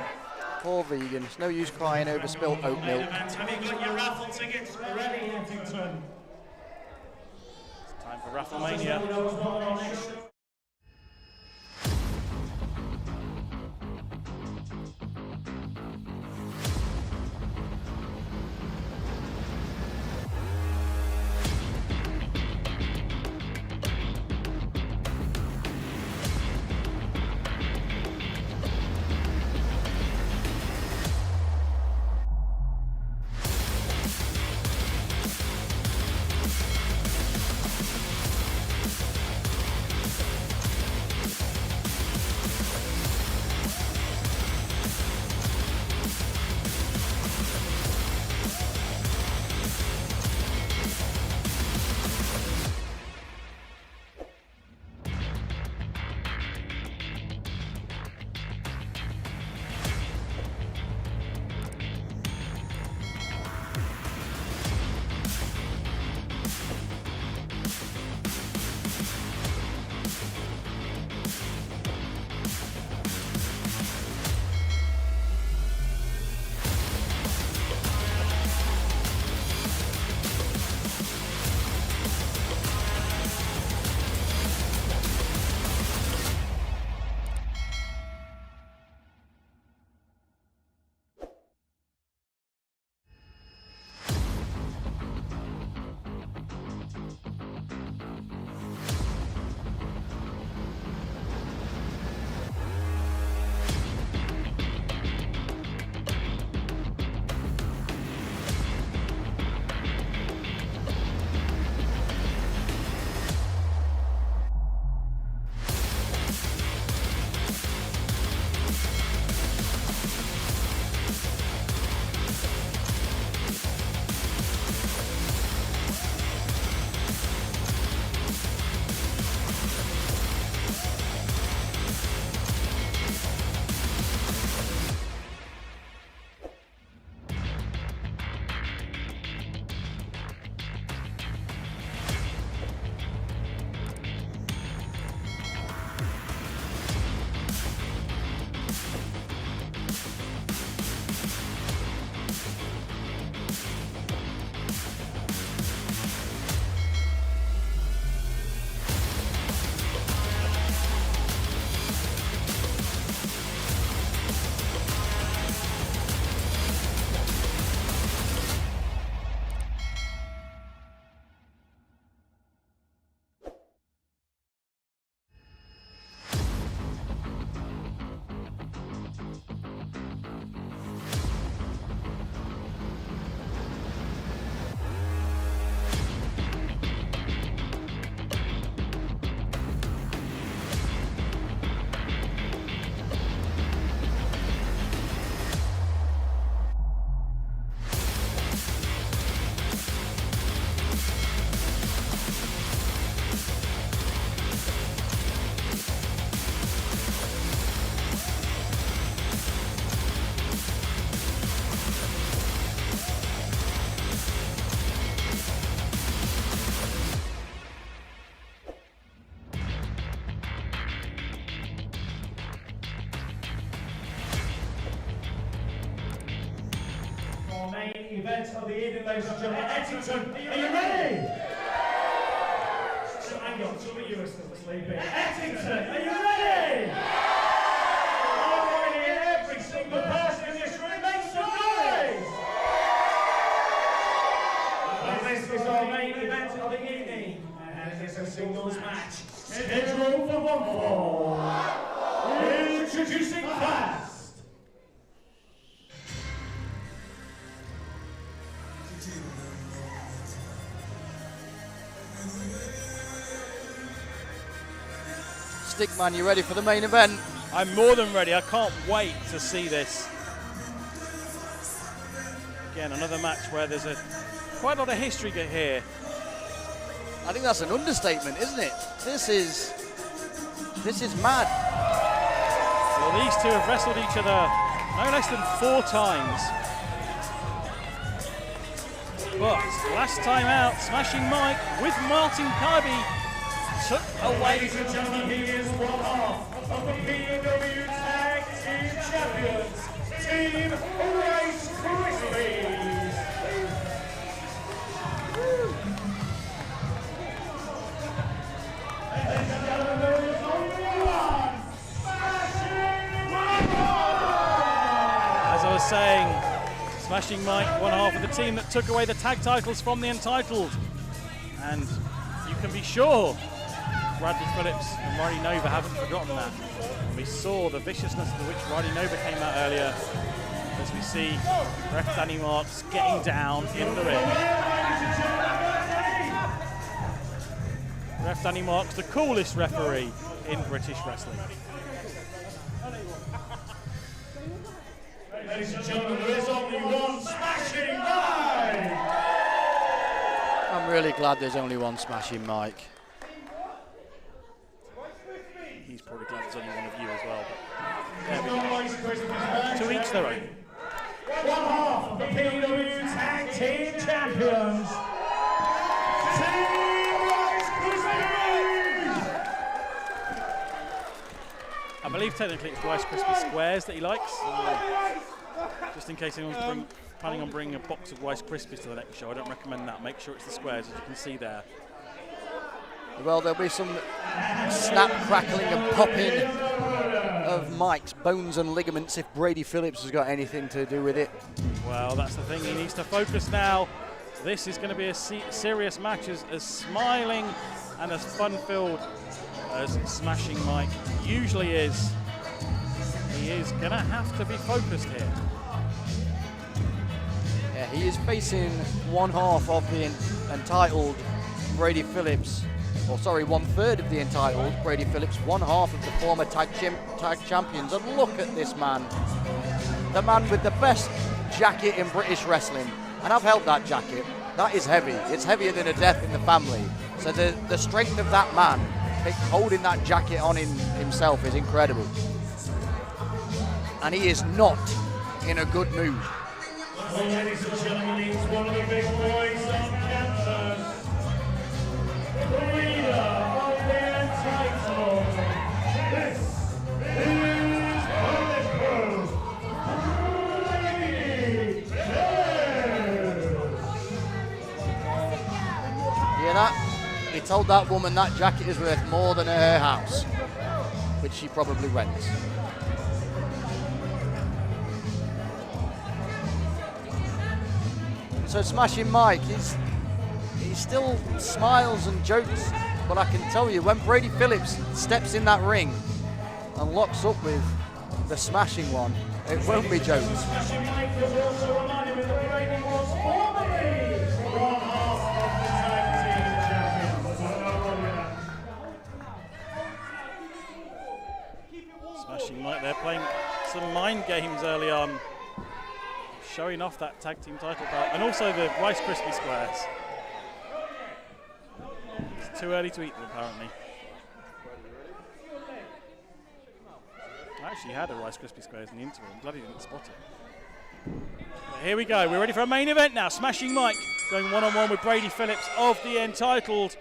Poor Vegan, it's no use crying over spilt oat milk. Have you got your raffle tickets ready, Ettington? Time for Rafflemania. event of the evening, ladies and gentlemen. Ettington, are you ready? So hang on, some of you are still sleeping. Ettington, are you ready? I want to hear every single person in this room make some noise. And this is our main event of the evening, and it's a singles match. Scheduled for one fall. Introducing first. Stickman, you ready for the main event? I'm more than ready. I can't wait to see this. Again, another match where there's quite a lot of history here. I think that's an understatement, isn't it? This is mad. Well, these two have wrestled each other no less than 4 times. But last time out, Smashing Mike with Martin Kirby took away. Ladies and gentlemen, he is one half of the P.E.W. Tag Team Champions, Team Rice Krispies. Ladies and gentlemen, there is only one Smashing Mike! As I was saying, Smashing Mike, one half of the team that took away the tag titles from the Entitled. And you can be sure Bradley Phillips and Ryden Nova haven't forgotten that. And we saw the viciousness with which Ryden Nova came out earlier, as we see ref Danny Marks getting down in the ring. Ref Danny Marks, the coolest referee in British wrestling. Ladies and gentlemen, there is only one Smashing Mike! I'm really glad there's only one Smashing Mike. He's probably glad there's only one of you as well. But to each their own. One half of the P.E.W. Tag Team Champions, Team Rice Krispies! I believe technically it's Rice Krispie Squares that he likes. Just in case anyone's planning on bringing a box of Rice Krispies to the next show, I don't recommend that. Make sure it's the squares, as you can see there. Well, there'll be some snap, crackling and popping of Mike's bones and ligaments if Brady Phillips has got anything to do with it. Well, that's the thing. He needs to focus now. This is going to be a serious match, as smiling and as fun-filled as Smashing Mike usually is. He is going to have to be focused here. Yeah, he is facing one half of the Entitled, Brady Phillips. Or sorry, 1/3 of the Entitled, Brady Phillips, one half of the former tag champions. And look at this man. The man with the best jacket in British wrestling. And I've held that jacket. That is heavy. It's heavier than a death in the family. So the strength of that man, holding that jacket on himself, is incredible. And he is not in a good mood. Well, ladies and gentlemen, he's one of the big boys on campus. The leader of the Entitled. This is Phillips. You hear that? He told that woman that jacket is worth more than her house, which she probably rents. So Smashing Mike, he still smiles and jokes, but I can tell you, when Brady Phillips steps in that ring and locks up with the Smashing One, it won't be jokes. Smashing Mike was also reminded that Brady was formerly one half of the tag team champions. Smashing Mike, they're playing some mind games early on, showing off that tag team title belt, and also the Rice Krispie Squares. It's too early to eat them, apparently. I actually had a Rice Krispie Squares in the interval. I'm glad he didn't spot it. But here we go. We're ready for a main event now. Smashing Mike going one-on-one with Brady Phillips of the Entitled.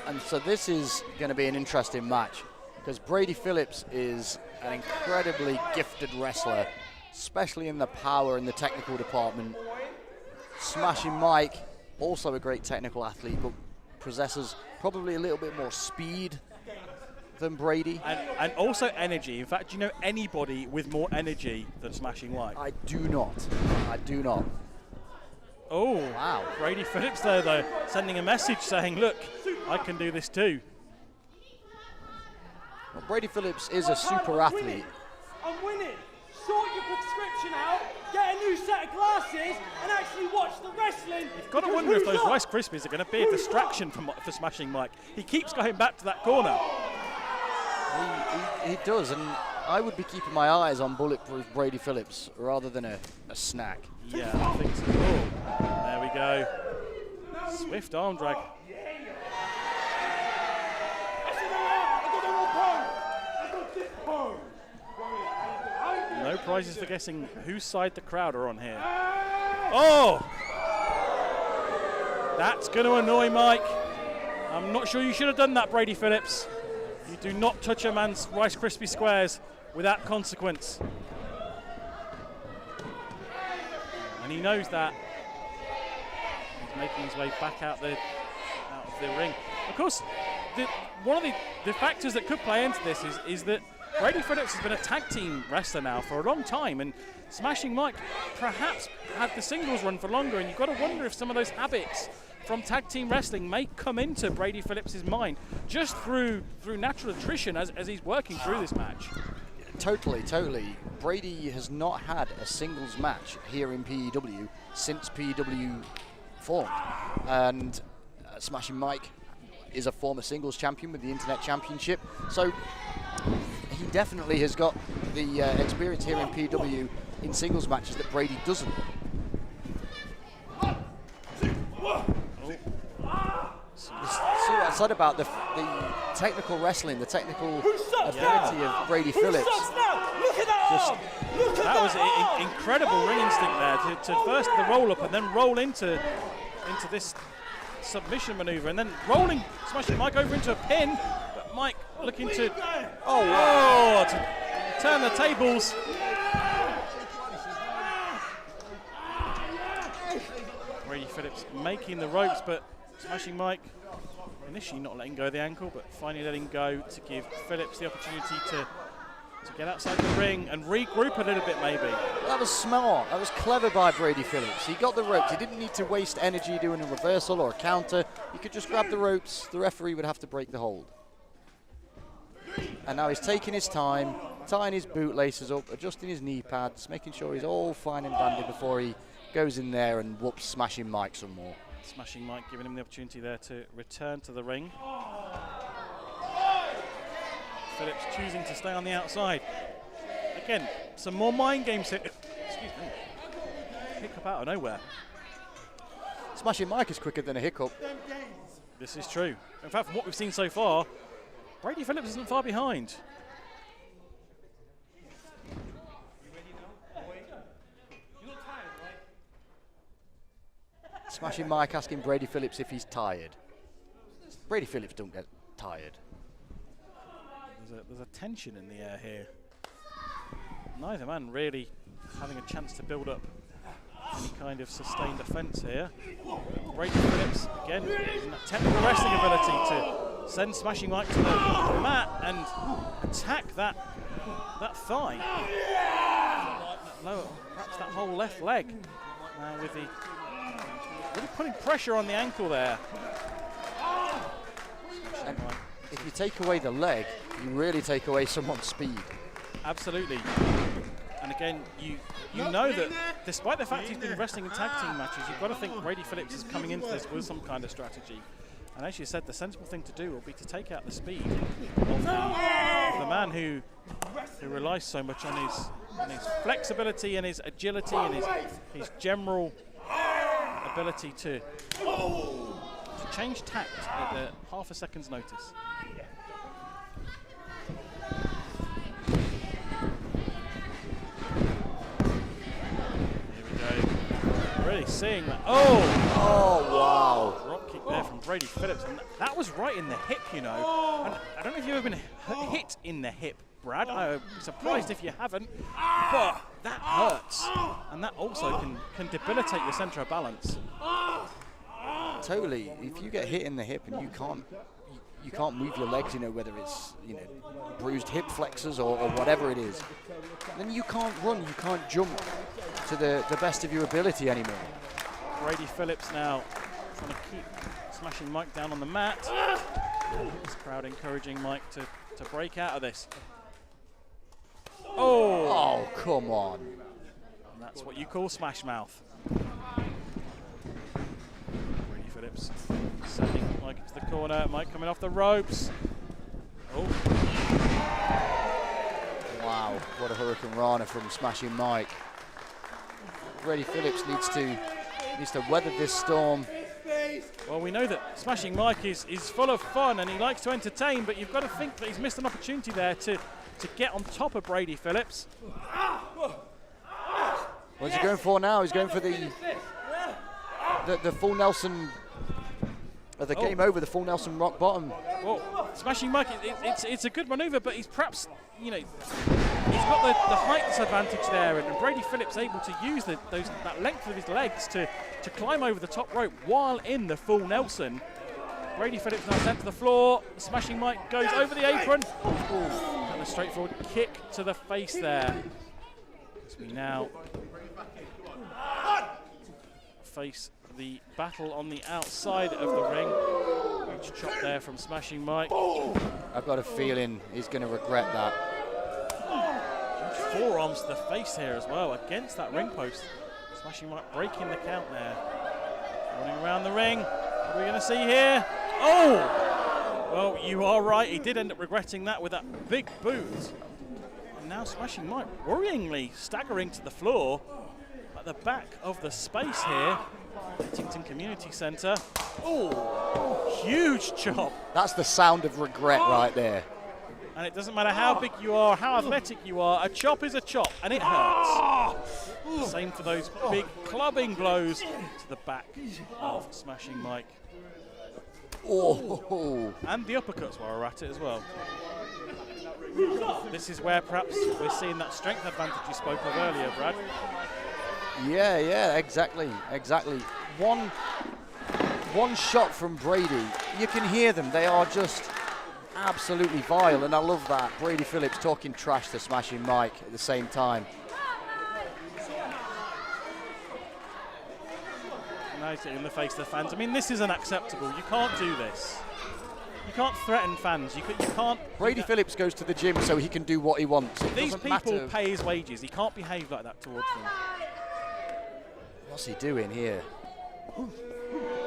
And so this is going to be an interesting match. because Brady Phillips is an incredibly gifted wrestler, especially in the power and the technical department. Smashing Mike, also a great technical athlete, but possesses probably a little bit more speed than Brady. And also energy. In fact, do you know anybody with more energy than Smashing Mike? I do not. I do not. Oh, wow. Brady Phillips there, though, sending a message saying, look, I can do this too. Well, Brady Phillips is a super athlete. I'm winning. Sort your prescription out, get a new set of glasses, and actually watch the wrestling. You've got to wonder if those Rice Krispies are going to be a distraction for Smashing Mike. He keeps going back to that corner. He does, and I would be keeping my eyes on bulletproof Brady Phillips rather than a snack. Yeah, I think so. Oh, there we go. Swift arm drag. No prizes for guessing whose side the crowd are on here. Oh! That's going to annoy Mike. I'm not sure you should have done that, Brady Phillips. You do not touch a man's Rice Krispie squares without consequence. And he knows that. He's making his way back out of the ring. Of course, one of the factors that could play into this is that Brady Phillips has been a tag team wrestler now for a long time, and Smashing Mike perhaps had the singles run for longer, and you've got to wonder if some of those habits from tag team wrestling may come into Brady Phillips' mind just through natural attrition as he's working through this match. Totally. Brady has not had a singles match here in P.E.W. since P.E.W. formed, and Smashing Mike is a former singles champion with the Internet Championship, so he definitely has got the experience here in P.E.W. in singles matches that Brady doesn't. See what I said about the technical wrestling, the technical ability of Brady Phillips. That was an incredible ring instinct there to first the roll up and then roll into this submission maneuver, and then rolling Smashing Mike over into a pin, but Mike looking to to turn the tables. Brady Phillips making the ropes, but Smashing Mike initially not letting go of the ankle, but finally letting go to give Phillips the opportunity to get outside the ring and regroup a little bit maybe. That was smart. That was clever by Brady Phillips. He got the ropes. He didn't need to waste energy doing a reversal or a counter. He could just grab the ropes. The referee would have to break the hold. And now he's taking his time, tying his bootlaces up, adjusting his knee pads, making sure he's all fine and dandy before he goes in there and whoops Smashing Mike some more. Smashing Mike giving him the opportunity there to return to the ring. Phillips choosing to stay on the outside. Again, some more mind games here. Excuse me. Hiccup out of nowhere. Smashing Mike is quicker than a hiccup. This is true. In fact, from what we've seen so far, Brady Phillips isn't far behind. Smashing Mike asking Brady Phillips if he's tired. Brady Phillips don't get tired. There's a tension in the air here. Neither man really having a chance to build up any kind of sustained offence here. Brady Phillips, again, using that technical wrestling ability to send Smashing Mike to the mat and attack that thigh. Perhaps that whole left leg. Now with the really putting pressure on the ankle there. And if you take away the leg, you really take away someone's speed. Absolutely. And again, you know that despite the fact he's been wrestling in tag team matches, you've got to think Brady Phillips is coming into this with some kind of strategy. And as you said, the sensible thing to do will be to take out the speed of the man who relies so much on his flexibility and his agility and his general ability to change tact at half a second's notice. Here we go. Really seeing that. Oh, wow. Drop kick there from Brady Phillips, and that was right in the hip, you know. And I don't know if you've ever been hit in the hip, Brad. I'm surprised if you haven't, but that hurts, and that also can debilitate your centre of balance. Totally. If you get hit in the hip and you can't move your legs, you know, whether it's, you know, bruised hip flexors or whatever it is, then you can't run, you can't jump to the best of your ability anymore. Brady Phillips now trying to keep smashing Mike down on the mat. This crowd encouraging Mike to break out of this. Oh, come on. And that's what you call smash mouth. Brady Phillips sending Mike into the corner. Mike coming off the ropes. Oh. Wow, what a Hurricane Rana from Smashing Mike. Brady Phillips needs to weather this storm. Well, we know that Smashing Mike is full of fun and he likes to entertain, but you've got to think that he's missed an opportunity there to get on top of Brady Phillips. What's he going for now? He's going for the full Nelson, the game over, the full Nelson rock bottom. Well, Smashing Mike, it's a good manoeuvre, but he's perhaps, you know, he's got the height disadvantage there, and Brady Phillips able to use that length of his legs to climb over the top rope while in the full Nelson. Brady Phillips now sent to the floor. Smashing Mike goes over the apron. And a straightforward kick to the face there. As we now face the battle on the outside of the ring. Huge chop there from Smashing Mike. I've got a feeling he's going to regret that. Huge forearms to the face here as well against that ring post. Smashing Mike breaking the count there. Running around the ring. What are we going to see here? Oh! Well, you are right. He did end up regretting that with that big boot. And now Smashing Mike worryingly staggering to the floor at the back of the space here. Ettington Community Centre. Oh! Huge chop. That's the sound of regret right there. And it doesn't matter how big you are, how athletic you are, a chop is a chop, and it hurts. Same for those big clubbing blows to the back of Smashing Mike. Oh! And the uppercuts while we're at it as well. This is where perhaps we're seeing that strength advantage you spoke of earlier, Brad. Yeah, exactly. One shot from Brady, you can hear them. They are just absolutely vile, and I love that. Brady Phillips talking trash to Smashing Mike at the same time. Nice in the face of the fans. I mean, this is unacceptable. You can't do this. You can't threaten fans. You can't. Brady Phillips goes to the gym so he can do what he wants. These people pay his wages. He can't behave like that towards them. What's he doing here?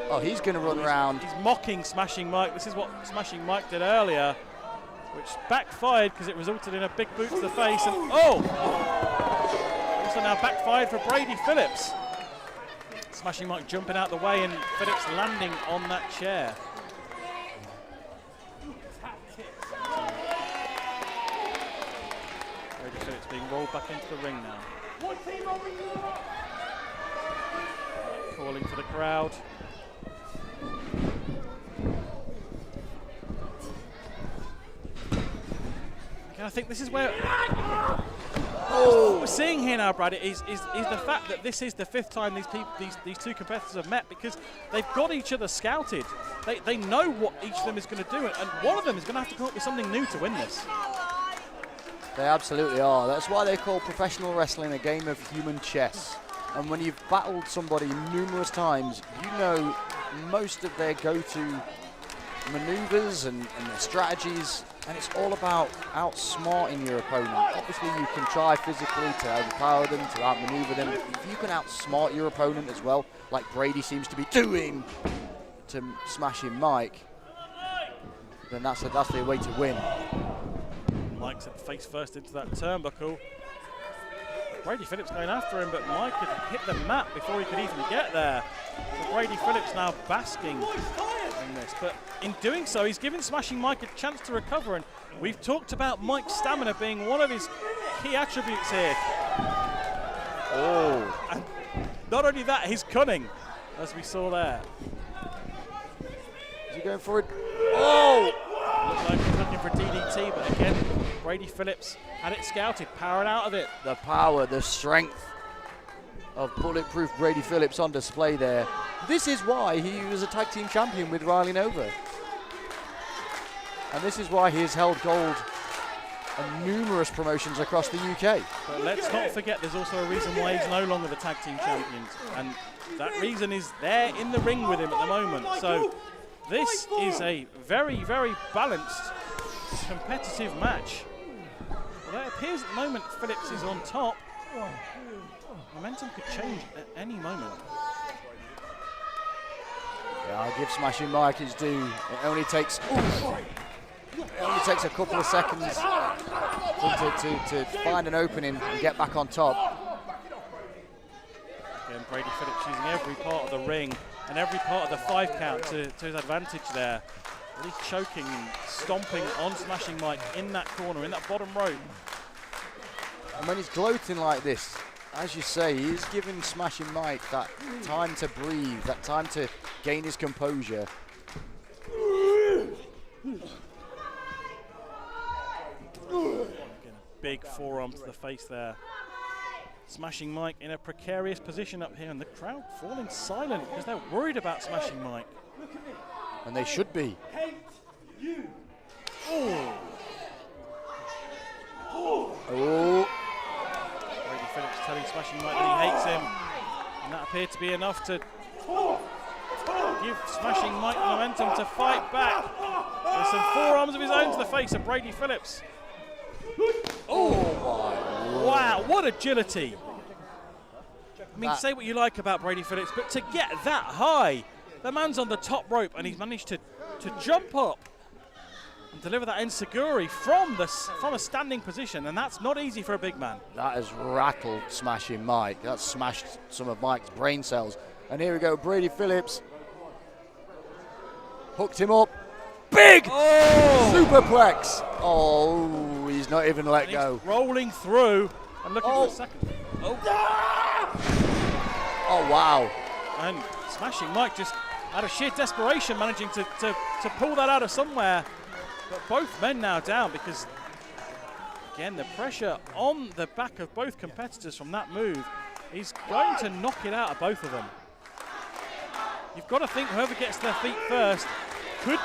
Oh, he's going to run around. He's mocking Smashing Mike. This is what Smashing Mike did earlier, which backfired because it resulted in a big boot to the face. And also now backfired for Brady Phillips. Smashing Mike jumping out the way and Phillips landing on that chair. Brady Phillips being rolled back into the ring now. Calling for the crowd. I think this is where what we're seeing here now, Brad, is the fact that this is the fifth time these two competitors have met, because they've got each other scouted. They know what each of them is going to do, and one of them is going to have to come up with something new to win this. They absolutely are. That's why they call professional wrestling a game of human chess. And when you've battled somebody numerous times, you know most of their go-to maneuvers and their strategies, and it's all about outsmarting your opponent. Obviously, you can try physically to overpower them, to outmaneuver them. If you can outsmart your opponent as well, like Brady seems to be doing to Smashing Mike, then that's the way to win. Mike's at face first into that turnbuckle. Brady Phillips going after him, but Mike had hit the mat before he could even get there. So Brady Phillips now basking in this, but in doing so, he's giving Smashing Mike a chance to recover, and we've talked about Mike's stamina being one of his key attributes here. Oh, and not only that, his cunning, as we saw there. going for it. Oh! Looks like he's looking for DDT, but again, Brady Phillips had it scouted, powered out of it. The power, the strength of bulletproof Brady Phillips on display there. This is why he was a tag team champion with Ryden over. And this is why he has held gold on numerous promotions across the UK. But let's not forget there's also a reason why he's no longer the tag team champions. And that reason is they're in the ring with him at the moment. So this is a very, very balanced, competitive match. Although it appears at the moment Phillips is on top, momentum could change at any moment. Yeah, I'll give Smashing Mike his due. It only takes a couple of seconds to find an opening and get back on top. Again, Brady Phillips using every part of the ring and every part of the 5 count to his advantage there. Really choking and stomping on Smashing Mike in that corner, in that bottom rope. And when he's gloating like this, as you say, he's giving Smashing Mike that time to breathe, that time to gain his composure. Again, a big forearm to the face there. Smashing Mike in a precarious position up here, and the crowd falling silent because they're worried about Smashing Mike. And they should be. Oh. Brady Phillips telling Smashing Mike that he hates him, and that appeared to be enough to give Smashing Mike the momentum to fight back. There's some forearms of his own to the face of Brady Phillips. Oh my word. Wow, what agility. I mean, say what you like about Brady Phillips, but to get that high, the man's on the top rope and he's managed to jump up and deliver that enziguri from a standing position, and that's not easy for a big man. That has rattled Smashing Mike. That's smashed some of Mike's brain cells. And here we go, Brady Phillips. Hooked him up. Big superplex. Oh, he's not even let go. Rolling through and looking for a second. Oh, wow. And Smashing Mike just out of sheer desperation managing to pull that out of somewhere. But both men now down because, again, the pressure on the back of both competitors from that move is going to knock it out of both of them. You've got to think whoever gets their feet first could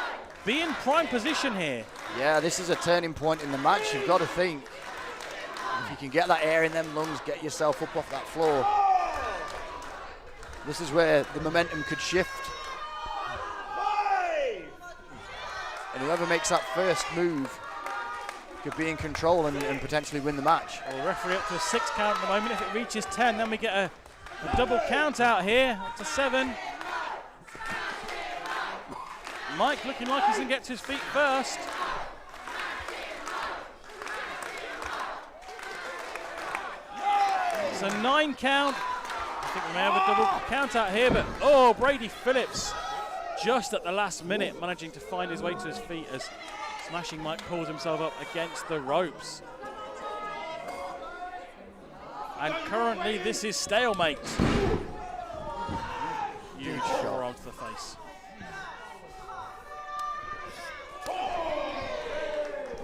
be in prime position here. Yeah, this is a turning point in the match. You've got to think, if you can get that air in them lungs, get yourself up off that floor. This is where the momentum could shift. And whoever makes that first move could be in control and potentially win the match. Well, the referee up to a 6 count at the moment. If it reaches 10, then we get a double count out here, up to 7. Mike looking like he's going to get to his feet first. It's a 9 count. I think we may have a double count out here, but Brady Phillips just at the last minute managing to find his way to his feet as Smashing Mike pulls himself up against the ropes. And currently this is stalemate. Huge forearm to the face.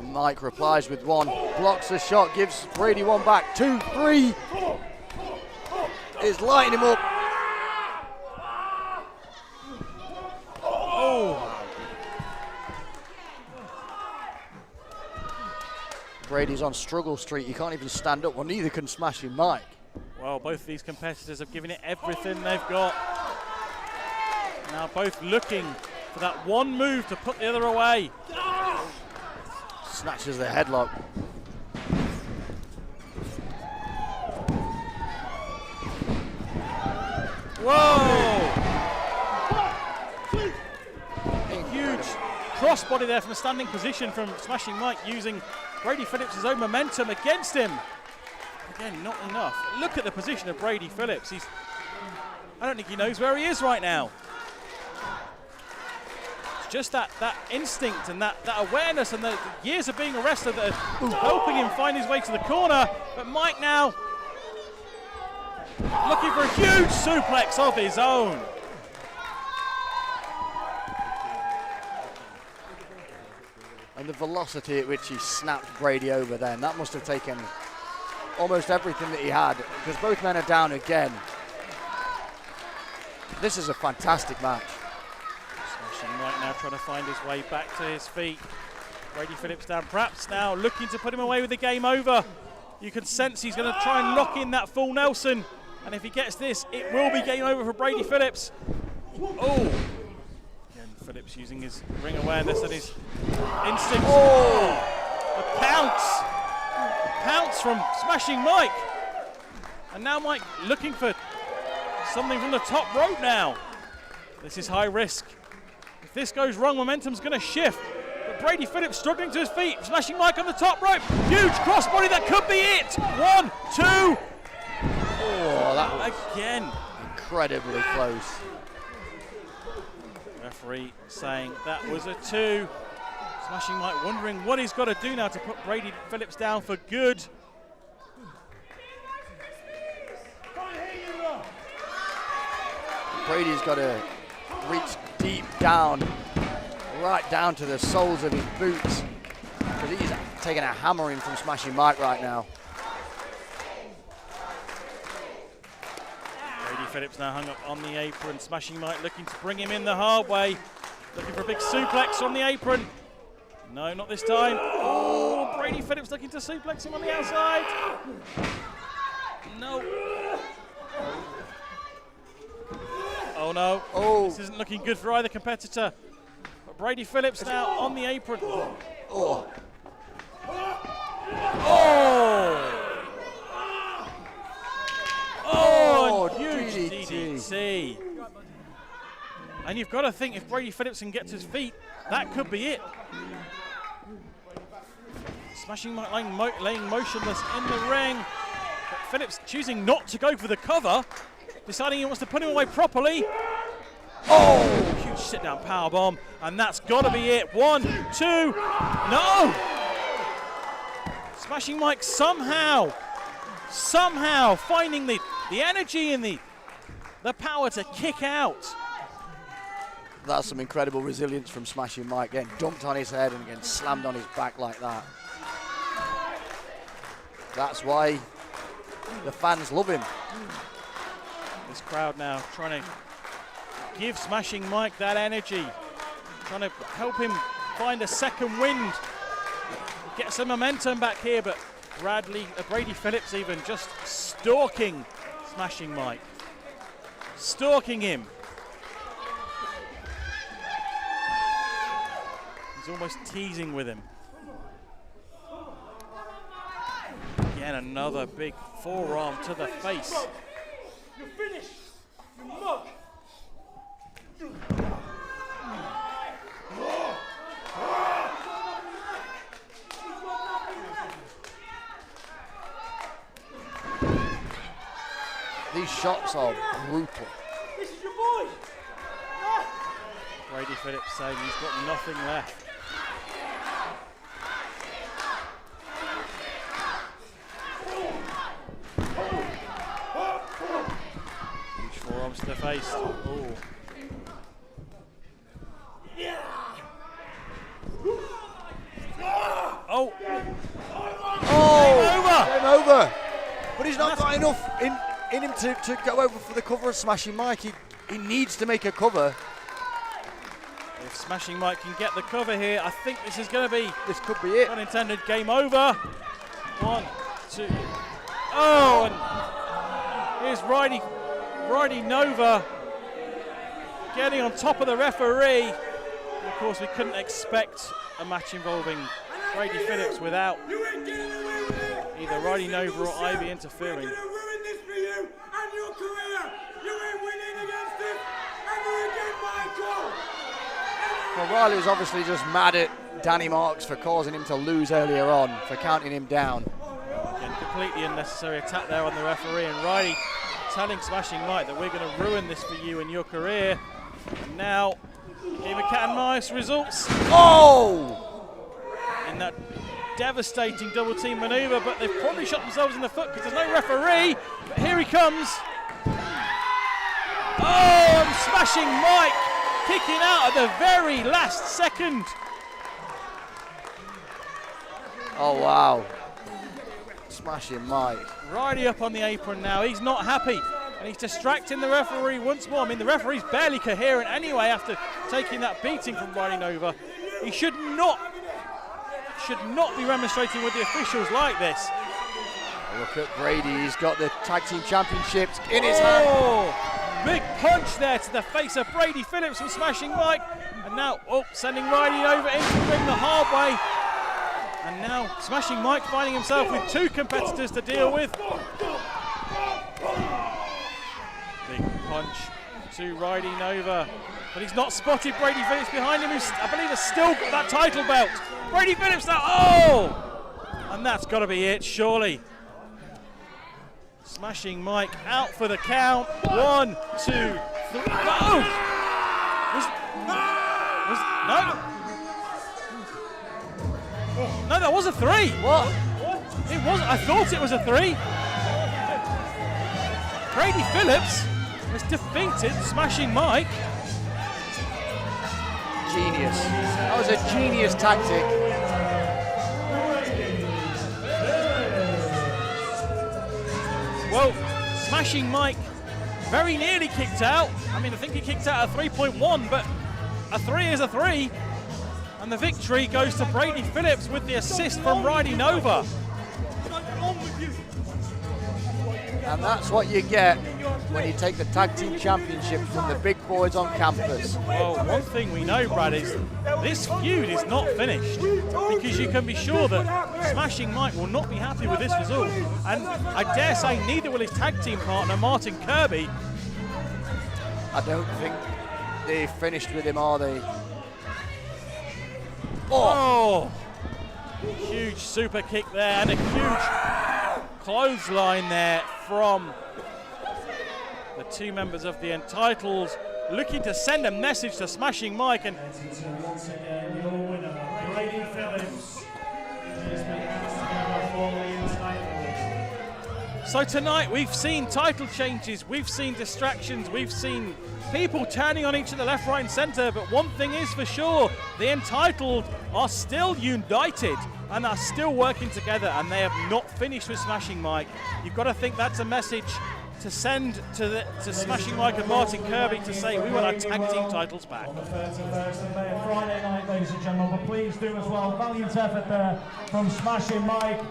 Mike replies with 1, blocks the shot, gives Brady 1 back, 2, 3. Is lighting him up. Brady's on struggle street. He can't even stand up. Well, neither can Smashing Mike. Well, both of these competitors have given it everything they've got. Now both looking for that one move to put the other away. Snatches the headlock. Whoa! Huge crossbody there from a standing position from Smashing Mike, using Brady Phillips' own momentum against him. Again, not enough. Look at the position of Brady Phillips. I don't think he knows where he is right now. It's just that instinct and that awareness and the years of being a wrestler that are helping him find his way to the corner. But Mike now looking for a huge suplex of his own. And the velocity at which he snapped Brady over then, that must have taken almost everything that he had, because both men are down again. This is a fantastic match. Smashing Mike now trying to find his way back to his feet. Brady Phillips down, perhaps now looking to put him away with the game over. You can sense he's going to try and lock in that full Nelson. And if he gets this, it will be game over for Brady Phillips. Oh! Again, Phillips using his ring awareness and his instincts. Oh! The pounce! The pounce from Smashing Mike. And now Mike looking for something from the top rope now. This is high risk. If this goes wrong, momentum's going to shift. But Brady Phillips struggling to his feet. Smashing Mike on the top rope. Huge crossbody, that could be it. 1, 2. Oh, that was again incredibly close. Referee saying that was a 2. Smashing Mike wondering what he's got to do now to put Brady Phillips down for good. Brady's got to reach deep down, right down to the soles of his boots, because he's taking a hammering from Smashing Mike right now. Brady Phillips now hung up on the apron. Smashing Mike looking to bring him in the hard way. Looking for a big suplex from the apron. No, not this time. Oh, Brady Phillips looking to suplex him on the outside. No. Oh no. Oh. This isn't looking good for either competitor. But Brady Phillips now on the apron. Oh. Oh! Oh, Oh, huge DDT. DDT. And you've got to think if Brady Phillips can get to his feet, that could be it. Smashing Mike laying motionless in the ring. But Phillips choosing not to go for the cover, deciding he wants to put him away properly. Oh, huge sit-down powerbomb, and that's got to be it. 1, 2, no! Smashing Mike somehow finding the energy and the power to kick out. That's some incredible resilience from Smashing Mike, getting dumped on his head and getting slammed on his back like that. That's why the fans love him. This crowd now trying to give Smashing Mike that energy, trying to help him find a second wind, get some momentum back here, but Brady Phillips even just stalking Smashing Mike. Stalking him. He's almost teasing with him. Again, another big forearm to the face. You're finished, you mug. These shots are brutal. This is your boy. Brady Phillips saying he's got nothing left. Huge forearms to the face. Oh. Oh. Oh, game over. But he's not got enough in him to go over for the cover of Smashing Mike. He needs to make a cover. If Smashing Mike can get the cover here, I think this is going to be, This could be it. unintended, game over. 1, 2. Oh, and here's Ryden Nova getting on top of the referee. And of course, we couldn't expect a match involving Brady Phillips without either Ryden Nova or Ivy interfering. ruin this for you and your career. You ain't winning against this ever again, Michael. Well, Riley was obviously just mad at Danny Marks for causing him to lose earlier on, for counting him down. Again, completely unnecessary attack there on the referee, and Riley telling Smashing Mike that we're going to ruin this for you and your career. And now, game of cat and mouse results Oh! in that devastating double team maneuver, but they've probably shot themselves in the foot because there's no referee. But here he comes. Oh, and Smashing Mike kicking out at the very last second. Oh, wow. Smashing Mike. Ryden up on the apron now. He's not happy. And he's distracting the referee once more. I mean, the referee's barely coherent anyway after taking that beating from Ryden over. He should not be remonstrating with the officials like this. Look at Brady. He's got the tag team championships in his hand. Big punch there to the face of Brady Phillips from Smashing Mike. And now, sending Ryden over into the ring the hard way. And now Smashing Mike finding himself with two competitors to deal with. Big punch to Ryden over. But he's not spotted Brady Phillips behind him, who I believe has still got that title belt. Brady Phillips now, and that's got to be it, surely. Smashing Mike out for the count. 1, 2, 3. No! No, that was a 3. What? It was. I thought it was a 3. Brady Phillips has defeated Smashing Mike. Genius. That was a genius tactic. Well, Smashing Mike very nearly kicked out. I mean, I think he kicked out a 3.1, but a 3 is a 3. And the victory goes to Brady Phillips with the assist from Ryden over. And that's what you get when you take the tag team championship from the big boys on campus. Well, one thing we know, Brad, is this feud is not finished, because you can be sure that Smashing Mike will not be happy with this result. And I dare say neither will his tag team partner, Martin Kirby. I don't think they've finished with him, are they? Oh! Huge super kick there, and a huge clothesline there from the two members of the Entitled, looking to send a message to Smashing Mike. And once again, your winner, Brady Phillips. So tonight we've seen title changes, we've seen distractions, we've seen people turning on each other left, right and centre, but one thing is for sure, the Entitled are still united and are still working together, and they have not finished with Smashing Mike. You've got to think that's a message to send to Smashing Mike and Martin Kirby to say we want our tag team titles back. On the 31st of May, Friday night, ladies and gentlemen, but please do as well. Valiant effort there from Smashing Mike.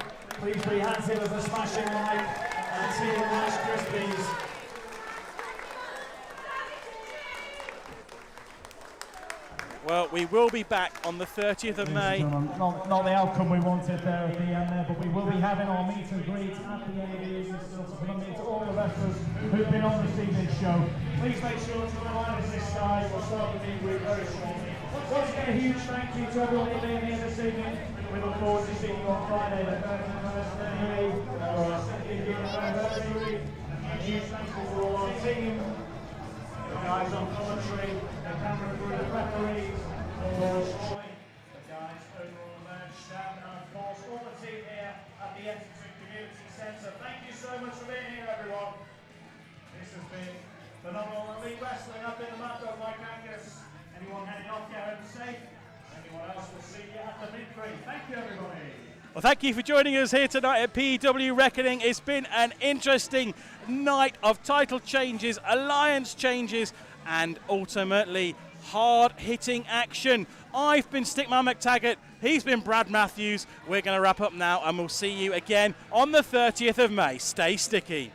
Please put your hands in for Smashing Mike and see the nice Krispies. Well, we will be back on the 30th of May. Not the outcome we wanted there at the end there, but we will be having our meet and greet at the end of the evening still to come to all the wrestlers who've been on this evening's show. Please make sure to remind us this guy. We'll start the meet with very shortly. Once again, a huge thank you to everyone for being here this evening. We look forward to seeing you on Friday, the 31st of May, for our 70th year anniversary. A huge thank you to all our team, the guys on commentary, the camera crew, the referees, the guys over on the merch stand, and of course all the team here at the Ettington Community Centre. Thank you so much for being here, everyone. This has been phenomenal Elite Wrestling. I've been the Mad Dog, Mike Angus. Anyone heading off, get home safe. Anyone else, we'll see you at the victory. Thank you, everybody. Well, thank you for joining us here tonight at P.E.W. Reckoning. It's been an interesting night of title changes, alliance changes, and ultimately hard-hitting action. I've been Stickman McTaggart. He's been Brad Matthews. We're going to wrap up now, and we'll see you again on the 30th of May. Stay sticky.